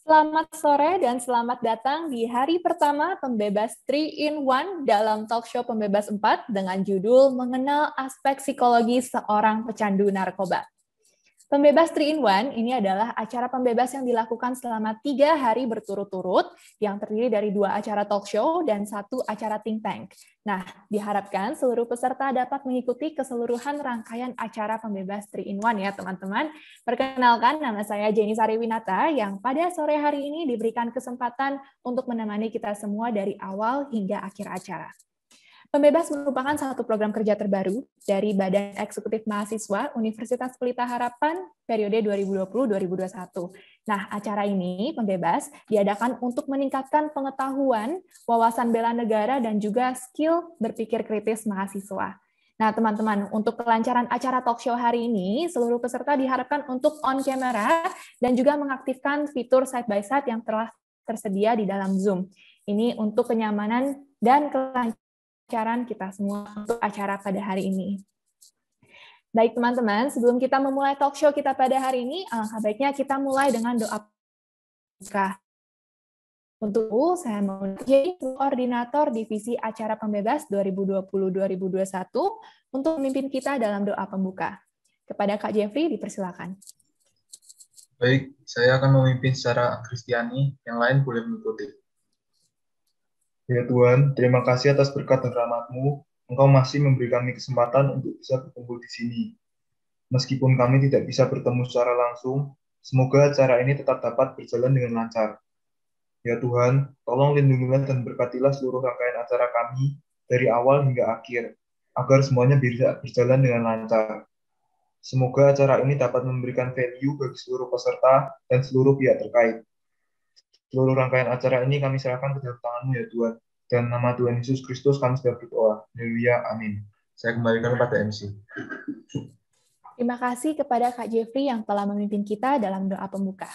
Selamat sore dan selamat datang di hari pertama Pembebas 3-in-1 dalam talk show Pembebas 4 dengan judul Mengenal Aspek Psikologi Seorang Pecandu Narkoba. Pembebas 3-in-1 ini adalah acara pembebas yang dilakukan selama 3 hari berturut-turut yang terdiri dari 2 acara talk show dan 1 acara think tank. Nah, diharapkan seluruh peserta dapat mengikuti keseluruhan rangkaian acara pembebas 3-in-1 ya teman-teman. Perkenalkan, nama saya Jenny Sariwinata yang pada sore hari ini diberikan kesempatan untuk menemani kita semua dari awal hingga akhir acara. Pembebas merupakan satu program kerja terbaru dari Badan Eksekutif Mahasiswa Universitas Pelita Harapan periode 2020-2021. Nah, acara ini, Pembebas, diadakan untuk meningkatkan pengetahuan, wawasan bela negara, dan juga skill berpikir kritis mahasiswa. Nah, teman-teman, untuk kelancaran acara talk show hari ini, seluruh peserta diharapkan untuk on camera dan juga mengaktifkan fitur side by side yang telah tersedia di dalam Zoom. Ini untuk kenyamanan dan kelancaran kita semua untuk acara pada hari ini. Baik teman-teman, sebelum kita memulai talk show kita pada hari ini, alangkah baiknya kita mulai dengan doa pembuka. Untuk itu, saya menjadi koordinator Divisi Acara Pembebas 2020-2021 untuk memimpin kita dalam doa pembuka. Kepada Kak Jeffrey, dipersilakan. Baik, saya akan memimpin secara Kristiani, yang lain boleh mengikuti. Ya Tuhan, terima kasih atas berkat dan rahmat-Mu. Engkau masih memberi kami kesempatan untuk bisa berkumpul di sini. Meskipun kami tidak bisa bertemu secara langsung, semoga acara ini tetap dapat berjalan dengan lancar. Ya Tuhan, tolong lindungilah dan berkatilah seluruh rangkaian acara kami dari awal hingga akhir, agar semuanya bisa berjalan dengan lancar. Semoga acara ini dapat memberikan value bagi seluruh peserta dan seluruh pihak terkait. Seluruh rangkaian acara ini kami serahkan ke dalam tangan-Mu ya Tuhan. Dan nama Tuhan Yesus Kristus kami sudah berdoa. Haleluya, amin. Saya kembalikan kepada MC. Terima kasih kepada Kak Jeffrey yang telah memimpin kita dalam doa pembuka.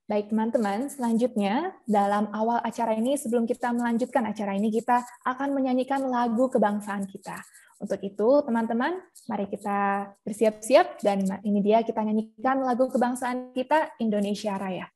Baik teman-teman, selanjutnya dalam awal acara ini, sebelum kita melanjutkan acara ini, kita akan menyanyikan lagu kebangsaan kita. Untuk itu, teman-teman, mari kita bersiap-siap dan ini dia kita nyanyikan lagu kebangsaan kita, Indonesia Raya.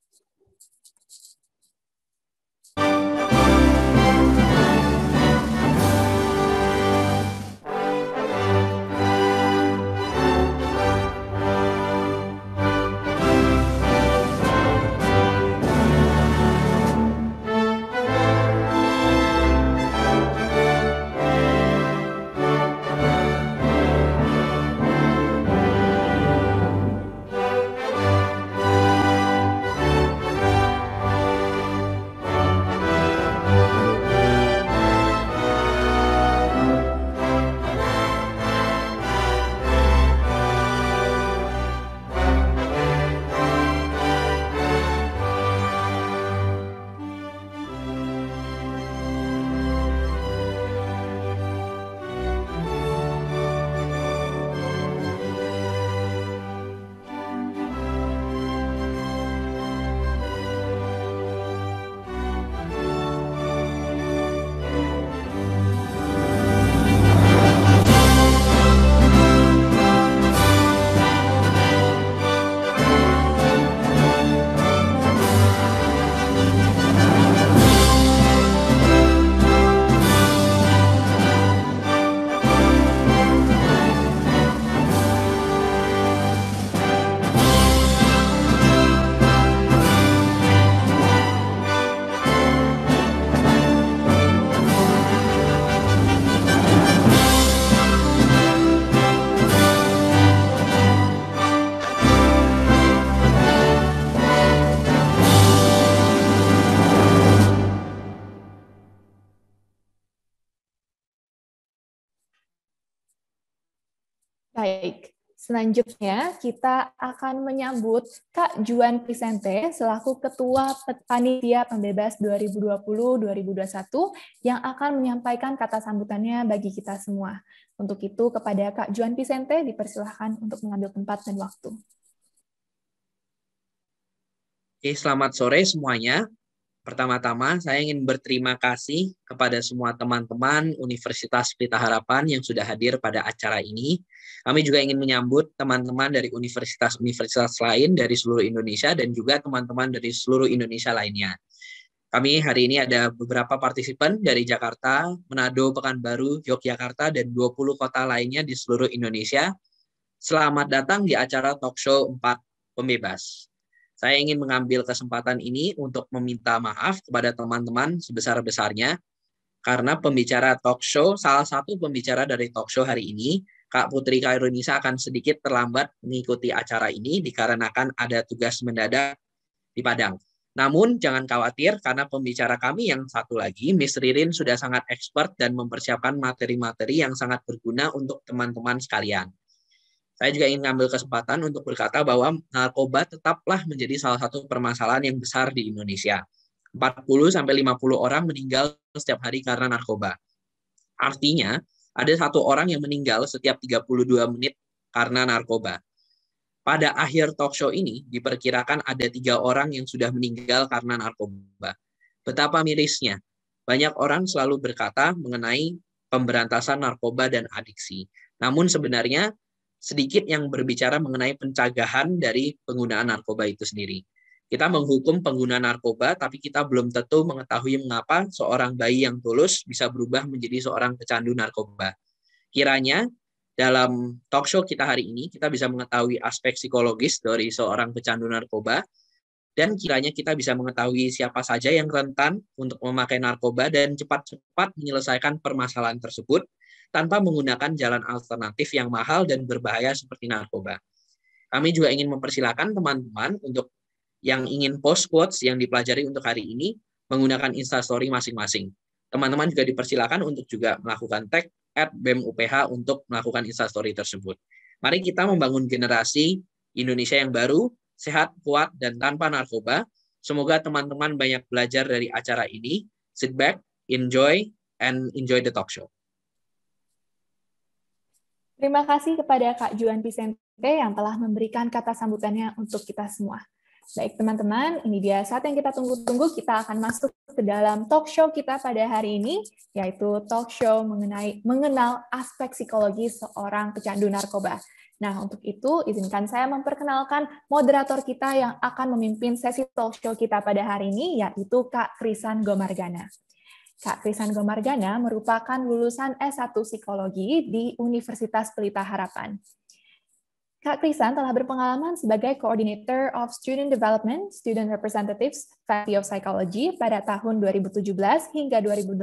Baik, selanjutnya kita akan menyambut Kak Juan Vicente selaku Ketua Panitia Pembebas 2020-2021 yang akan menyampaikan kata sambutannya bagi kita semua. Untuk itu, kepada Kak Juan Vicente dipersilahkan untuk mengambil tempat dan waktu. Oke, selamat sore semuanya. Pertama-tama, saya ingin berterima kasih kepada semua teman-teman Universitas Pelita Harapan yang sudah hadir pada acara ini. Kami juga ingin menyambut teman-teman dari universitas-universitas lain dari seluruh Indonesia dan juga teman-teman dari seluruh Indonesia lainnya. Kami hari ini ada beberapa partisipan dari Jakarta, Manado, Pekanbaru, Yogyakarta, dan 20 kota lainnya di seluruh Indonesia. Selamat datang di acara Talk Show 4 Pembebas. Saya ingin mengambil kesempatan ini untuk meminta maaf kepada teman-teman sebesar-besarnya karena pembicara talk show, salah satu pembicara dari talk show hari ini, Kak Putri Khairunisa akan sedikit terlambat mengikuti acara ini dikarenakan ada tugas mendadak di Padang. Namun jangan khawatir karena pembicara kami yang satu lagi, Miss Ririn sudah sangat expert dan mempersiapkan materi-materi yang sangat berguna untuk teman-teman sekalian. Saya juga ingin mengambil kesempatan untuk berkata bahwa narkoba tetaplah menjadi salah satu permasalahan yang besar di Indonesia. 40-50 orang meninggal setiap hari karena narkoba. Artinya, ada satu orang yang meninggal setiap 32 menit karena narkoba. Pada akhir talk show ini, diperkirakan ada 3 orang yang sudah meninggal karena narkoba. Betapa mirisnya. Banyak orang selalu berkata mengenai pemberantasan narkoba dan adiksi. Namun sebenarnya, sedikit yang berbicara mengenai pencegahan dari penggunaan narkoba itu sendiri. Kita menghukum pengguna narkoba, tapi kita belum tentu mengetahui mengapa seorang bayi yang tulus bisa berubah menjadi seorang pecandu narkoba. Kiranya, dalam talk show kita hari ini, kita bisa mengetahui aspek psikologis dari seorang pecandu narkoba, dan kiranya kita bisa mengetahui siapa saja yang rentan untuk memakai narkoba dan cepat-cepat menyelesaikan permasalahan tersebut, tanpa menggunakan jalan alternatif yang mahal dan berbahaya seperti narkoba. Kami juga ingin mempersilakan teman-teman untuk yang ingin post quotes yang dipelajari untuk hari ini menggunakan Instastory masing-masing. Teman-teman juga dipersilakan untuk juga melakukan tag @BEM-UPH untuk melakukan Instastory tersebut. Mari kita membangun generasi Indonesia yang baru, sehat, kuat, dan tanpa narkoba. Semoga teman-teman banyak belajar dari acara ini. Sit back, enjoy the talk show. Terima kasih kepada Kak Juan Vicente yang telah memberikan kata sambutannya untuk kita semua. Baik teman-teman, ini dia saat yang kita tunggu-tunggu, kita akan masuk ke dalam talk show kita pada hari ini, yaitu talk show mengenal aspek psikologi seorang pecandu narkoba. Nah, untuk itu izinkan saya memperkenalkan moderator kita yang akan memimpin sesi talk show kita pada hari ini, yaitu Kak Krisan Gomargana. Kak Krisan Gomargana merupakan lulusan S1 Psikologi di Universitas Pelita Harapan. Kak Krisan telah berpengalaman sebagai Coordinator of Student Development, Student Representatives, Faculty of Psychology pada tahun 2017 hingga 2018.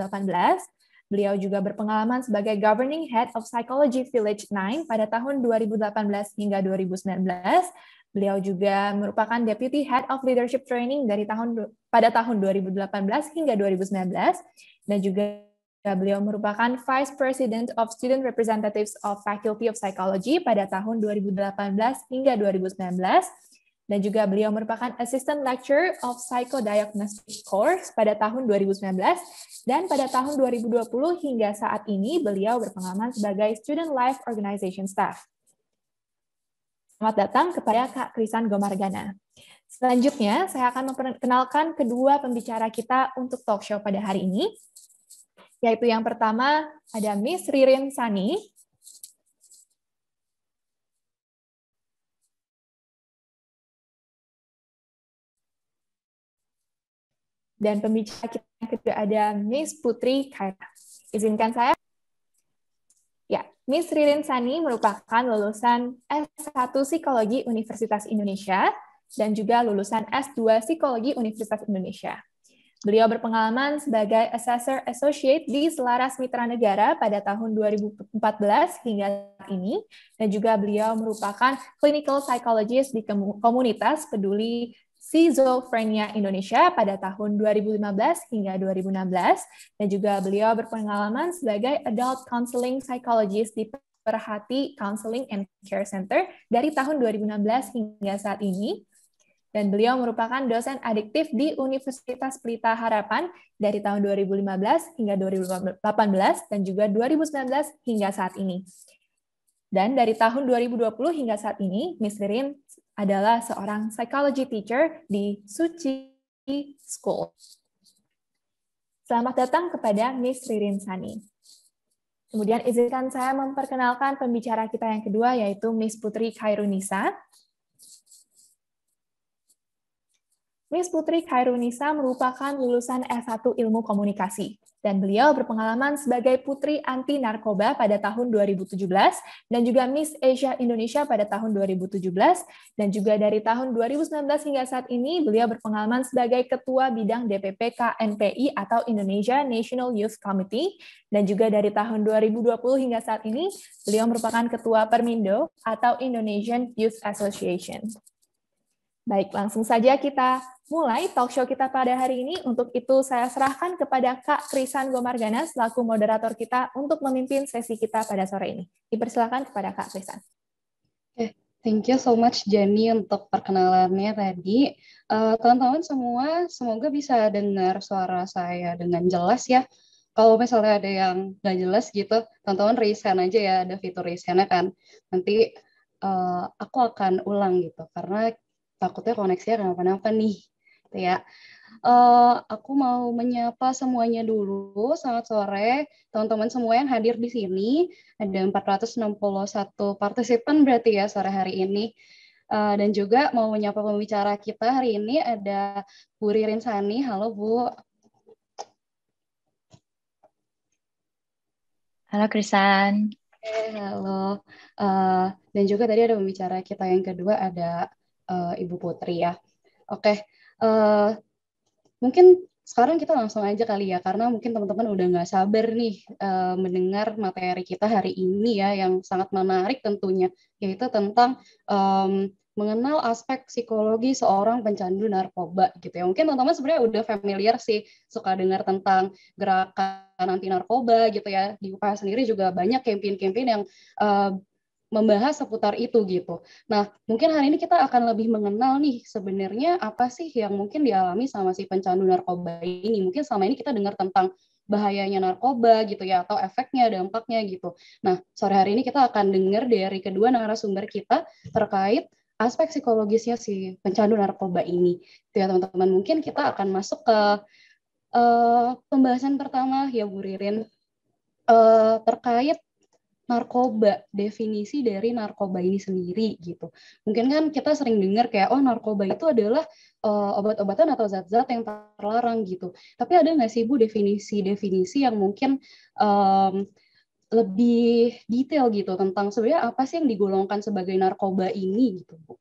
Beliau juga berpengalaman sebagai Governing Head of Psychology Village 9 pada tahun 2018 hingga 2019. Beliau juga merupakan Deputy Head of Leadership Training pada tahun 2018 hingga 2019, dan juga beliau merupakan Vice President of Student Representatives of Faculty of Psychology pada tahun 2018 hingga 2019, dan juga beliau merupakan Assistant Lecturer of Psychodiagnostic Course pada tahun 2019, dan pada tahun 2020 hingga saat ini beliau berpengalaman sebagai Student Life Organization Staff. Selamat datang kepada Kak Krisan Gomargana. Selanjutnya, saya akan memperkenalkan kedua pembicara kita untuk talk show pada hari ini, yaitu yang pertama ada Miss Ririn Sani. Dan pembicara kita yang kedua ada Miss Putri Khairunisa. Izinkan saya. Ya, Miss Ririn Sani merupakan lulusan S1 Psikologi Universitas Indonesia dan juga lulusan S2 Psikologi Universitas Indonesia. Beliau berpengalaman sebagai Assessor Associate di Selaras Mitra Negara pada tahun 2014 hingga saat ini, dan juga beliau merupakan Clinical Psychologist di komunitas peduli Schizophrenia Indonesia pada tahun 2015 hingga 2016, dan juga beliau berpengalaman sebagai Adult Counseling Psychologist di Perhati Counseling and Care Center dari tahun 2016 hingga saat ini, dan beliau merupakan dosen adiktif di Universitas Pelita Harapan dari tahun 2015 hingga 2018, dan juga 2019 hingga saat ini. Dan dari tahun 2020 hingga saat ini, Miss Ririn adalah seorang psychology teacher di Suci School. Selamat datang kepada Miss Ririn Sani. Kemudian izinkan saya memperkenalkan pembicara kita yang kedua, yaitu Miss Putri Khairunisa. Miss Putri Khairunisa merupakan lulusan S1 Ilmu Komunikasi, dan beliau berpengalaman sebagai Putri Anti Narkoba pada tahun 2017, dan juga Miss Asia Indonesia pada tahun 2017, dan juga dari tahun 2019 hingga saat ini, beliau berpengalaman sebagai Ketua Bidang DPP KNPI atau Indonesia National Youth Committee, dan juga dari tahun 2020 hingga saat ini, beliau merupakan Ketua Permindo atau Indonesian Youth Association. Baik, langsung saja kita mulai talk show kita pada hari ini. Untuk itu saya serahkan kepada Kak Krisan Gomargana selaku moderator kita untuk memimpin sesi kita pada sore ini. Dipersilakan kepada Kak Krisan. Oke, thank you so much Jenny untuk perkenalannya tadi. Teman-teman semua, semoga bisa dengar suara saya dengan jelas ya. Kalau misalnya ada yang nggak jelas gitu, teman-teman raise hand aja ya, ada fitur raise hand kan. Nanti aku akan ulang gitu, karena takutnya koneksinya kenapa-napa nih, gitu ya. Aku mau menyapa semuanya dulu. Selamat sore, teman-teman semua yang hadir di sini. Ada 461 partisipan berarti ya sore hari ini. Dan juga mau menyapa pembicara kita hari ini ada Bu Ririn Sani. Halo Bu. Halo Krisan. Halo. Dan juga tadi ada pembicara kita yang kedua ada Ibu Putri ya. Oke, mungkin sekarang kita langsung aja kali ya, karena mungkin teman-teman udah nggak sabar nih mendengar materi kita hari ini ya, yang sangat menarik tentunya, yaitu tentang mengenal aspek psikologi seorang pencandu narkoba gitu ya. Mungkin teman-teman sebenarnya udah familiar sih, suka dengar tentang gerakan anti narkoba gitu ya. Di UPH sendiri juga banyak campaign-campaign yang membahas seputar itu gitu. Nah, mungkin hari ini kita akan lebih mengenal nih sebenarnya apa sih yang mungkin dialami sama si pencandu narkoba ini. Mungkin selama ini kita dengar tentang bahayanya narkoba gitu ya, atau efeknya, dampaknya gitu. Nah, sore hari ini kita akan dengar dari kedua narasumber kita terkait aspek psikologisnya si pencandu narkoba ini. Itu ya teman-teman, mungkin kita akan masuk ke pembahasan pertama ya Bu Ririn, terkait narkoba, definisi dari narkoba ini sendiri gitu. Mungkin kan kita sering dengar kayak, oh narkoba itu adalah obat-obatan atau zat-zat yang terlarang gitu. Tapi ada nggak sih Bu definisi-definisi yang mungkin lebih detail gitu tentang sebenarnya apa sih yang digolongkan sebagai narkoba ini gitu Bu?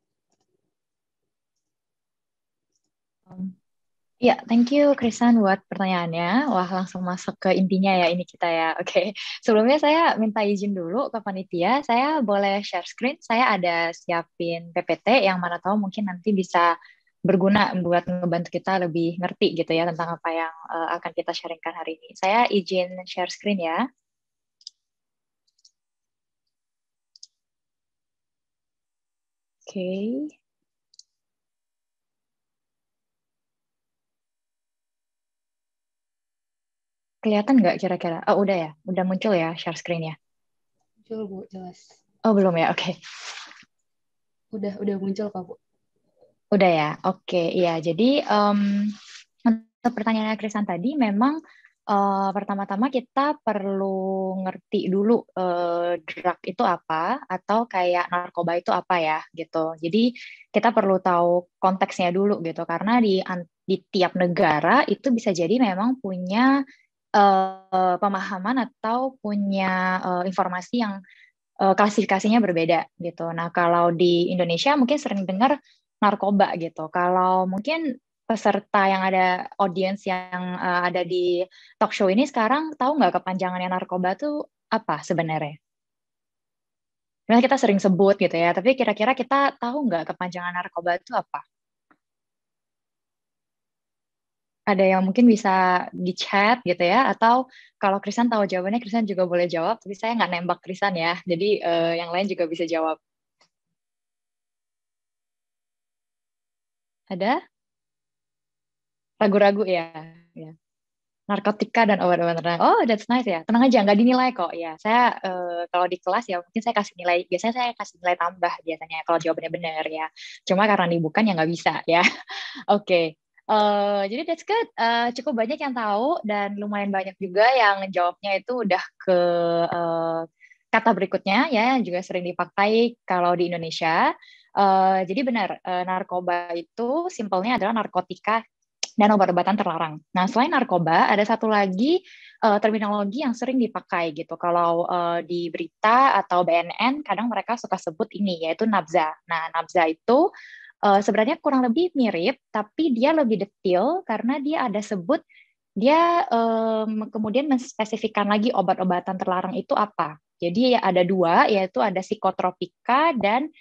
Ya, thank you Krisan buat pertanyaannya. Wah, langsung masuk ke intinya ya ini kita ya. Oke. Sebelumnya saya minta izin dulu ke panitia. Saya boleh share screen. Saya ada siapin PPT yang mana tahu mungkin nanti bisa berguna buat ngebantu kita lebih ngerti gitu ya tentang apa yang akan kita sharingkan hari ini. Saya izin share screen ya. Oke. Kelihatan nggak kira-kira? Oh, udah ya? Udah muncul ya share screen-nya? Muncul, Bu, jelas. Oh, belum ya? Oke. Udah muncul kok, Bu. Udah ya? Oke. Iya, jadi untuk pertanyaannya Krisan tadi, memang pertama-tama kita perlu ngerti dulu drug itu apa, atau kayak narkoba itu apa ya, gitu. Jadi kita perlu tahu konteksnya dulu, gitu. Karena di tiap negara itu bisa jadi memang punya pemahaman atau punya informasi yang klasifikasinya berbeda gitu. Nah, kalau di Indonesia mungkin sering dengar narkoba gitu. Kalau mungkin peserta yang ada audiens yang ada di talk show ini sekarang tahu nggak kepanjangannya narkoba itu apa sebenarnya? Nah, kita sering sebut gitu ya, tapi kira-kira kita tahu nggak kepanjangan narkoba itu apa? Ada yang mungkin bisa di chat gitu ya, atau kalau Krisan tahu jawabannya, Krisan juga boleh jawab, tapi saya nggak nembak Krisan ya, jadi yang lain juga bisa jawab. Ada? Ragu-ragu ya? Ya. Narkotika dan obat-obatan terlarang. Oh, that's nice ya. Tenang aja, nggak dinilai kok. Ya, saya kalau di kelas ya mungkin saya kasih nilai. Biasanya saya kasih nilai tambah biasanya kalau jawabannya benar ya. Cuma karena ini bukan ya nggak bisa ya. Oke. Jadi that's good. Cukup banyak yang tahu dan lumayan banyak juga yang jawabnya itu udah ke kata berikutnya ya, juga sering dipakai kalau di Indonesia. Jadi benar, narkoba itu simpelnya adalah narkotika dan obat-obatan terlarang. Nah, selain narkoba, ada satu lagi terminologi yang sering dipakai gitu. Kalau di berita atau BNN, kadang mereka suka sebut ini, yaitu nabza. Nah, nabza itu sebenarnya kurang lebih mirip, tapi dia lebih detail karena dia ada sebut, dia kemudian menspesifikkan lagi obat-obatan terlarang itu apa. Jadi ada dua, yaitu ada psikotropika dan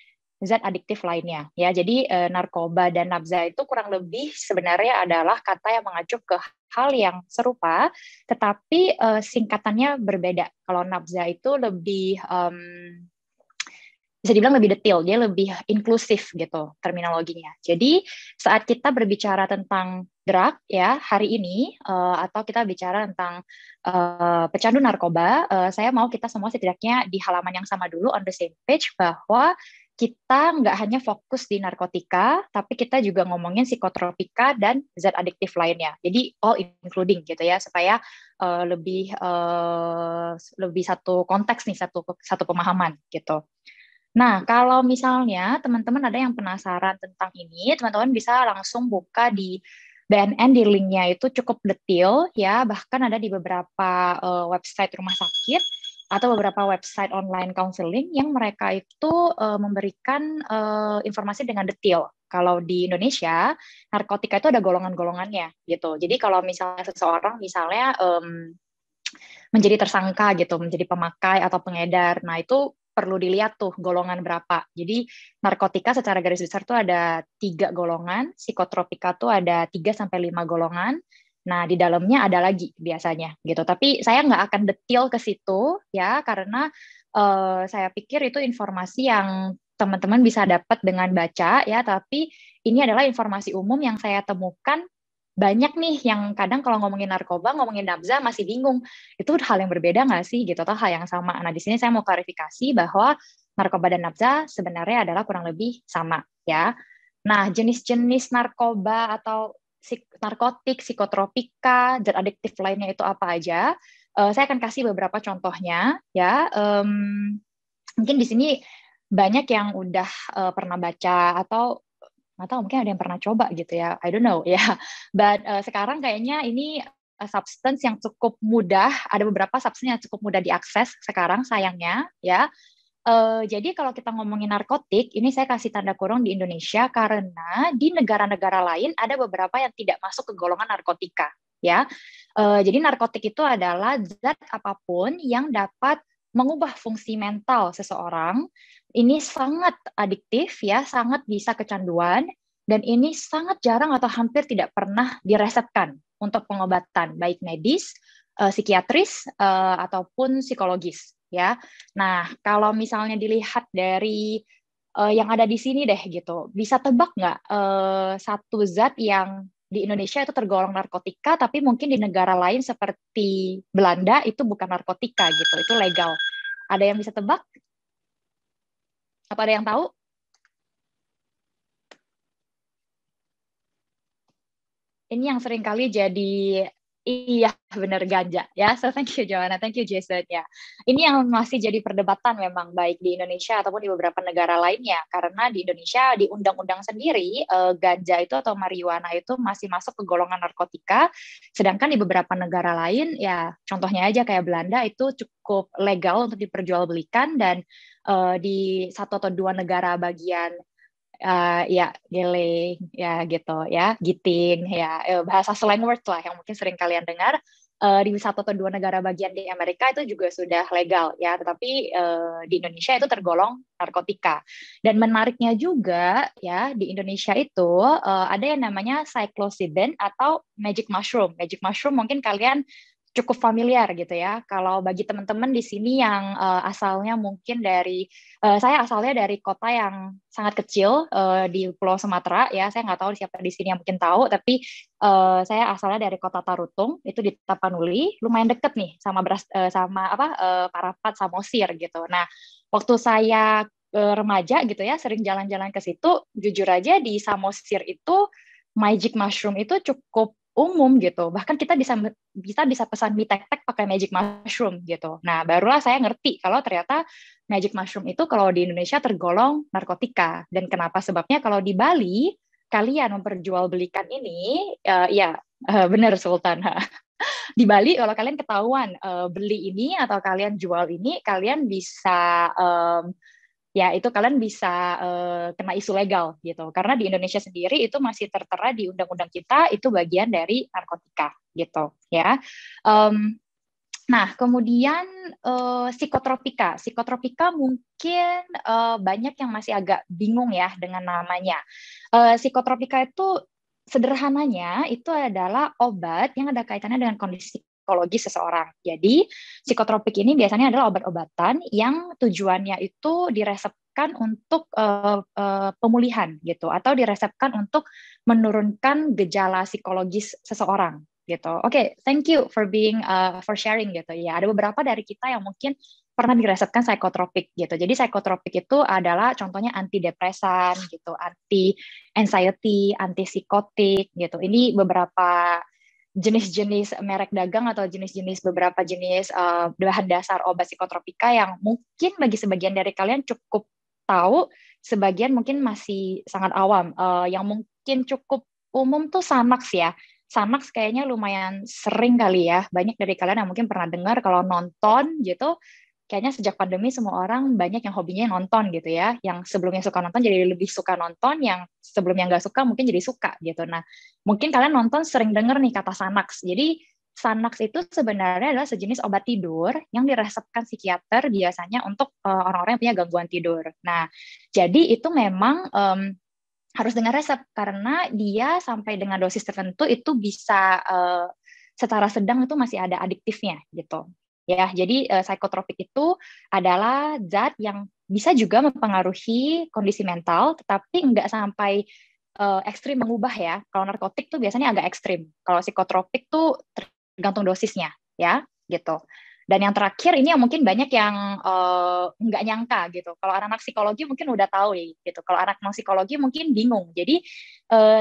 zat adiktif lainnya. Ya, jadi narkoba dan nabza itu kurang lebih sebenarnya adalah kata yang mengacu ke hal yang serupa, tetapi singkatannya berbeda. Kalau nabza itu lebih bisa dibilang lebih detail, dia lebih inklusif gitu terminologinya. Jadi saat kita berbicara tentang drug ya hari ini atau kita bicara tentang pecandu narkoba, saya mau kita semua setidaknya di halaman yang sama dulu on the same page bahwa kita nggak hanya fokus di narkotika, tapi kita juga ngomongin psikotropika dan zat adiktif lainnya. Jadi all including gitu ya, supaya lebih satu konteks nih, satu pemahaman gitu. Nah, kalau misalnya teman-teman ada yang penasaran tentang ini, teman-teman bisa langsung buka di BNN, di linknya itu cukup detail ya, bahkan ada di beberapa website rumah sakit atau beberapa website online counseling yang mereka itu memberikan informasi dengan detail. Kalau di Indonesia, narkotika itu ada golongan-golongannya gitu. Jadi kalau misalnya seseorang misalnya menjadi tersangka gitu, menjadi pemakai atau pengedar, nah itu perlu dilihat tuh golongan berapa. Jadi narkotika secara garis besar tuh ada 3 golongan, psikotropika tuh ada 3-5 golongan. Nah, di dalamnya ada lagi biasanya gitu. Tapi saya nggak akan detail ke situ ya, karena saya pikir itu informasi yang teman-teman bisa dapat dengan baca ya, tapi ini adalah informasi umum yang saya temukan. Banyak nih yang kadang kalau ngomongin narkoba, ngomongin nabza masih bingung. Itu hal yang berbeda nggak sih gitu, atau hal yang sama. Nah, di sini saya mau klarifikasi bahwa narkoba dan nabza sebenarnya adalah kurang lebih sama ya. Nah, jenis-jenis narkoba atau narkotik, psikotropika, zat adiktif lainnya itu apa aja? Saya akan kasih beberapa contohnya ya. Mungkin di sini banyak yang udah pernah baca atau nggak tahu, mungkin ada yang pernah coba gitu ya, I don't know ya. But sekarang kayaknya ini substance yang cukup mudah, ada beberapa substance yang cukup mudah diakses sekarang sayangnya ya. Jadi kalau kita ngomongin narkotik, ini saya kasih tanda kurung di Indonesia karena di negara-negara lain ada beberapa yang tidak masuk ke golongan narkotika ya. Jadi narkotik itu adalah zat apapun yang dapat mengubah fungsi mental seseorang. Ini sangat adiktif ya, sangat bisa kecanduan, dan ini sangat jarang atau hampir tidak pernah diresepkan untuk pengobatan, baik medis, psikiatris, ataupun psikologis ya. Nah, kalau misalnya dilihat dari yang ada di sini deh gitu, bisa tebak nggak satu zat yang di Indonesia itu tergolong narkotika, tapi mungkin di negara lain seperti Belanda itu bukan narkotika gitu, itu legal. Ada yang bisa tebak? Apa ada yang tahu? Ini yang sering kali jadi, iya benar, ganja ya. So thank you Joanna, thank you Jason ya. Ini yang masih jadi perdebatan memang baik di Indonesia ataupun di beberapa negara lainnya, karena di Indonesia di undang-undang sendiri ganja itu atau marijuana itu masih masuk ke golongan narkotika, sedangkan di beberapa negara lain ya contohnya aja kayak Belanda itu cukup legal untuk diperjualbelikan, dan di 1 atau 2 negara bagian ya gele ya gitu ya, giting ya, bahasa slang word lah yang mungkin sering kalian dengar. Di 1 atau 2 negara bagian di Amerika itu juga sudah legal ya, tetapi di Indonesia itu tergolong narkotika. Dan menariknya juga ya, di Indonesia itu ada yang namanya psilocybin atau magic mushroom. Magic mushroom mungkin kalian cukup familiar gitu ya. Kalau bagi teman-teman di sini yang asalnya mungkin dari, saya asalnya dari kota yang sangat kecil di Pulau Sumatera ya. Saya nggak tahu siapa di sini yang mungkin tahu, tapi saya asalnya dari kota Tarutung, itu di Tapanuli, lumayan deket nih sama Parapat, Samosir gitu. Nah, waktu saya remaja gitu ya, sering jalan-jalan ke situ, jujur aja di Samosir itu magic mushroom itu cukup umum gitu. Bahkan kita bisa pesan mie tek-tek pakai magic mushroom gitu. Nah, barulah saya ngerti kalau ternyata magic mushroom itu kalau di Indonesia tergolong narkotika. Dan kenapa sebabnya kalau di Bali kalian memperjualbelikan ini, benar Sultan. Di Bali kalau kalian ketahuan beli ini atau kalian jual ini, kalian bisa kalian bisa kena isu legal gitu. Karena di Indonesia sendiri itu masih tertera di undang-undang kita itu bagian dari narkotika gitu ya. Nah, kemudian psikotropika. Psikotropika mungkin banyak yang masih agak bingung ya dengan namanya. Psikotropika itu sederhananya itu adalah obat yang ada kaitannya dengan kondisi psikologis seseorang. Jadi, psikotropik ini biasanya adalah obat-obatan yang tujuannya itu diresepkan untuk pemulihan gitu, atau diresepkan untuk menurunkan gejala psikologis seseorang gitu. Oke, thank you for for sharing gitu ya. Ada beberapa dari kita yang mungkin pernah diresepkan psikotropik gitu. Jadi psikotropik itu adalah contohnya antidepresan gitu, anti anxiety, anti psikotik gitu. Ini beberapa jenis-jenis merek dagang atau beberapa jenis bahan dasar obat psikotropika yang mungkin bagi sebagian dari kalian cukup tahu, sebagian mungkin masih sangat awam. Yang mungkin cukup umum tuh Xanax ya. Xanax kayaknya lumayan sering kali ya. Banyak dari kalian yang mungkin pernah dengar kalau nonton gitu. Kayaknya sejak pandemi semua orang banyak yang hobinya nonton gitu ya. Yang sebelumnya suka nonton jadi lebih suka nonton, yang sebelumnya nggak suka mungkin jadi suka gitu. Nah, mungkin kalian nonton sering denger nih kata Xanax. Jadi Xanax itu sebenarnya adalah sejenis obat tidur yang diresepkan psikiater biasanya untuk orang-orang yang punya gangguan tidur. Nah, jadi itu memang harus dengan resep karena dia sampai dengan dosis tertentu itu bisa secara sedang itu masih ada adiktifnya gitu. Ya, jadi psikotropik itu adalah zat yang bisa juga mempengaruhi kondisi mental, tetapi nggak sampai ekstrim mengubah ya. Kalau narkotik tuh biasanya agak ekstrim. Kalau psikotropik tuh tergantung dosisnya, ya, gitu. Dan yang terakhir ini yang mungkin banyak yang nggak nyangka gitu. Kalau anak-anak psikologi mungkin udah tahu ya, gitu. Kalau anak non psikologi mungkin bingung. Jadi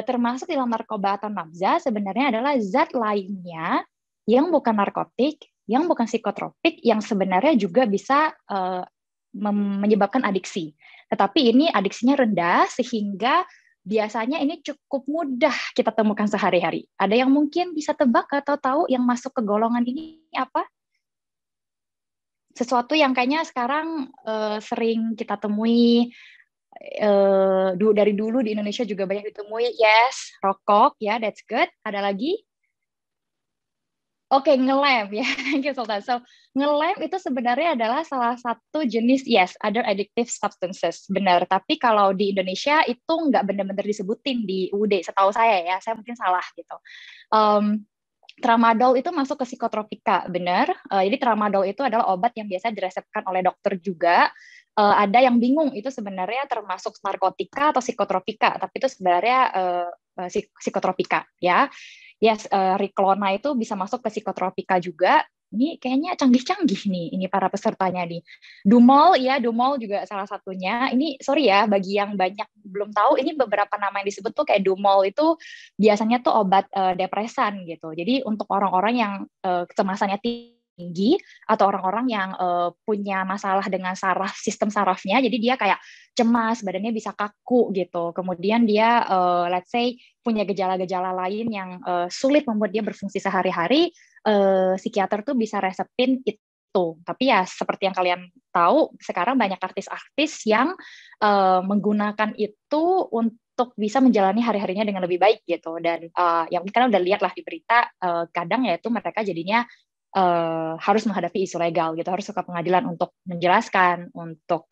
termasuk dalam narkoba atau nafza sebenarnya adalah zat lainnya yang bukan narkotik, yang bukan psikotropik, yang sebenarnya juga bisa menyebabkan adiksi. Tetapi ini adiksinya rendah, sehingga biasanya ini cukup mudah kita temukan sehari-hari. Ada yang mungkin bisa tebak atau tahu yang masuk ke golongan ini apa? Sesuatu yang kayaknya sekarang sering kita temui, dari dulu di Indonesia juga banyak ditemui. Yes, rokok, ya, that's good. Ada lagi? Oke, ngelem ya, thank you Sultan. So, ngelem itu sebenarnya adalah salah satu jenis, yes, other addictive substances, benar. Tapi kalau di Indonesia itu nggak benar-benar disebutin di UUD, setahu saya ya, saya mungkin salah gitu. Tramadol itu masuk ke psikotropika, benar. Jadi tramadol itu adalah obat yang biasa diresepkan oleh dokter juga. Ada yang bingung itu sebenarnya termasuk narkotika atau psikotropika, tapi itu sebenarnya psikotropika ya. Yes, Riklona itu bisa masuk ke psikotropika juga. Ini kayaknya canggih-canggih nih, ini para pesertanya nih. Dumol, ya, Dumol juga salah satunya. Ini, sorry ya, bagi yang banyak belum tahu, ini beberapa nama yang disebut tuh kayak Dumol itu biasanya tuh obat depresan gitu. Jadi untuk orang-orang yang kecemasannya tinggi atau orang-orang yang punya masalah dengan sistem sarafnya, jadi dia kayak cemas, badannya bisa kaku gitu. Kemudian dia, let's say, punya gejala-gejala lain yang sulit membuat dia berfungsi sehari-hari, psikiater tuh bisa resepin itu. Tapi ya seperti yang kalian tahu, sekarang banyak artis-artis yang menggunakan itu untuk bisa menjalani hari-harinya dengan lebih baik gitu. Dan yang kalian udah lihat lah di berita, kadang ya itu mereka jadinya harus menghadapi isu legal gitu, harus ke pengadilan untuk menjelaskan, untuk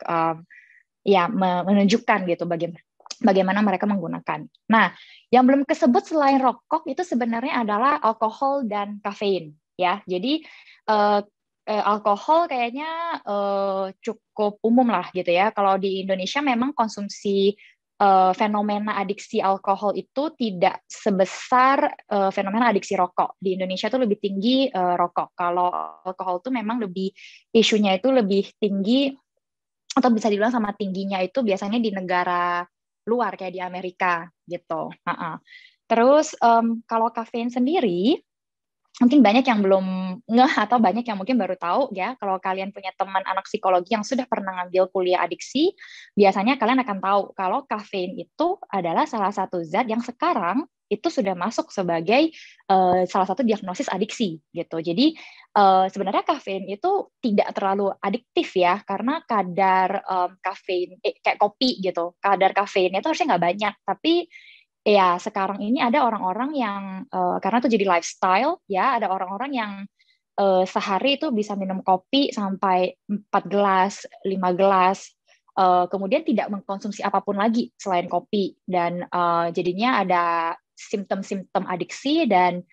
menunjukkan gitu bagaimana mereka menggunakan. Nah, yang belum kesebut selain rokok itu sebenarnya adalah alkohol dan kafein ya. Jadi alkohol kayaknya cukup umum lah gitu ya. Kalau di Indonesia memang konsumsi fenomena adiksi alkohol itu tidak sebesar fenomena adiksi rokok. Di Indonesia itu lebih tinggi rokok. Kalau alkohol itu memang isunya itu lebih tinggi, atau bisa dibilang sama tingginya itu biasanya di negara luar kayak di Amerika gitu. Terus kalau kafein sendiri, mungkin banyak yang belum ngeh atau banyak yang mungkin baru tahu ya. Kalau kalian punya teman anak psikologi yang sudah pernah ngambil kuliah adiksi, biasanya kalian akan tahu kalau kafein itu adalah salah satu zat yang sekarang itu sudah masuk sebagai salah satu diagnosis adiksi gitu. Jadi sebenarnya kafein itu tidak terlalu adiktif ya, karena kadar kafein kayak kopi gitu, kadar kafeinnya itu harusnya nggak banyak, tapi ya, sekarang ini ada orang-orang yang karena itu jadi lifestyle ya, ada orang-orang yang sehari itu bisa minum kopi sampai 4 gelas, 5 gelas, kemudian tidak mengkonsumsi apapun lagi selain kopi, dan jadinya ada simptom-simptom adiksi, dan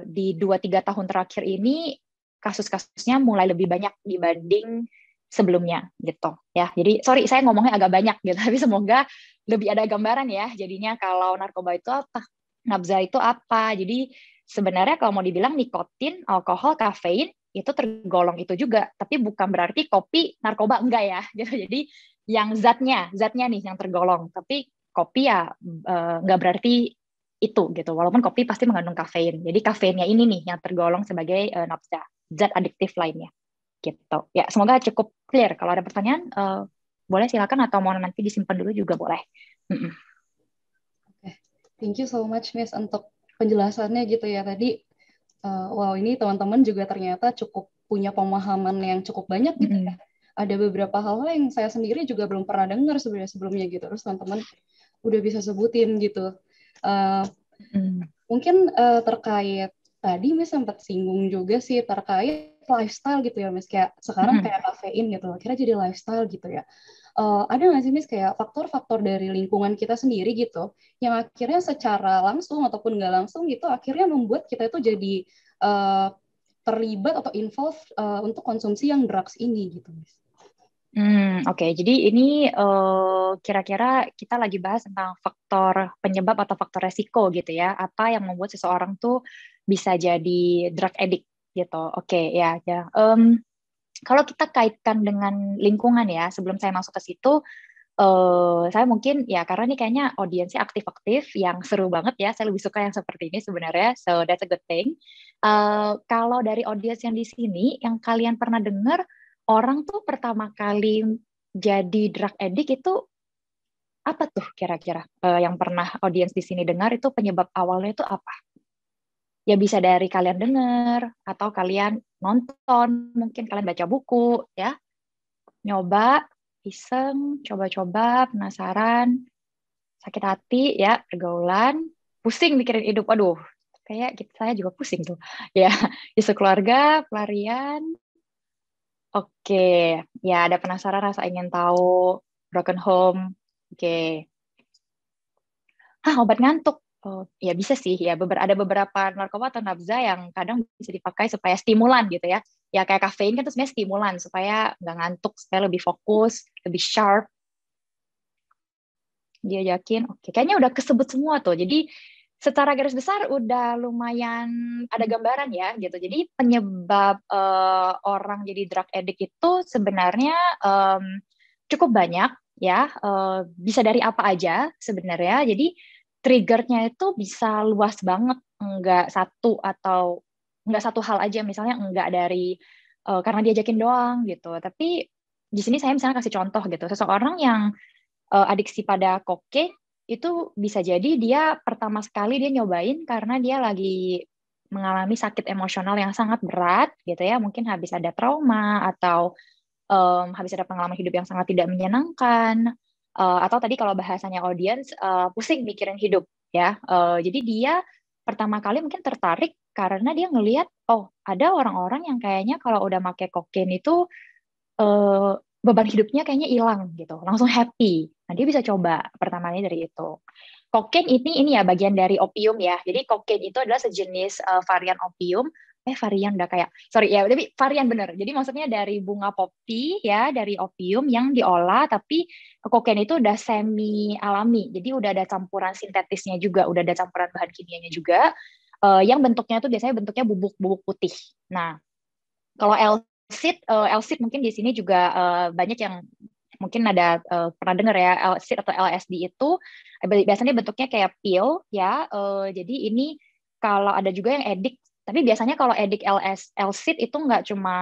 di 2-3 tahun terakhir ini kasus-kasusnya mulai lebih banyak dibanding sebelumnya gitu ya. Jadi sorry saya ngomongnya agak banyak gitu, tapi semoga lebih ada gambaran ya. Jadinya kalau narkoba itu apa, nabza itu apa. Jadi sebenarnya kalau mau dibilang nikotin, alkohol, kafein itu tergolong itu juga, tapi bukan berarti kopi narkoba, enggak ya gitu. Jadi yang zatnya nih yang tergolong, tapi kopi ya enggak berarti itu gitu. Walaupun kopi pasti mengandung kafein. Jadi kafeinnya ini nih yang tergolong sebagai nabza, zat adiktif lainnya. Gitu. Ya, semoga cukup clear. Kalau ada pertanyaan, boleh silakan, atau mau nanti disimpan dulu juga boleh. Oke, thank you so much, Miss, untuk penjelasannya gitu ya tadi. Wow, ini teman-teman juga ternyata cukup punya pemahaman yang cukup banyak gitu ya. Ada beberapa hal yang saya sendiri juga belum pernah dengar sebenarnya sebelumnya gitu. Terus teman-teman udah bisa sebutin gitu. Mungkin terkait tadi Miss sempat singgung juga sih terkait lifestyle gitu ya Miss, kayak sekarang kayak kafein gitu, akhirnya jadi lifestyle gitu ya. Ada nggak sih Miss kayak faktor-faktor dari lingkungan kita sendiri gitu yang akhirnya secara langsung ataupun nggak langsung gitu akhirnya membuat kita itu jadi terlibat atau involve untuk konsumsi yang drugs ini gitu Miss? Oke. Jadi ini kira-kira kita lagi bahas tentang faktor penyebab atau faktor resiko gitu ya. Apa yang membuat seseorang tuh bisa jadi drug addict gitu. Oke, ya. Kalau kita kaitkan dengan lingkungan ya, sebelum saya masuk ke situ, saya mungkin ya karena ini kayaknya audiensnya aktif-aktif, yang seru banget ya. Saya lebih suka yang seperti ini sebenarnya. So that's a good thing. Kalau dari audiens yang di sini, yang kalian pernah dengar orang tuh pertama kali jadi drug addict itu apa tuh kira-kira? Yang pernah audiens di sini dengar itu penyebab awalnya itu apa? Ya bisa dari kalian dengar, atau kalian nonton, mungkin kalian baca buku, ya. Nyoba, iseng, coba-coba, penasaran, sakit hati, ya, pergaulan, pusing mikirin hidup. Aduh, kayak saya juga pusing tuh. Ya, isu keluarga, pelarian. Oke, ya ada penasaran, rasa ingin tahu, broken home. Oke. Obat ngantuk. Oh, ya bisa sih ya. Ada beberapa narkoba atau nabza yang kadang bisa dipakai supaya stimulan gitu ya. Ya kayak kafein kan itu sebenarnya stimulan supaya nggak ngantuk, supaya lebih fokus, lebih sharp. Dia yakin, oke. Kayaknya udah kesebut semua tuh. Jadi secara garis besar udah lumayan ada gambaran ya gitu. Jadi penyebab orang jadi drug addict itu sebenarnya cukup banyak ya. Bisa dari apa aja sebenarnya. Jadi triggernya itu bisa luas banget, nggak satu hal aja, misalnya nggak dari karena diajakin doang gitu. Tapi di sini saya misalnya kasih contoh gitu, seseorang yang adiksi pada kokain itu bisa jadi dia pertama sekali dia nyobain karena dia lagi mengalami sakit emosional yang sangat berat gitu ya, mungkin habis ada trauma atau habis ada pengalaman hidup yang sangat tidak menyenangkan. Atau tadi kalau bahasanya audiens pusing mikirin hidup ya. Jadi dia pertama kali mungkin tertarik karena dia ngelihat ada orang-orang yang kayaknya kalau udah pakai kokain itu beban hidupnya kayaknya hilang gitu, langsung happy. Nah dia bisa coba pertamanya dari itu. Kokain ini ya bagian dari opium ya. Jadi kokain itu adalah sejenis varian opium. Varian udah kayak, sorry ya, tapi varian bener. Jadi maksudnya dari bunga poppy ya, dari opium yang diolah, tapi kokain itu udah semi alami. Jadi udah ada campuran sintetisnya juga, udah ada campuran bahan kimianya juga. Yang bentuknya itu biasanya bentuknya bubuk-bubuk putih. Nah, kalau L-SID mungkin di sini juga banyak yang mungkin ada pernah dengar ya, LSD atau LSD itu biasanya bentuknya kayak pil ya. Jadi ini kalau ada juga yang edik, tapi biasanya kalau edik LSD itu nggak cuma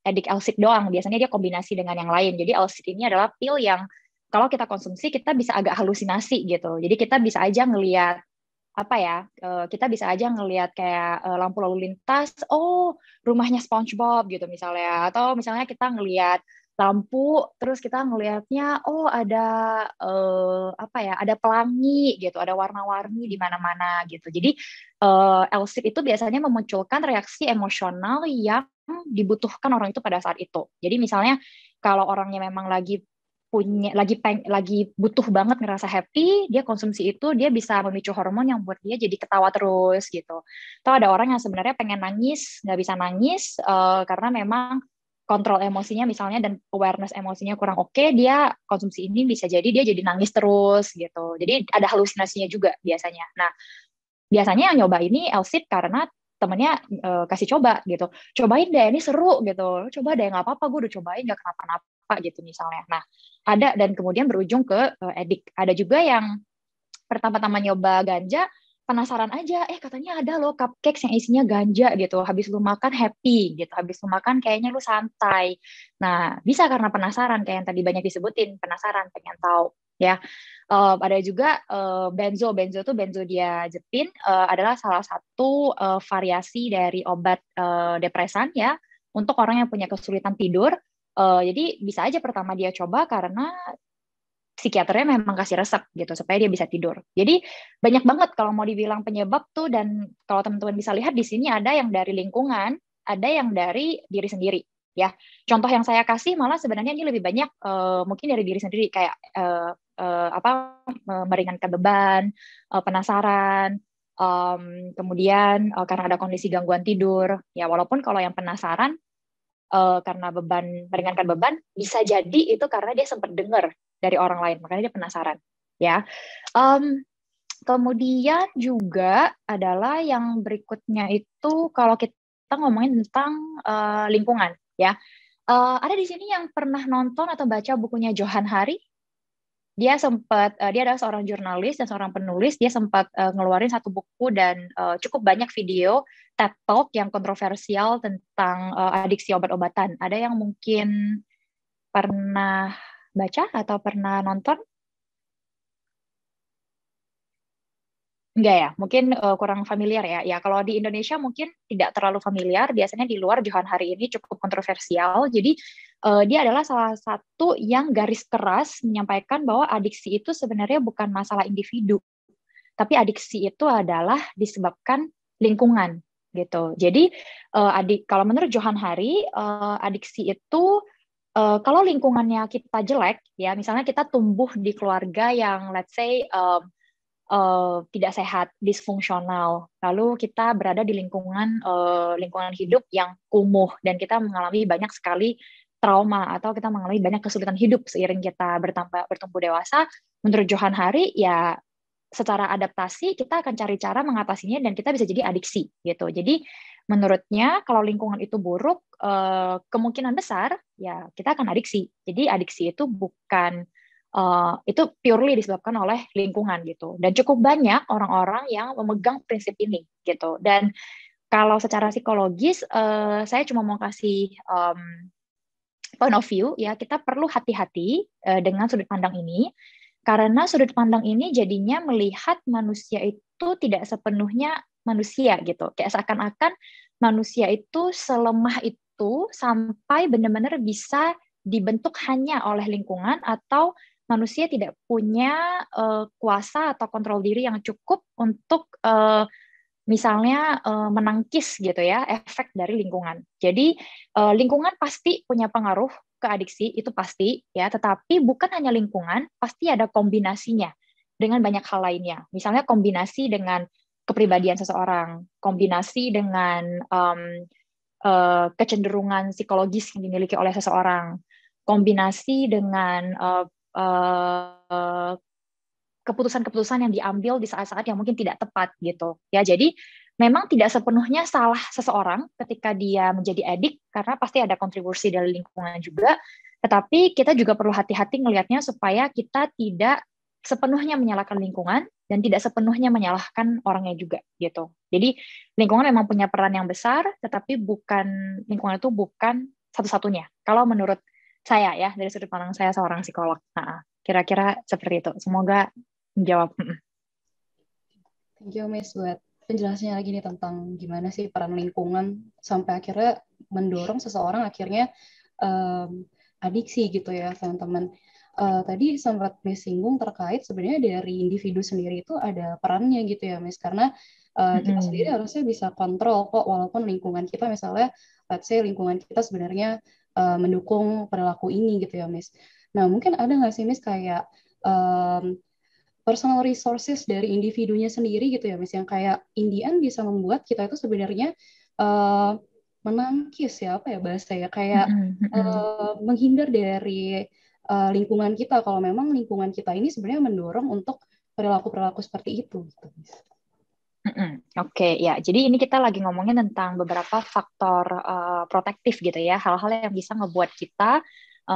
edik LSD doang, biasanya dia kombinasi dengan yang lain. Jadi LSD ini adalah pil yang kalau kita konsumsi kita bisa agak halusinasi gitu. Jadi kita bisa aja ngelihat apa ya, kita bisa aja ngelihat kayak lampu lalu lintas, oh rumahnya SpongeBob gitu misalnya, atau misalnya kita ngelihat lampu terus kita ngelihatnya oh ada apa ya, ada pelangi gitu, ada warna-warni di mana-mana gitu. Jadi LSD itu biasanya memunculkan reaksi emosional yang dibutuhkan orang itu pada saat itu. Jadi misalnya kalau orangnya memang lagi butuh banget ngerasa happy, dia konsumsi itu, dia bisa memicu hormon yang buat dia jadi ketawa terus gitu. Atau ada orang yang sebenarnya pengen nangis, nggak bisa nangis karena memang kontrol emosinya misalnya dan awareness emosinya kurang oke, dia konsumsi ini bisa jadi dia jadi nangis terus gitu. Jadi ada halusinasinya juga biasanya. Nah, biasanya yang nyoba ini LSD karena temennya kasih coba gitu, cobain deh ini seru gitu, coba deh nggak apa-apa, gue udah cobain nggak kenapa-napa gitu misalnya. Nah ada, dan kemudian berujung ke edik. Ada juga yang pertama-tama nyoba ganja penasaran aja, katanya ada loh cupcakes yang isinya ganja gitu, habis lu makan happy gitu, habis lu makan kayaknya lu santai. Nah bisa karena penasaran, kayak yang tadi banyak disebutin, penasaran pengen tahu ya. Ada juga benzo tuh benzodiazepin adalah salah satu variasi dari obat depresan ya untuk orang yang punya kesulitan tidur. Jadi bisa aja pertama dia coba karena psikiaternya memang kasih resep gitu supaya dia bisa tidur. Jadi banyak banget kalau mau dibilang penyebab tuh, dan kalau teman-teman bisa lihat di sini ada yang dari lingkungan, ada yang dari diri sendiri ya. Contoh yang saya kasih malah sebenarnya ini lebih banyak mungkin dari diri sendiri, kayak meringankan beban, penasaran, kemudian karena ada kondisi gangguan tidur ya. Walaupun kalau yang penasaran karena meringankan beban, bisa jadi itu karena dia sempat dengar dari orang lain, makanya dia penasaran ya. Kemudian juga adalah yang berikutnya itu kalau kita ngomongin tentang lingkungan ya. Ada di sini yang pernah nonton atau baca bukunya Johann Hari? Dia adalah seorang jurnalis dan seorang penulis. Dia sempat ngeluarin satu buku dan cukup banyak video TED Talk yang kontroversial tentang adiksi obat-obatan. Ada yang mungkin pernah baca atau pernah nonton? Enggak ya, mungkin kurang familiar ya. Ya kalau di Indonesia mungkin tidak terlalu familiar. Biasanya di luar Johann Hari ini cukup kontroversial. Jadi dia adalah salah satu yang garis keras menyampaikan bahwa adiksi itu sebenarnya bukan masalah individu, tapi adiksi itu adalah disebabkan lingkungan gitu. Jadi kalau menurut Johann Hari, adiksi itu kalau lingkungannya kita jelek, ya misalnya kita tumbuh di keluarga yang let's say tidak sehat, disfungsional, lalu kita berada di lingkungan hidup yang kumuh dan kita mengalami banyak sekali trauma atau kita mengalami banyak kesulitan hidup seiring kita bertumbuh dewasa. Menurut Johann Hari ya secara adaptasi kita akan cari cara mengatasinya dan kita bisa jadi adiksi gitu. Jadi menurutnya kalau lingkungan itu buruk, kemungkinan besar ya kita akan adiksi. Jadi adiksi itu bukan itu purely disebabkan oleh lingkungan gitu. Dan cukup banyak orang-orang yang memegang prinsip ini gitu. Dan kalau secara psikologis, saya cuma mau kasih point of view ya, kita perlu hati-hati dengan sudut pandang ini, karena sudut pandang ini jadinya melihat manusia itu tidak sepenuhnya manusia gitu. Kayak seakan-akan manusia itu selemah itu sampai benar-benar bisa dibentuk hanya oleh lingkungan, atau manusia tidak punya kuasa atau kontrol diri yang cukup untuk misalnya menangkis gitu ya efek dari lingkungan. Jadi lingkungan pasti punya pengaruh ke adiksi, itu pasti ya, tetapi bukan hanya lingkungan, pasti ada kombinasinya dengan banyak hal lainnya. Misalnya kombinasi dengan kepribadian seseorang, kombinasi dengan kecenderungan psikologis yang dimiliki oleh seseorang, kombinasi dengan keputusan-keputusan yang diambil di saat-saat yang mungkin tidak tepat gitu ya. Jadi memang tidak sepenuhnya salah seseorang ketika dia menjadi edik, karena pasti ada kontribusi dari lingkungan juga, Tetapi kita juga perlu hati-hati ngelihatnya supaya kita tidak sepenuhnya menyalahkan lingkungan dan tidak sepenuhnya menyalahkan orangnya juga gitu. Jadi lingkungan memang punya peran yang besar, tetapi lingkungan itu bukan satu-satunya. Kalau menurut saya ya, dari sudut pandang saya seorang psikolog. Nah, kira-kira seperti itu. Semoga menjawab. Thank you, Miss, buat penjelasannya lagi nih tentang gimana sih peran lingkungan sampai akhirnya mendorong seseorang akhirnya adiksi gitu ya, teman-teman. Tadi sempat Miss singgung terkait sebenarnya dari individu sendiri itu ada perannya gitu ya, Miss, karena kita sendiri harusnya bisa kontrol kok, walaupun lingkungan kita misalnya, let's say lingkungan kita sebenarnya mendukung perilaku ini gitu ya, Miss. Nah, mungkin ada nggak sih, Miss, kayak personal resources dari individunya sendiri gitu ya, Miss, yang kayak Indian bisa membuat kita itu sebenarnya menangkis ya, apa ya bahasa ya, kayak menghindar dari lingkungan kita kalau memang lingkungan kita ini sebenarnya mendorong untuk perilaku-perilaku seperti itu. Gitu. Oke, ya. Jadi ini kita lagi ngomongin tentang beberapa faktor protektif gitu ya, hal-hal yang bisa ngebuat kita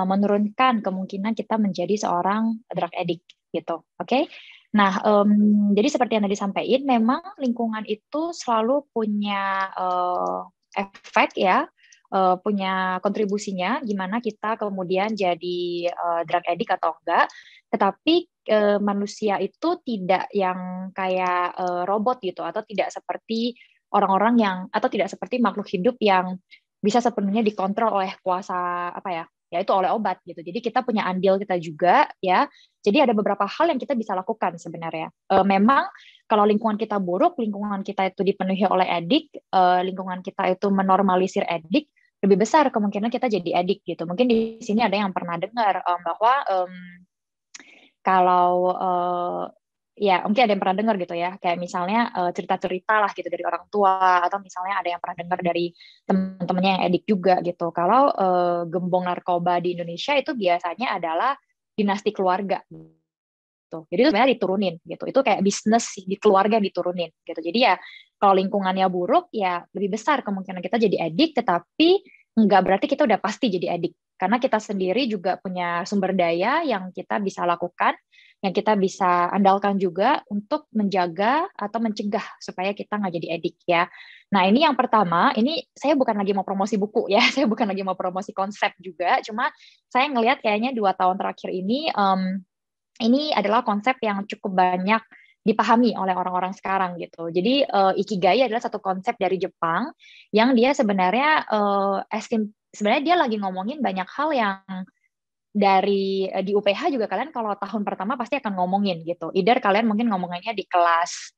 menurunkan kemungkinan kita menjadi seorang drug addict gitu. Oke. Nah, jadi seperti yang tadi disampaikan, memang lingkungan itu selalu punya efek ya, punya kontribusinya gimana kita kemudian jadi drug addict atau enggak. Tetapi manusia itu tidak yang kayak robot gitu, atau tidak seperti orang-orang yang, atau tidak seperti makhluk hidup yang bisa sepenuhnya dikontrol oleh kuasa apa ya, yaitu oleh obat gitu. Jadi kita punya andil kita juga ya. Jadi ada beberapa hal yang kita bisa lakukan sebenarnya. Memang kalau lingkungan kita buruk, lingkungan kita itu dipenuhi oleh edik, lingkungan kita itu menormalisir edik, lebih besar kemungkinan kita jadi edik gitu. Mungkin di sini ada yang pernah dengar bahwa kalau ya mungkin ada yang pernah dengar gitu ya, kayak misalnya cerita-cerita lah gitu dari orang tua, atau misalnya ada yang pernah dengar dari teman-temannya yang edik juga gitu. Kalau gembong narkoba di Indonesia itu biasanya adalah dinasti keluarga. Gitu. Jadi itu sebenarnya diturunin gitu. Itu kayak bisnis di keluarga diturunin gitu. Jadi ya kalau lingkungannya buruk ya lebih besar kemungkinan kita jadi edik, tetapi nggak berarti kita udah pasti jadi edik. Karena kita sendiri juga punya sumber daya yang kita bisa lakukan, yang kita bisa andalkan juga untuk menjaga atau mencegah supaya kita nggak jadi edik ya. Nah ini yang pertama, ini saya bukan lagi mau promosi buku ya, saya bukan lagi mau promosi konsep juga, cuma saya ngelihat kayaknya 2 tahun terakhir ini adalah konsep yang cukup banyak dipahami oleh orang-orang sekarang gitu. Jadi ikigai adalah satu konsep dari Jepang yang dia sebenarnya sebenarnya dia lagi ngomongin banyak hal yang dari di UPH juga kalian kalau tahun pertama pasti akan ngomongin gitu. Either kalian mungkin ngomongannya di kelas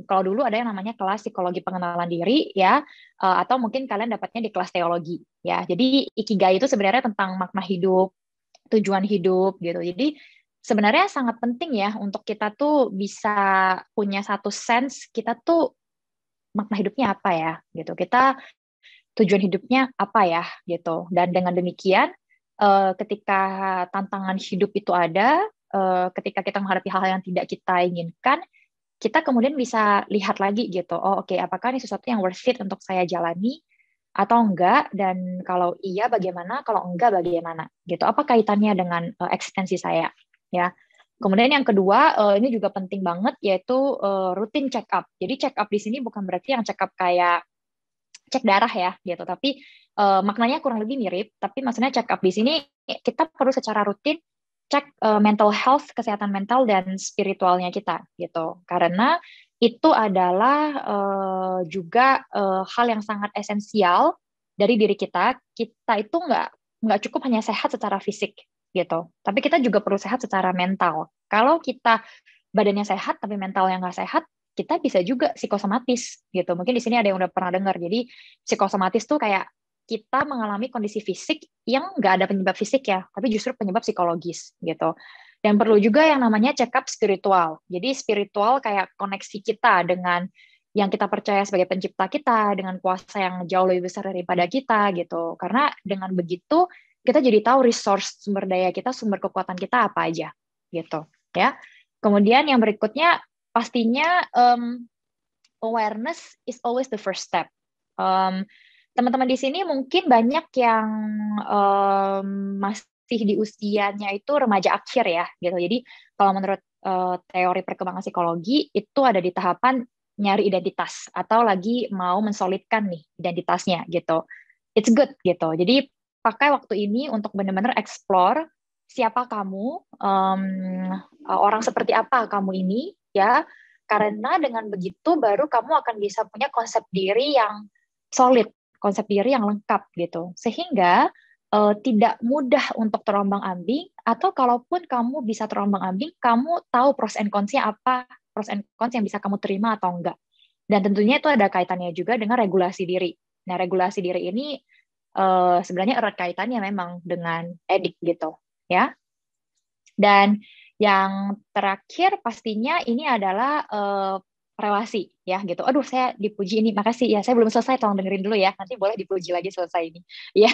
kalau dulu ada yang namanya kelas psikologi pengenalan diri ya, atau mungkin kalian dapatnya di kelas teologi ya. Jadi ikigai itu sebenarnya tentang makna hidup, tujuan hidup gitu. Jadi sebenarnya sangat penting ya untuk kita tuh bisa punya satu sense kita tuh makna hidupnya apa ya gitu. Kita tujuan hidupnya apa ya gitu. Dan dengan demikian ketika tantangan hidup itu ada, ketika kita menghadapi hal yang tidak kita inginkan, kita kemudian bisa lihat lagi gitu. Oh oke, apakah ini sesuatu yang worth it untuk saya jalani atau enggak, dan kalau iya bagaimana, kalau enggak bagaimana gitu. Apa kaitannya dengan eksistensi saya? Ya. Kemudian yang kedua, ini juga penting banget, yaitu rutin check up. Jadi check up di sini bukan berarti yang check up kayak cek darah ya, gitu. Tapi maknanya kurang lebih mirip. Tapi maksudnya check up di sini kita perlu secara rutin cek mental health, kesehatan mental dan spiritualnya kita, gitu. Karena itu adalah juga hal yang sangat esensial dari diri kita. Kita itu nggak cukup hanya sehat secara fisik gitu, tapi kita juga perlu sehat secara mental. Kalau kita badannya sehat tapi mentalnya nggak sehat, kita bisa juga psikosomatis gitu. Mungkin di sini ada yang udah pernah dengar. Jadi psikosomatis tuh kayak kita mengalami kondisi fisik yang nggak ada penyebab fisik ya, tapi justru penyebab psikologis gitu. Dan perlu juga yang namanya check up spiritual. Jadi spiritual kayak koneksi kita dengan yang kita percaya sebagai pencipta kita, dengan kuasa yang jauh lebih besar daripada kita gitu. Karena dengan begitu kita jadi tahu resource sumber daya kita, sumber kekuatan kita apa aja gitu ya. Kemudian yang berikutnya pastinya awareness is always the first step. teman-teman di sini mungkin banyak yang masih di usianya itu remaja akhir ya, gitu. Jadi kalau menurut teori perkembangan psikologi itu ada di tahapan nyari identitas atau lagi mau mensolidkan nih identitasnya gitu. It's good gitu. Jadi pakai waktu ini untuk benar-benar explore siapa kamu, orang seperti apa kamu ini ya. Karena dengan begitu baru kamu akan bisa punya konsep diri yang solid, konsep diri yang lengkap gitu. Sehingga tidak mudah untuk terombang-ambing, atau kalaupun kamu bisa terombang-ambing, kamu tahu pros and cons-nya apa, pros and cons yang bisa kamu terima atau enggak. Dan tentunya itu ada kaitannya juga dengan regulasi diri. Nah, regulasi diri ini sebenarnya erat kaitannya memang dengan edik gitu, ya. Dan yang terakhir pastinya ini adalah relasi ya gitu. Aduh, saya dipuji ini, makasih ya. Saya belum selesai, tolong dengerin dulu ya. Nanti boleh dipuji lagi selesai ini. Ya.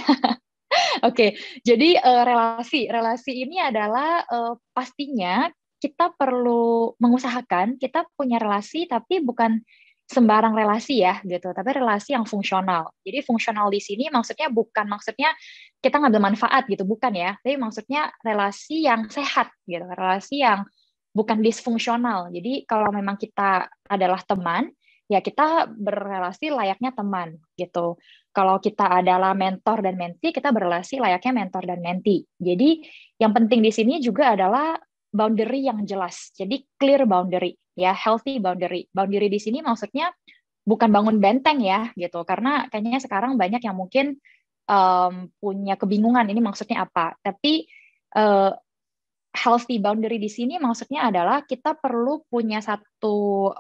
Oke, jadi relasi ini adalah pastinya kita perlu mengusahakan kita punya relasi, tapi bukan sembarang relasi ya gitu, tapi relasi yang fungsional. Jadi fungsional di sini maksudnya bukan maksudnya kita ngambil manfaat gitu, bukan ya, tapi maksudnya relasi yang sehat gitu, relasi yang bukan disfungsional. Jadi kalau memang kita adalah teman, ya kita berrelasi layaknya teman gitu. Kalau kita adalah mentor dan mentee, kita berrelasi layaknya mentor dan mentee. Jadi yang penting di sini juga adalah boundary yang jelas. Jadi clear boundary, ya, healthy boundary. Boundary di sini maksudnya bukan bangun benteng ya, gitu. Karena kayaknya sekarang banyak yang mungkin punya kebingungan ini maksudnya apa. Tapi healthy boundary di sini maksudnya adalah kita perlu punya satu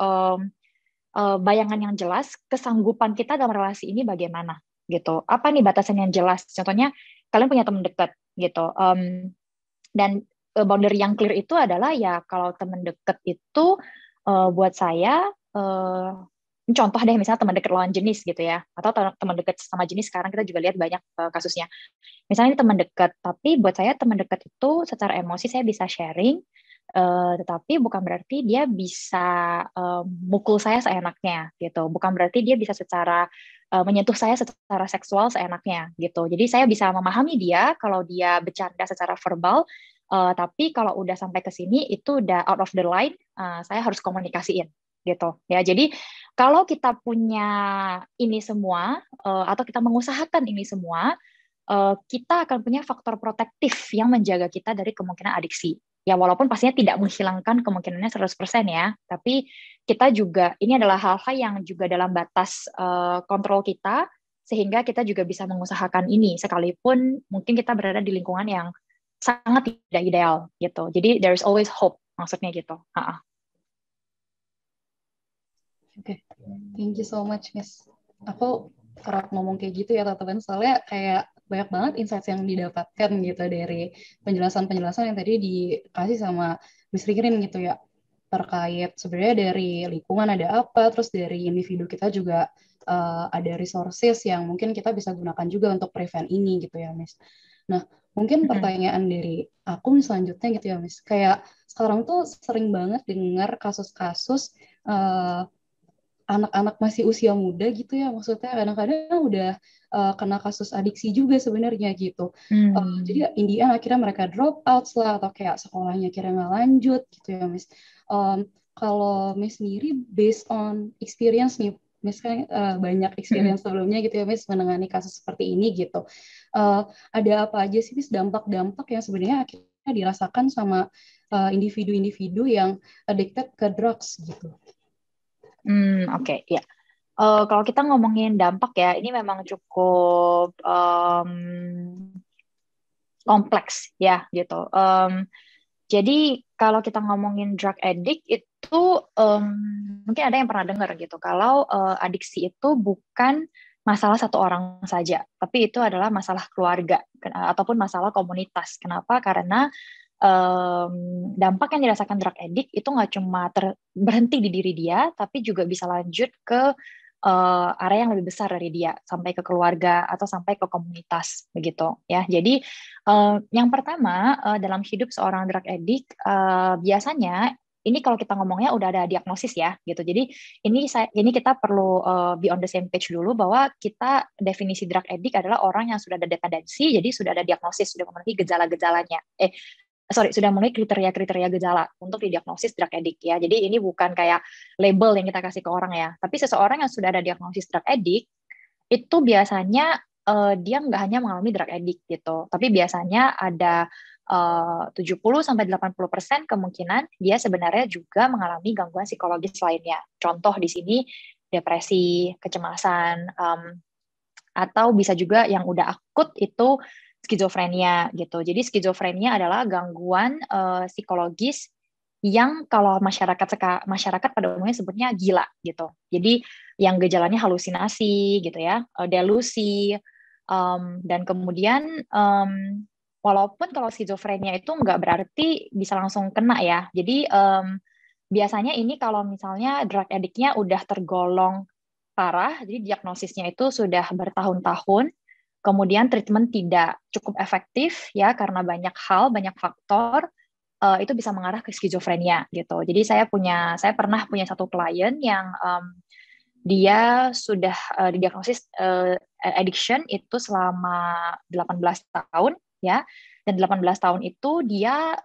bayangan yang jelas, kesanggupan kita dalam relasi ini bagaimana, gitu. Apa nih batasan yang jelas? Contohnya, kalian punya teman dekat, gitu. Dan boundary yang clear itu adalah ya kalau teman dekat itu buat saya, contoh deh misalnya teman dekat lawan jenis gitu ya, atau teman dekat sama jenis sekarang kita juga lihat banyak kasusnya. Misalnya ini teman dekat, tapi buat saya teman dekat itu secara emosi saya bisa sharing, tetapi bukan berarti dia bisa mukul saya seenaknya gitu, bukan berarti dia bisa secara menyentuh saya secara seksual seenaknya gitu. Jadi saya bisa memahami dia kalau dia bercanda secara verbal, tapi kalau udah sampai ke sini itu udah out of the line, saya harus komunikasiin gitu ya. Jadi kalau kita punya ini semua atau kita mengusahakan ini semua, kita akan punya faktor protektif yang menjaga kita dari kemungkinan adiksi. Ya walaupun pastinya tidak menghilangkan kemungkinannya 100% ya, tapi kita juga, ini adalah hal-hal yang juga dalam batas kontrol kita, sehingga kita juga bisa mengusahakan ini, sekalipun mungkin kita berada di lingkungan yang sangat tidak ideal gitu. Jadi there is always hope, maksudnya gitu. Oke, thank you so much, Miss. Aku kerap ngomong kayak gitu ya teman-teman, soalnya kayak banyak banget insights yang didapatkan gitu dari penjelasan-penjelasan yang tadi dikasih sama Miss Ririn gitu ya, terkait sebenarnya dari lingkungan ada apa, terus dari individu kita juga ada resources yang mungkin kita bisa gunakan juga untuk prevent ini gitu ya, Miss. Nah, mungkin pertanyaan dari aku selanjutnya gitu ya, Miss, kayak sekarang tuh sering banget dengar kasus-kasus anak-anak masih usia muda gitu ya, maksudnya kadang-kadang udah kena kasus adiksi juga sebenarnya gitu. Jadi in the end akhirnya mereka drop out lah, atau kayak sekolahnya akhirnya nggak lanjut gitu ya, Miss. Kalau Miss sendiri based on experience nih, Miss kan banyak experience sebelumnya gitu ya, Miss, menangani kasus seperti ini gitu. Ada apa aja sih, Miss, dampak-dampak yang sebenarnya akhirnya dirasakan sama individu-individu yang addicted ke drugs gitu? Oke, ya. Kalau kita ngomongin dampak ya, ini memang cukup kompleks ya gitu. Jadi kalau kita ngomongin drug addict itu mungkin ada yang pernah dengar gitu. Kalau adiksi itu bukan masalah satu orang saja, tapi itu adalah masalah keluarga ataupun masalah komunitas. Kenapa? Karena dampak yang dirasakan drug addict itu nggak cuma berhenti di diri dia, tapi juga bisa lanjut ke area yang lebih besar dari dia, sampai ke keluarga atau sampai ke komunitas begitu ya. Jadi yang pertama dalam hidup seorang drug addict biasanya ini kalau kita ngomongnya udah ada diagnosis ya gitu. Jadi ini kita perlu be on the same page dulu bahwa kita definisi drug addict adalah orang yang sudah ada dependensi, jadi sudah ada diagnosis, sudah memenuhi gejala-gejalanya. Sudah memenuhi kriteria-kriteria gejala untuk didiagnosis drug addict ya. Jadi ini bukan kayak label yang kita kasih ke orang ya, tapi seseorang yang sudah ada diagnosis drug addict itu biasanya dia nggak hanya mengalami drug addict gitu, tapi biasanya ada 70-80% kemungkinan dia sebenarnya juga mengalami gangguan psikologis lainnya. Contoh di sini depresi, kecemasan, atau bisa juga yang udah akut itu skizofrenia gitu. Jadi skizofrenia adalah gangguan psikologis yang kalau masyarakat pada umumnya sebutnya gila gitu. Jadi yang gejalanya halusinasi gitu ya, delusi, dan kemudian walaupun kalau skizofrenia itu nggak berarti bisa langsung kena ya. Jadi biasanya ini kalau misalnya drug addict-nya udah tergolong parah, jadi diagnosisnya itu sudah bertahun-tahun, kemudian treatment tidak cukup efektif ya karena banyak hal, banyak faktor, itu bisa mengarah ke skizofrenia gitu. Jadi saya pernah punya satu klien yang dia sudah didiagnosis addiction itu selama 18 tahun ya, dan 18 tahun itu dia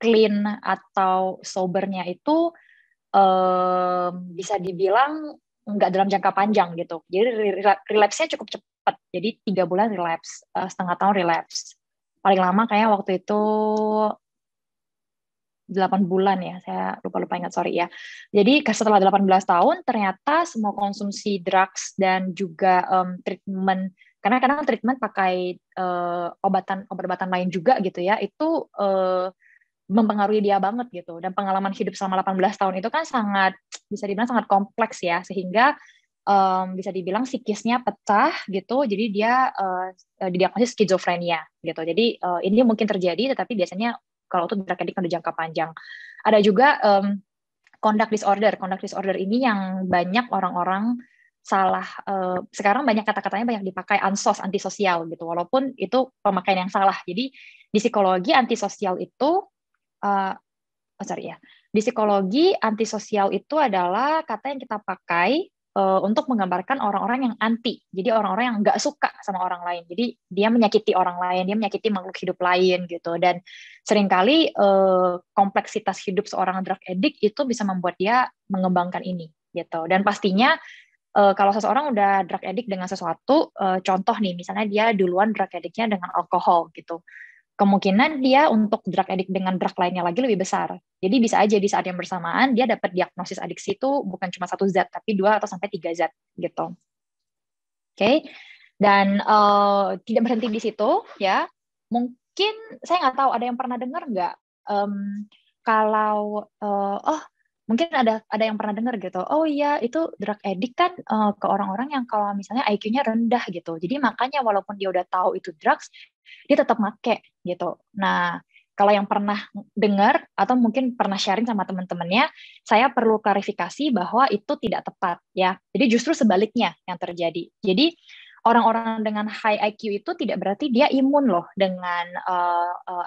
clean atau sobernya itu bisa dibilang nggak dalam jangka panjang gitu. Jadi relapse-nya cukup cepat. Jadi 3 bulan relapse, setengah tahun relapse. Paling lama kayaknya waktu itu 8 bulan ya, saya lupa ingat, sorry ya. Jadi setelah 18 tahun, ternyata semua konsumsi drugs dan juga treatment, karena kadang treatment pakai obat-obatan lain juga gitu ya, itu mempengaruhi dia banget gitu. Dan pengalaman hidup selama 18 tahun itu kan bisa dibilang sangat kompleks ya, sehingga bisa dibilang psikisnya pecah gitu, jadi dia didiagnosis skizofrenia gitu. Jadi ini mungkin terjadi, tetapi biasanya kalau itu drug addict ada jangka panjang. Ada juga conduct disorder. Conduct disorder ini yang banyak orang-orang salah. Sekarang banyak kata-katanya banyak dipakai antisosial gitu. Walaupun itu pemakaian yang salah. Jadi di psikologi antisosial itu, di psikologi antisosial itu adalah kata yang kita pakai untuk menggambarkan orang-orang yang anti. Jadi orang-orang yang nggak suka sama orang lain. Jadi dia menyakiti orang lain, dia menyakiti makhluk hidup lain gitu. Dan seringkali kompleksitas hidup seorang drug addict itu bisa membuat dia mengembangkan ini gitu. Dan pastinya kalau seseorang udah drug addict dengan sesuatu, contoh nih, misalnya dia duluan drug addict-nya dengan alkohol gitu. Kemungkinan dia untuk drug addict dengan drug lainnya lagi lebih besar. Jadi bisa aja di saat yang bersamaan dia dapat diagnosis adiksi itu bukan cuma 1 zat, tapi 2 atau sampai 3 zat gitu. Oke. Dan tidak berhenti di situ ya. Mungkin saya nggak tahu ada yang pernah dengar nggak kalau mungkin ada yang pernah dengar gitu. Oh iya, itu drug addict kan ke orang-orang yang kalau misalnya IQ-nya rendah gitu. Jadi makanya walaupun dia udah tahu itu drugs, dia tetap make gitu. Nah, kalau yang pernah dengar atau mungkin pernah sharing sama teman-temannya, saya perlu klarifikasi bahwa itu tidak tepat ya. Jadi justru sebaliknya yang terjadi. Jadi orang-orang dengan high IQ itu tidak berarti dia imun loh dengan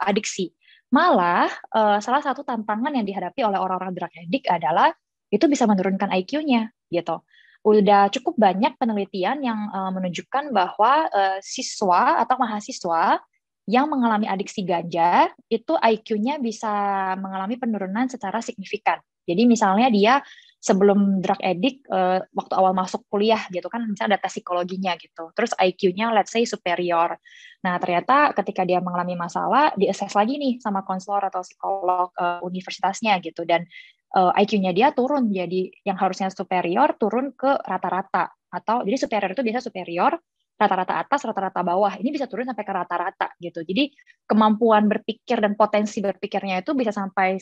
adiksi. Malah salah satu tantangan yang dihadapi oleh orang-orang drug addict adalah itu bisa menurunkan IQ-nya gitu. Udah cukup banyak penelitian yang menunjukkan bahwa siswa atau mahasiswa yang mengalami adiksi ganja itu IQ-nya bisa mengalami penurunan secara signifikan. Jadi misalnya dia sebelum drug addict waktu awal masuk kuliah gitu kan, misalnya ada tes psikologinya gitu, terus IQ-nya let's say superior. Nah ternyata ketika dia mengalami masalah, di-assess lagi nih sama konselor atau psikolog universitasnya gitu, dan IQ-nya dia turun, jadi yang harusnya superior turun ke rata-rata, atau jadi superior itu biasa superior, rata-rata atas, rata-rata bawah, ini bisa turun sampai ke rata-rata gitu. Jadi kemampuan berpikir dan potensi berpikirnya itu bisa sampai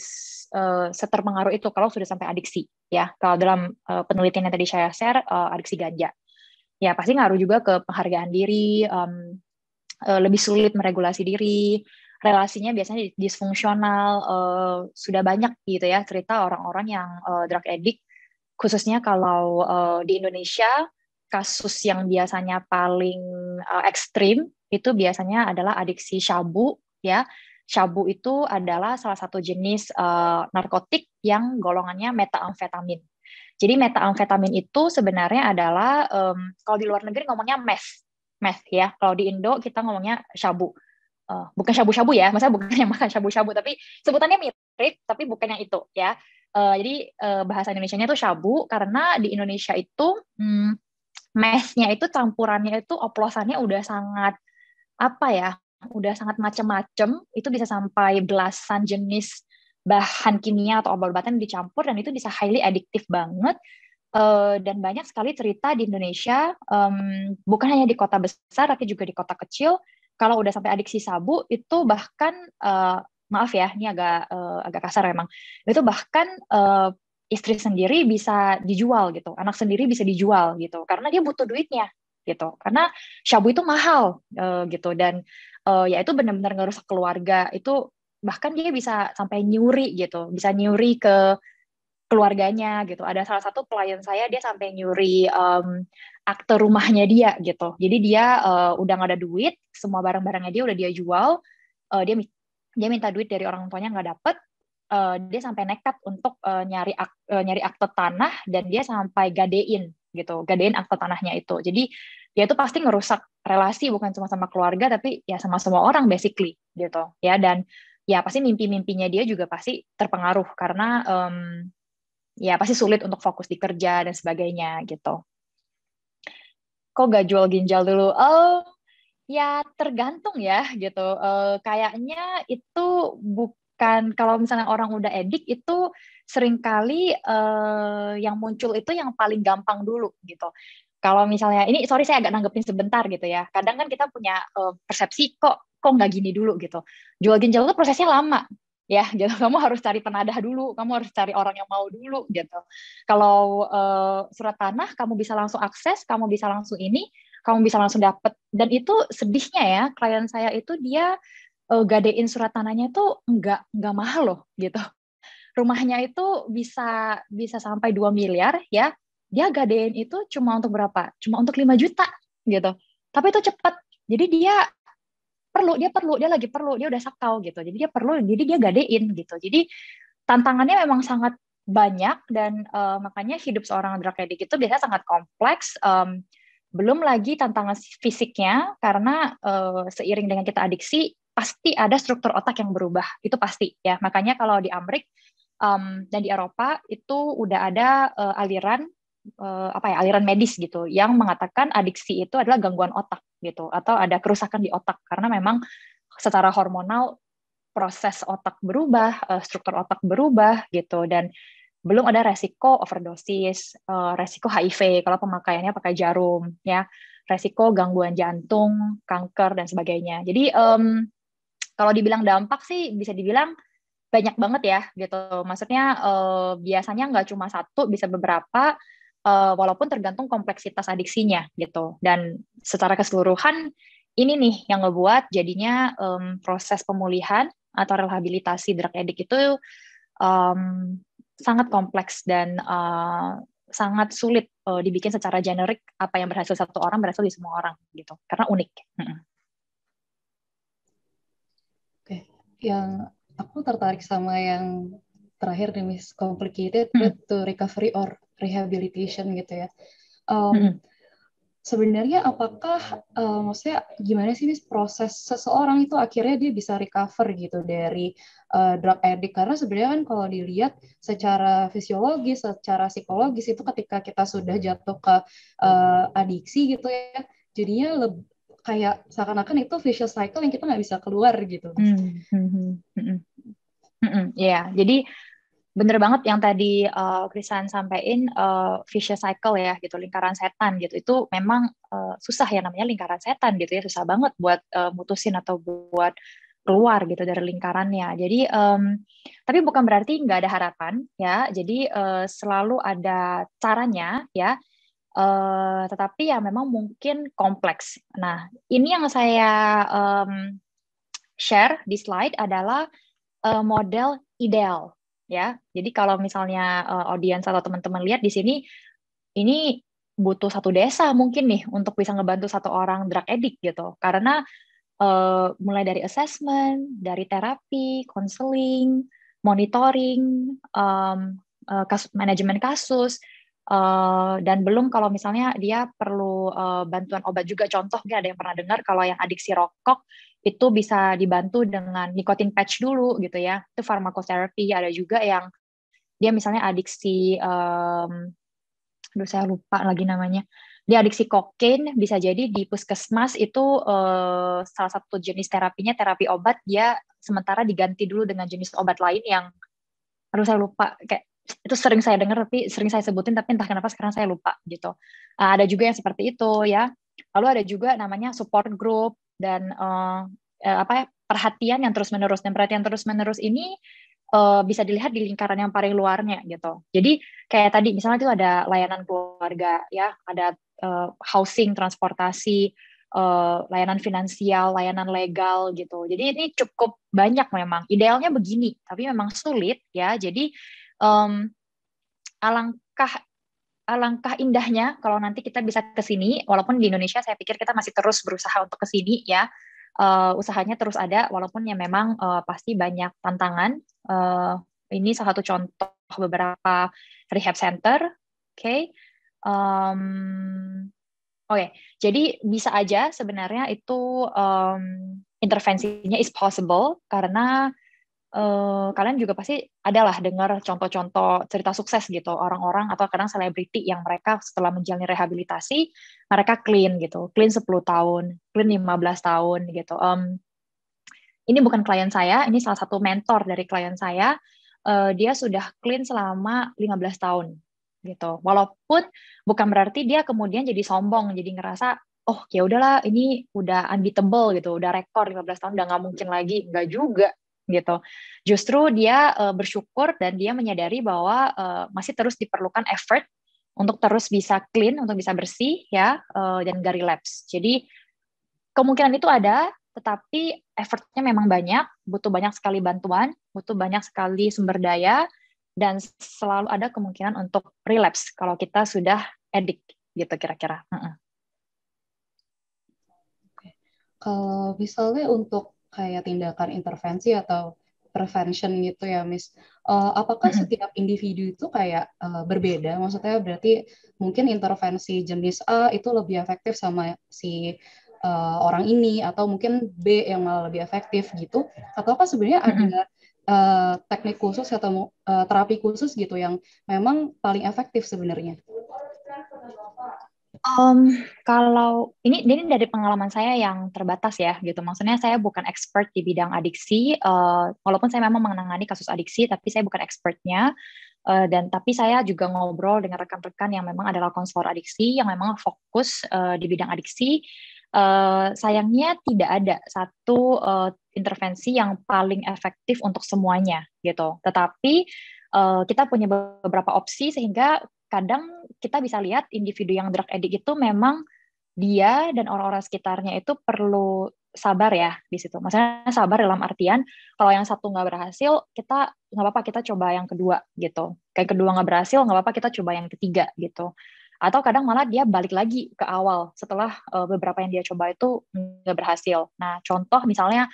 seterpengaruh itu kalau sudah sampai adiksi ya. Kalau dalam penelitian yang tadi saya share, adiksi ganja ya pasti ngaruh juga ke penghargaan diri, lebih sulit meregulasi diri, relasinya biasanya disfungsional. Sudah banyak gitu ya cerita orang-orang yang drug addict, khususnya kalau di Indonesia kasus yang biasanya paling ekstrim itu biasanya adalah adiksi syabu ya, Syabu itu adalah salah satu jenis narkotik yang golongannya metamfetamin. Jadi metamfetamin itu sebenarnya adalah kalau di luar negeri ngomongnya meth ya. Kalau di Indo kita ngomongnya syabu. Bukan shabu-shabu ya, maksudnya bukan yang makan shabu-shabu, tapi sebutannya mirip, tapi bukan yang itu ya. Jadi bahasa Indonesianya itu syabu karena di Indonesia itu meshnya itu campurannya itu oplosannya udah sangat apa ya, udah sangat macam-macam. Itu bisa sampai belasan jenis bahan kimia atau obat-obatan dicampur dan itu bisa highly addictive banget. Dan banyak sekali cerita di Indonesia, bukan hanya di kota besar tapi juga di kota kecil. Kalau udah sampai adiksi sabu itu bahkan maaf ya, ini agak kasar emang. Itu bahkan istri sendiri bisa dijual gitu, anak sendiri bisa dijual gitu, karena dia butuh duitnya gitu. Karena syabu itu mahal gitu dan ya itu benar-benar ngerusak keluarga. Itu bahkan dia bisa sampai nyuri gitu, bisa nyuri ke keluarganya gitu. Ada salah satu klien saya, dia sampai nyuri akte rumahnya dia gitu. Jadi dia udah nggak ada duit, semua barang-barangnya dia udah dia jual, dia minta duit dari orang tuanya nggak dapet, dia sampai nekat untuk nyari akte tanah dan dia sampai gadein gitu, gadein akte tanahnya itu. Jadi dia itu pasti ngerusak relasi bukan cuma sama keluarga tapi ya sama semua orang basically gitu ya. Dan ya pasti mimpi-mimpinya dia juga pasti terpengaruh karena ya pasti sulit untuk fokus di kerja dan sebagainya gitu. Kok gak jual ginjal dulu? Ya tergantung ya gitu. Kayaknya itu bukan, kalau misalnya orang udah edik itu seringkali yang muncul itu yang paling gampang dulu gitu. Kalau misalnya ini, sorry saya agak nanggepin sebentar gitu ya. Kadang kan kita punya persepsi kok nggak gini dulu gitu. Jual ginjal itu prosesnya lama. Ya, gitu. Kamu harus cari penadah dulu, kamu harus cari orang yang mau dulu, gitu. Kalau surat tanah, kamu bisa langsung akses, kamu bisa langsung kamu bisa langsung dapet. Dan itu sedihnya ya, klien saya itu dia gadein surat tanahnya itu nggak mahal loh, gitu. Rumahnya itu bisa sampai 2 miliar ya, dia gadein itu cuma untuk berapa? Cuma untuk 5 juta, gitu. Tapi itu cepat. Jadi dia lagi perlu, dia udah sakau gitu. Jadi dia perlu, jadi dia gadein gitu. Jadi tantangannya memang sangat banyak dan makanya hidup seorang drug addict itu biasanya sangat kompleks. Belum lagi tantangan fisiknya karena seiring dengan kita adiksi pasti ada struktur otak yang berubah. Itu pasti ya. Makanya kalau di Amerika dan di Eropa itu udah ada aliran medis gitu yang mengatakan adiksi itu adalah gangguan otak gitu atau ada kerusakan di otak karena memang secara hormonal proses otak berubah, struktur otak berubah gitu dan belum ada resiko overdosis, resiko HIV kalau pemakaiannya pakai jarum ya, resiko gangguan jantung, kanker dan sebagainya. Jadi kalau dibilang dampak sih bisa dibilang banyak banget ya gitu. Maksudnya biasanya nggak cuma satu, bisa beberapa. Walaupun tergantung kompleksitas adiksinya gitu. Dan secara keseluruhan ini nih yang ngebuat jadinya proses pemulihan atau rehabilitasi drug addict itu sangat kompleks dan sangat sulit dibikin secara generik. Apa yang berhasil satu orang berhasil di semua orang gitu, karena unik. Oke, yang aku tertarik sama yang terakhir nih, Miss, complicated to recovery or rehabilitation gitu ya. Sebenarnya apakah maksudnya gimana sih Miss proses seseorang itu akhirnya dia bisa recover gitu dari drug addict, karena sebenarnya kan kalau dilihat secara fisiologis, secara psikologis itu ketika kita sudah jatuh ke adiksi gitu ya, jadinya kayak seakan-akan itu vicious cycle yang kita nggak bisa keluar gitu. Ya, jadi bener banget yang tadi Krisan sampaikan, vicious cycle ya gitu, lingkaran setan gitu. Itu memang susah ya, namanya lingkaran setan gitu ya, susah banget buat mutusin atau buat keluar gitu dari lingkarannya. Jadi tapi bukan berarti nggak ada harapan ya. Jadi selalu ada caranya ya. Tetapi ya memang mungkin kompleks. Nah, ini yang saya share di slide adalah model ideal. Ya, jadi kalau misalnya audiens atau teman-teman lihat di sini, ini butuh satu desa mungkin nih untuk bisa ngebantu satu orang drug addict gitu. Karena mulai dari assessment, dari terapi, konseling, monitoring, manajemen kasus, dan belum kalau misalnya dia perlu bantuan obat juga. Contoh, mungkin ada yang pernah dengar kalau yang adiksi rokok itu bisa dibantu dengan nikotin patch dulu gitu ya, itu farmakoterapi. Ada juga yang dia misalnya adiksi, saya lupa lagi namanya, dia adiksi kokain, bisa jadi di puskesmas itu salah satu jenis terapinya terapi obat, dia sementara diganti dulu dengan jenis obat lain yang, saya lupa, kayak itu sering saya dengar tapi sering saya sebutin tapi entah kenapa sekarang saya lupa gitu. Ada juga yang seperti itu ya. Lalu ada juga namanya support group dan perhatian yang terus-menerus, dan perhatian terus-menerus ini bisa dilihat di lingkaran yang paling luarnya gitu. Jadi kayak tadi misalnya itu ada layanan keluarga ya, ada housing, transportasi, layanan finansial, layanan legal gitu. Jadi ini cukup banyak memang. Idealnya begini, tapi memang sulit ya. Jadi alangkah indahnya kalau nanti kita bisa ke sini, walaupun di Indonesia saya pikir kita masih terus berusaha untuk ke sini ya. Usahanya terus ada, walaupun ya memang pasti banyak tantangan. Ini salah satu contoh beberapa rehab center, oke. Jadi bisa aja sebenarnya itu intervensinya is possible karena kalian juga pasti adalah dengar contoh-contoh cerita sukses gitu, orang-orang atau kadang selebriti yang mereka setelah menjalani rehabilitasi, mereka clean gitu, clean 10 tahun, clean 15 tahun gitu. Ini bukan klien saya, ini salah satu mentor dari klien saya, dia sudah clean selama 15 tahun gitu. Walaupun bukan berarti dia kemudian jadi sombong, jadi ngerasa, oh ya udahlah ini udah unbeatable gitu, udah rekor 15 tahun, udah nggak mungkin lagi, nggak juga gitu. Justru dia bersyukur dan dia menyadari bahwa masih terus diperlukan effort untuk terus bisa clean, untuk bisa bersih ya, dan nggak relapse. Jadi kemungkinan itu ada, tetapi effortnya memang banyak, butuh banyak sekali bantuan, butuh banyak sekali sumber daya, dan selalu ada kemungkinan untuk relapse kalau kita sudah addict gitu kira-kira. Kalau misalnya untuk kayak tindakan intervensi atau prevention gitu ya, Miss, apakah setiap individu itu kayak berbeda? Maksudnya berarti mungkin intervensi jenis A itu lebih efektif sama si orang ini, atau mungkin B yang malah lebih efektif gitu? Ataukah sebenarnya ada teknik khusus atau terapi khusus gitu yang memang paling efektif sebenarnya? Kalau ini dari pengalaman saya yang terbatas ya gitu, maksudnya saya bukan expert di bidang adiksi, walaupun saya memang menangani kasus adiksi, tapi saya bukan expertnya, dan tapi saya juga ngobrol dengan rekan-rekan yang memang adalah konselor adiksi yang memang fokus di bidang adiksi. Sayangnya tidak ada satu intervensi yang paling efektif untuk semuanya gitu, tetapi kita punya beberapa opsi sehingga kadang kita bisa lihat individu yang drug addict itu memang dia dan orang-orang sekitarnya itu perlu sabar ya di situ. Maksudnya sabar dalam artian kalau yang satu nggak berhasil, kita nggak apa-apa kita coba yang kedua gitu. Kayak kedua nggak berhasil, nggak apa-apa kita coba yang ketiga gitu. Atau kadang malah dia balik lagi ke awal setelah beberapa yang dia coba itu nggak berhasil. Nah contoh misalnya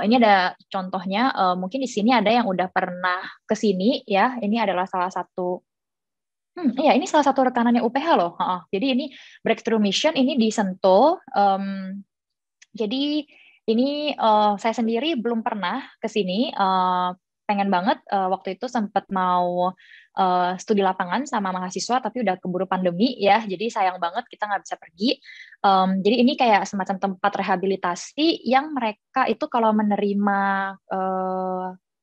ini ada contohnya, mungkin di sini ada yang udah pernah ke sini ya. Ini adalah salah satu iya, ini salah satu rekanannya UPH loh. Jadi ini Breakthrough Mission ini di Sentul. Jadi ini saya sendiri belum pernah ke sini. Pengen banget waktu itu sempat mau studi lapangan sama mahasiswa, tapi udah keburu pandemi ya. Jadi sayang banget kita nggak bisa pergi. Jadi ini kayak semacam tempat rehabilitasi yang mereka itu kalau menerima,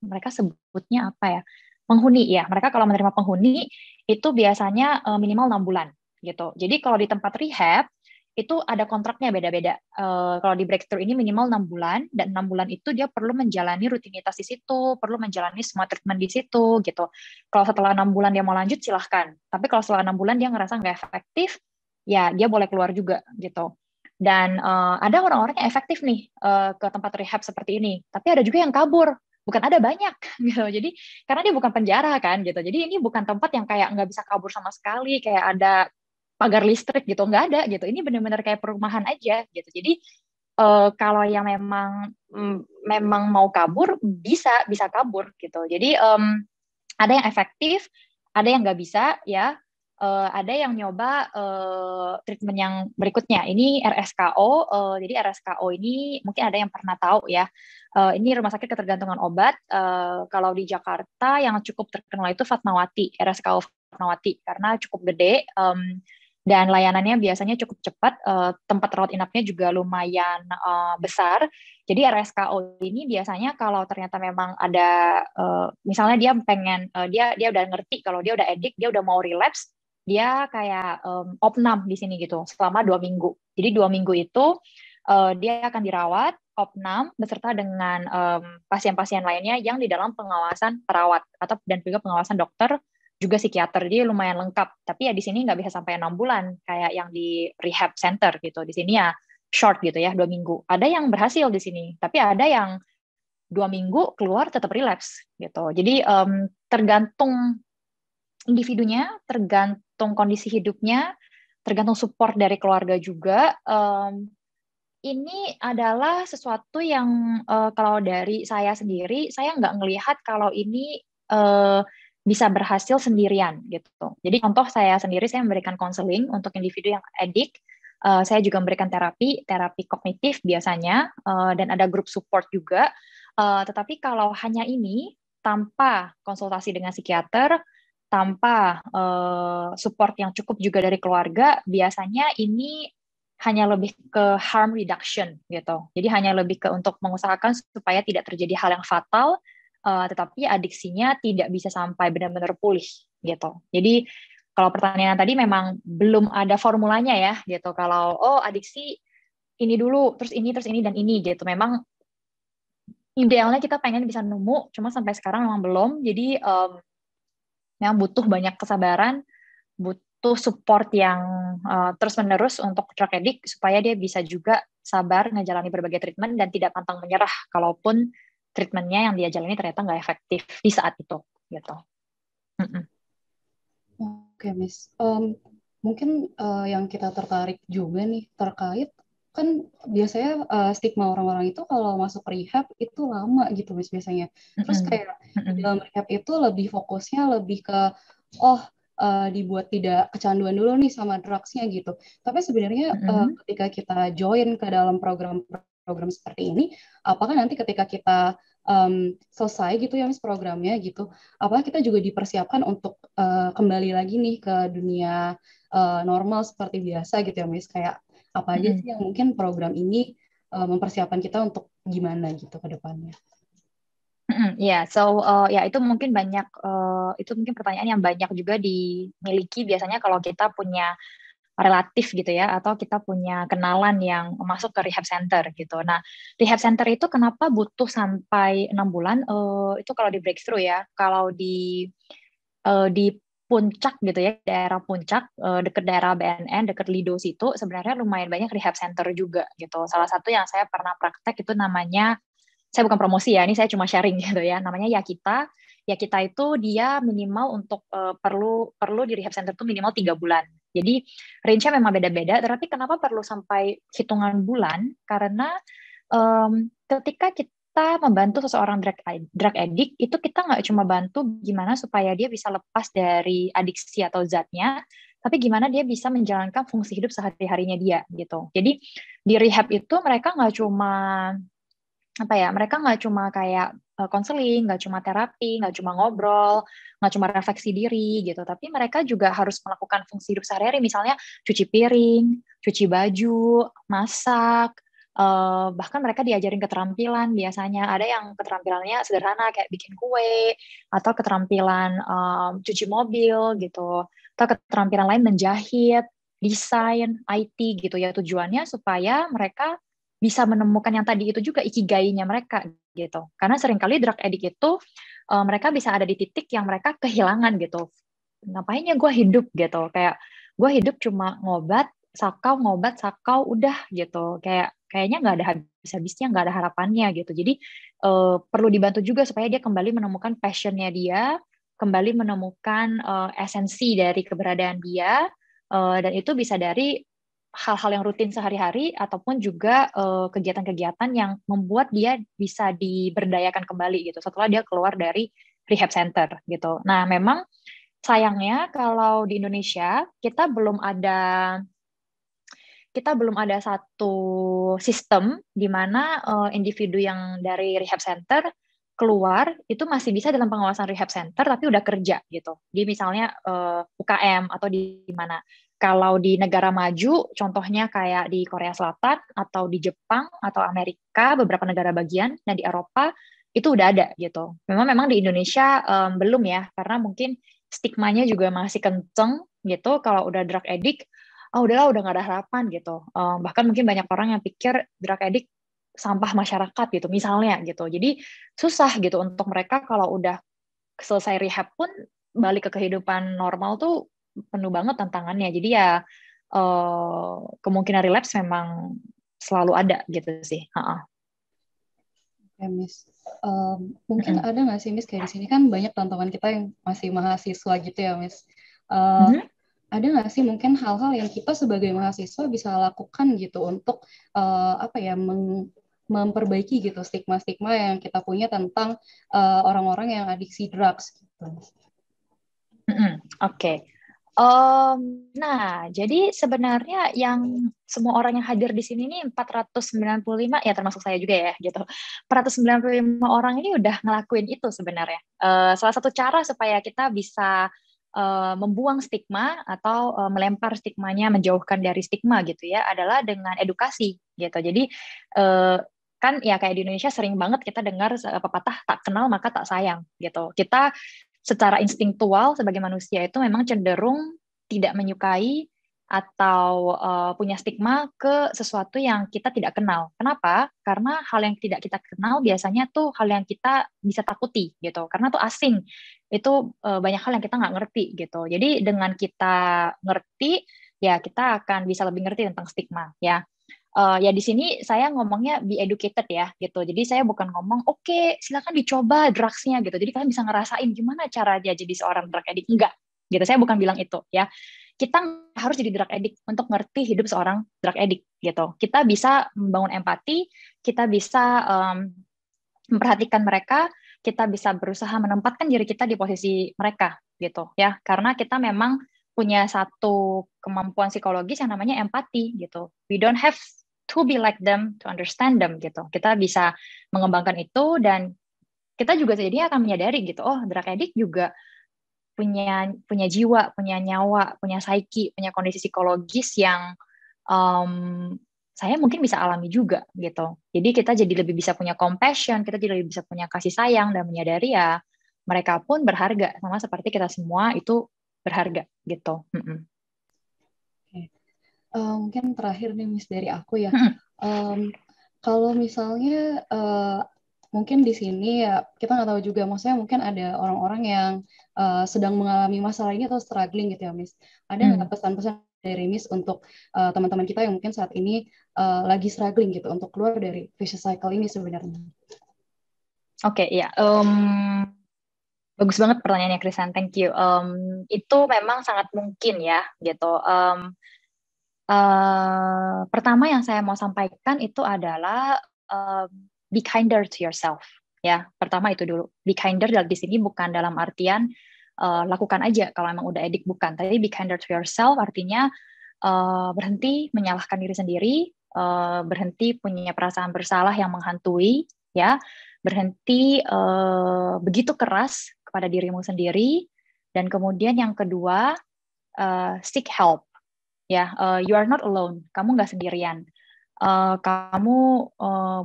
mereka sebutnya apa ya? Penghuni ya. Mereka kalau menerima penghuni itu biasanya minimal 6 bulan gitu. Jadi kalau di tempat rehab itu ada kontraknya beda-beda. Kalau di Breakthrough ini minimal 6 bulan, dan 6 bulan itu dia perlu menjalani rutinitas di situ, perlu menjalani semua treatment di situ gitu. Kalau setelah 6 bulan dia mau lanjut silahkan. Tapi kalau setelah 6 bulan dia ngerasa nggak efektif, ya dia boleh keluar juga gitu. Dan ada orang-orang yang efektif nih ke tempat rehab seperti ini, tapi ada juga yang kabur. Bukan ada banyak gitu. Jadi karena dia bukan penjara kan gitu. Jadi ini bukan tempat yang kayak nggak bisa kabur sama sekali, kayak ada pagar listrik gitu, nggak ada gitu. Ini benar-benar kayak perumahan aja gitu. Jadi kalau yang memang mau kabur bisa kabur gitu. Jadi ada yang efektif, ada yang nggak bisa ya. Ada yang nyoba treatment yang berikutnya. Ini RSKO. Jadi RSKO ini mungkin ada yang pernah tahu ya. Ini rumah sakit ketergantungan obat. Kalau di Jakarta yang cukup terkenal itu Fatmawati, RSKO Fatmawati, karena cukup gede dan layanannya biasanya cukup cepat. Tempat rawat inapnya juga lumayan besar. Jadi RSKO ini biasanya kalau ternyata memang ada, misalnya dia pengen, dia udah ngerti kalau dia udah edik, dia udah mau relapse, dia kayak opnam di sini gitu selama 2 minggu. Jadi 2 minggu itu dia akan dirawat opnam beserta dengan pasien-pasien lainnya yang di dalam pengawasan perawat dan juga pengawasan dokter juga psikiater. Jadi lumayan lengkap. Tapi ya di sini nggak bisa sampai 6 bulan kayak yang di rehab center gitu. Di sini ya short gitu ya, 2 minggu. Ada yang berhasil di sini, tapi ada yang 2 minggu keluar tetap relapse gitu. Jadi tergantung individunya, tergantung kondisi hidupnya, tergantung support dari keluarga juga. Ini adalah sesuatu yang kalau dari saya sendiri, saya nggak ngelihat kalau ini bisa berhasil sendirian gitu. Jadi contoh saya sendiri, saya memberikan konseling untuk individu yang edik. Saya juga memberikan terapi kognitif biasanya, dan ada grup support juga. Tetapi kalau hanya ini, tanpa konsultasi dengan psikiater, tanpa support yang cukup juga dari keluarga, biasanya ini hanya lebih ke harm reduction gitu. Jadi hanya lebih ke untuk mengusahakan supaya tidak terjadi hal yang fatal, tetapi adiksinya tidak bisa sampai benar-benar pulih gitu. Jadi kalau pertanyaan tadi memang belum ada formulanya ya gitu. Kalau adiksi ini dulu, terus ini dan ini gitu. Memang idealnya kita pengen bisa nemu, cuma sampai sekarang memang belum. Jadi yang butuh banyak kesabaran, butuh support yang terus-menerus untuk drug addict supaya dia bisa juga sabar ngejalani berbagai treatment dan tidak pantang menyerah kalaupun treatmentnya yang dia jalani ternyata nggak efektif di saat itu gitu. Oke, Miss. Mungkin yang kita tertarik juga nih terkait kan biasanya stigma orang-orang itu kalau masuk rehab itu lama gitu, Miss, biasanya. Terus kayak di dalam rehab itu lebih fokusnya lebih ke dibuat tidak kecanduan dulu nih sama drugsnya gitu. Tapi sebenarnya ketika kita join ke dalam program seperti ini, apakah nanti ketika kita selesai gitu ya, Miss, programnya gitu, apakah kita juga dipersiapkan untuk kembali lagi nih ke dunia normal seperti biasa gitu ya, Miss? Kayak apa aja sih yang mungkin program ini mempersiapkan kita untuk gimana gitu ke depannya? Ya, itu mungkin banyak, itu mungkin pertanyaan yang banyak juga dimiliki biasanya kalau kita punya relatif gitu ya, atau kita punya kenalan yang masuk ke rehab center gitu. Nah, rehab center itu kenapa butuh sampai 6 bulan? Itu kalau di breakthrough ya, kalau di puncak gitu ya, daerah puncak, dekat daerah BNN, dekat Lido situ, sebenarnya lumayan banyak rehab center juga gitu. Salah satu yang saya pernah praktek itu namanya, saya bukan promosi ya, ini saya cuma sharing gitu ya, namanya Yakita. Yakita itu dia minimal untuk perlu di rehab center itu minimal 3 bulan. Jadi range-nya memang beda-beda, tetapi kenapa perlu sampai hitungan bulan? Karena ketika kita membantu seseorang drug addict, itu kita nggak cuma bantu gimana supaya dia bisa lepas dari adiksi atau zatnya, tapi gimana dia bisa menjalankan fungsi hidup sehari-harinya dia gitu. Jadi di rehab itu mereka nggak cuma kayak konseling, nggak cuma terapi, nggak cuma ngobrol, nggak cuma refleksi diri gitu, tapi mereka juga harus melakukan fungsi hidup sehari-hari, misalnya cuci piring, cuci baju, masak, bahkan mereka diajarin keterampilan. Biasanya ada yang keterampilannya sederhana kayak bikin kue, atau keterampilan cuci mobil gitu, atau keterampilan lain menjahit, desain, IT gitu ya. Tujuannya supaya mereka bisa menemukan yang tadi itu juga ikigainya mereka gitu. Karena seringkali drug addict itu mereka bisa ada di titik yang mereka kehilangan gitu. Ngapain ya gue hidup gitu, kayak gue hidup cuma ngobat sakau udah gitu, kayaknya nggak ada habis-habisnya, nggak ada harapannya gitu. Jadi perlu dibantu juga supaya dia kembali menemukan passionnya dia, kembali menemukan esensi dari keberadaan dia, dan itu bisa dari hal-hal yang rutin sehari-hari ataupun juga kegiatan-kegiatan yang membuat dia bisa diberdayakan kembali gitu setelah dia keluar dari rehab center gitu. Nah, memang sayangnya kalau di Indonesia kita belum ada satu sistem di mana individu yang dari rehab center keluar itu masih bisa dalam pengawasan rehab center tapi udah kerja gitu. Di misalnya UKM atau di mana. Kalau di negara maju, contohnya kayak di Korea Selatan atau di Jepang atau Amerika, beberapa negara bagian, dan di Eropa itu udah ada gitu. Memang di Indonesia belum ya, karena mungkin stigmanya juga masih kenceng gitu. Kalau udah drug addict, udahlah udah nggak ada harapan gitu. Bahkan mungkin banyak orang yang pikir drug addict sampah masyarakat gitu, misalnya gitu. Jadi susah gitu untuk mereka kalau udah selesai rehab pun balik ke kehidupan normal tuh penuh banget tantangannya. Jadi ya kemungkinan relapse memang selalu ada gitu sih. Oke, Miss. Mungkin ada nggak sih, Miss, kayak di sini kan banyak teman-teman kita yang masih mahasiswa gitu ya, Miss. Ada nggak sih mungkin hal-hal yang kita sebagai mahasiswa bisa lakukan gitu untuk memperbaiki gitu stigma-stigma yang kita punya tentang orang-orang yang adiksi drugs gitu. Oke. Nah, jadi sebenarnya yang semua orang yang hadir di sini ini 495, ya termasuk saya juga ya, gitu. 495 orang ini udah ngelakuin itu sebenarnya. Salah satu cara supaya kita bisa membuang stigma atau melempar stigmanya, menjauhkan dari stigma gitu ya, adalah dengan edukasi gitu. Jadi kan ya kayak di Indonesia sering banget kita dengar pepatah tak kenal maka tak sayang gitu. Kita secara instingtual sebagai manusia itu memang cenderung tidak menyukai atau punya stigma ke sesuatu yang kita tidak kenal. Kenapa? Karena hal yang tidak kita kenal biasanya tuh hal yang kita bisa takuti gitu. Karena tuh asing. Itu banyak hal yang kita nggak ngerti gitu. Jadi dengan kita ngerti, ya kita akan bisa lebih ngerti tentang stigma ya. Ya di sini saya ngomongnya be educated ya gitu. Jadi saya bukan ngomong oke, silakan dicoba drugsnya gitu. Jadi kalian bisa ngerasain gimana caranya jadi seorang drug addict. Enggak gitu. Saya bukan bilang itu ya. Kita harus jadi drug addict untuk ngerti hidup seorang drug addict gitu. Kita bisa membangun empati, kita bisa memperhatikan mereka, kita bisa berusaha menempatkan diri kita di posisi mereka gitu ya. Karena kita memang punya satu kemampuan psikologis yang namanya empati gitu. We don't have to be like them to understand them gitu. Kita bisa mengembangkan itu dan kita juga jadinya akan menyadari gitu. Oh, drug addict juga punya jiwa, punya nyawa, punya psyche, punya kondisi psikologis yang saya mungkin bisa alami juga gitu. Jadi kita jadi lebih bisa punya compassion, kita jadi lebih bisa punya kasih sayang dan menyadari ya mereka pun berharga sama seperti kita semua itu berharga gitu. Mungkin terakhir nih Miss dari aku ya. Kalau misalnya mungkin di sini ya kita nggak tahu juga, maksudnya mungkin ada orang-orang yang sedang mengalami masalah ini atau struggling gitu ya Miss. Ada nggak pesan-pesan dari Miss untuk teman-teman kita yang mungkin saat ini lagi struggling gitu untuk keluar dari vicious cycle ini sebenarnya? Oke, ya. Bagus banget pertanyaannya, Krisan. Thank you. Itu memang sangat mungkin ya, gitu. Pertama yang saya mau sampaikan itu adalah be kinder to yourself. Ya, pertama itu dulu. Be kinder di sini bukan dalam artian lakukan aja kalau emang udah addict, bukan. Tapi be kinder to yourself artinya berhenti menyalahkan diri sendiri, berhenti punya perasaan bersalah yang menghantui, ya, berhenti begitu keras kepada dirimu sendiri, dan kemudian yang kedua seek help. Ya, you are not alone. Kamu nggak sendirian. Kamu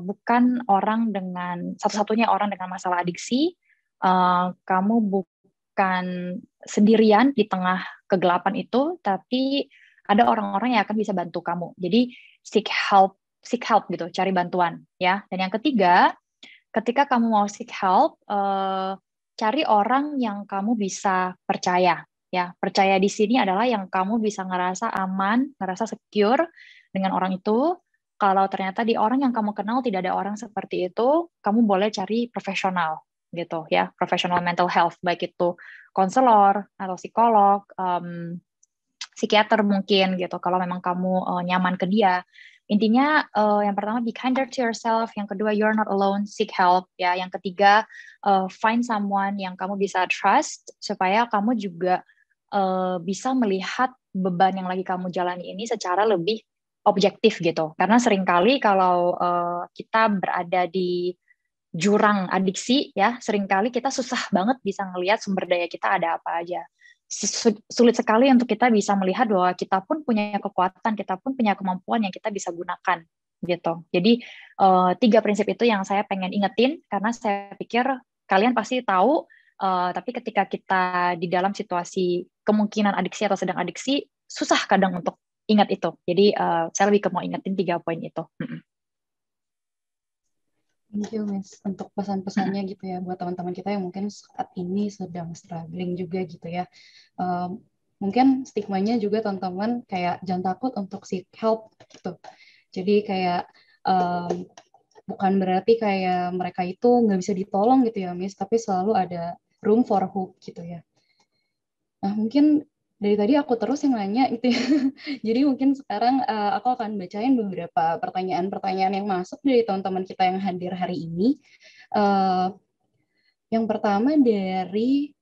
bukan orang dengan satu-satunya orang dengan masalah adiksi. Kamu bukan sendirian di tengah kegelapan itu, tapi ada orang-orang yang akan bisa bantu kamu. Jadi seek help gitu, cari bantuan, ya. Dan yang ketiga, ketika kamu mau seek help, cari orang yang kamu bisa percaya. Ya, percaya di sini adalah yang kamu bisa ngerasa aman, ngerasa secure dengan orang itu. Kalau ternyata di orang yang kamu kenal tidak ada orang seperti itu, kamu boleh cari profesional gitu ya, profesional mental health, baik itu konselor atau psikolog, psikiater mungkin gitu kalau memang kamu nyaman ke dia. Intinya yang pertama be kinder to yourself, yang kedua you're not alone, seek help ya, yang ketiga find someone yang kamu bisa trust supaya kamu juga bisa melihat beban yang lagi kamu jalani ini secara lebih objektif gitu. Karena seringkali kalau kita berada di jurang adiksi ya, seringkali kita susah banget bisa ngelihat sumber daya kita ada apa aja. Sulit sekali untuk kita bisa melihat bahwa kita pun punya kekuatan, kita pun punya kemampuan yang kita bisa gunakan gitu. Jadi 3 prinsip itu yang saya pengen ingetin karena saya pikir kalian pasti tahu, tapi ketika kita di dalam situasi kemungkinan adiksi atau sedang adiksi, susah kadang untuk ingat itu. Jadi saya lebih mau ingetin 3 poin itu. Thank you, Miss, untuk pesan-pesannya gitu ya buat teman-teman kita yang mungkin saat ini sedang struggling juga gitu ya. Mungkin stigmanya juga teman-teman kayak jangan takut untuk seek help gitu. Jadi kayak bukan berarti kayak mereka itu nggak bisa ditolong gitu ya, Miss, tapi selalu ada room for hope gitu ya. Nah, mungkin dari tadi aku terus yang nanya gitu ya. Jadi mungkin sekarang aku akan bacain beberapa pertanyaan-pertanyaan yang masuk dari teman-teman kita yang hadir hari ini. Yang pertama dari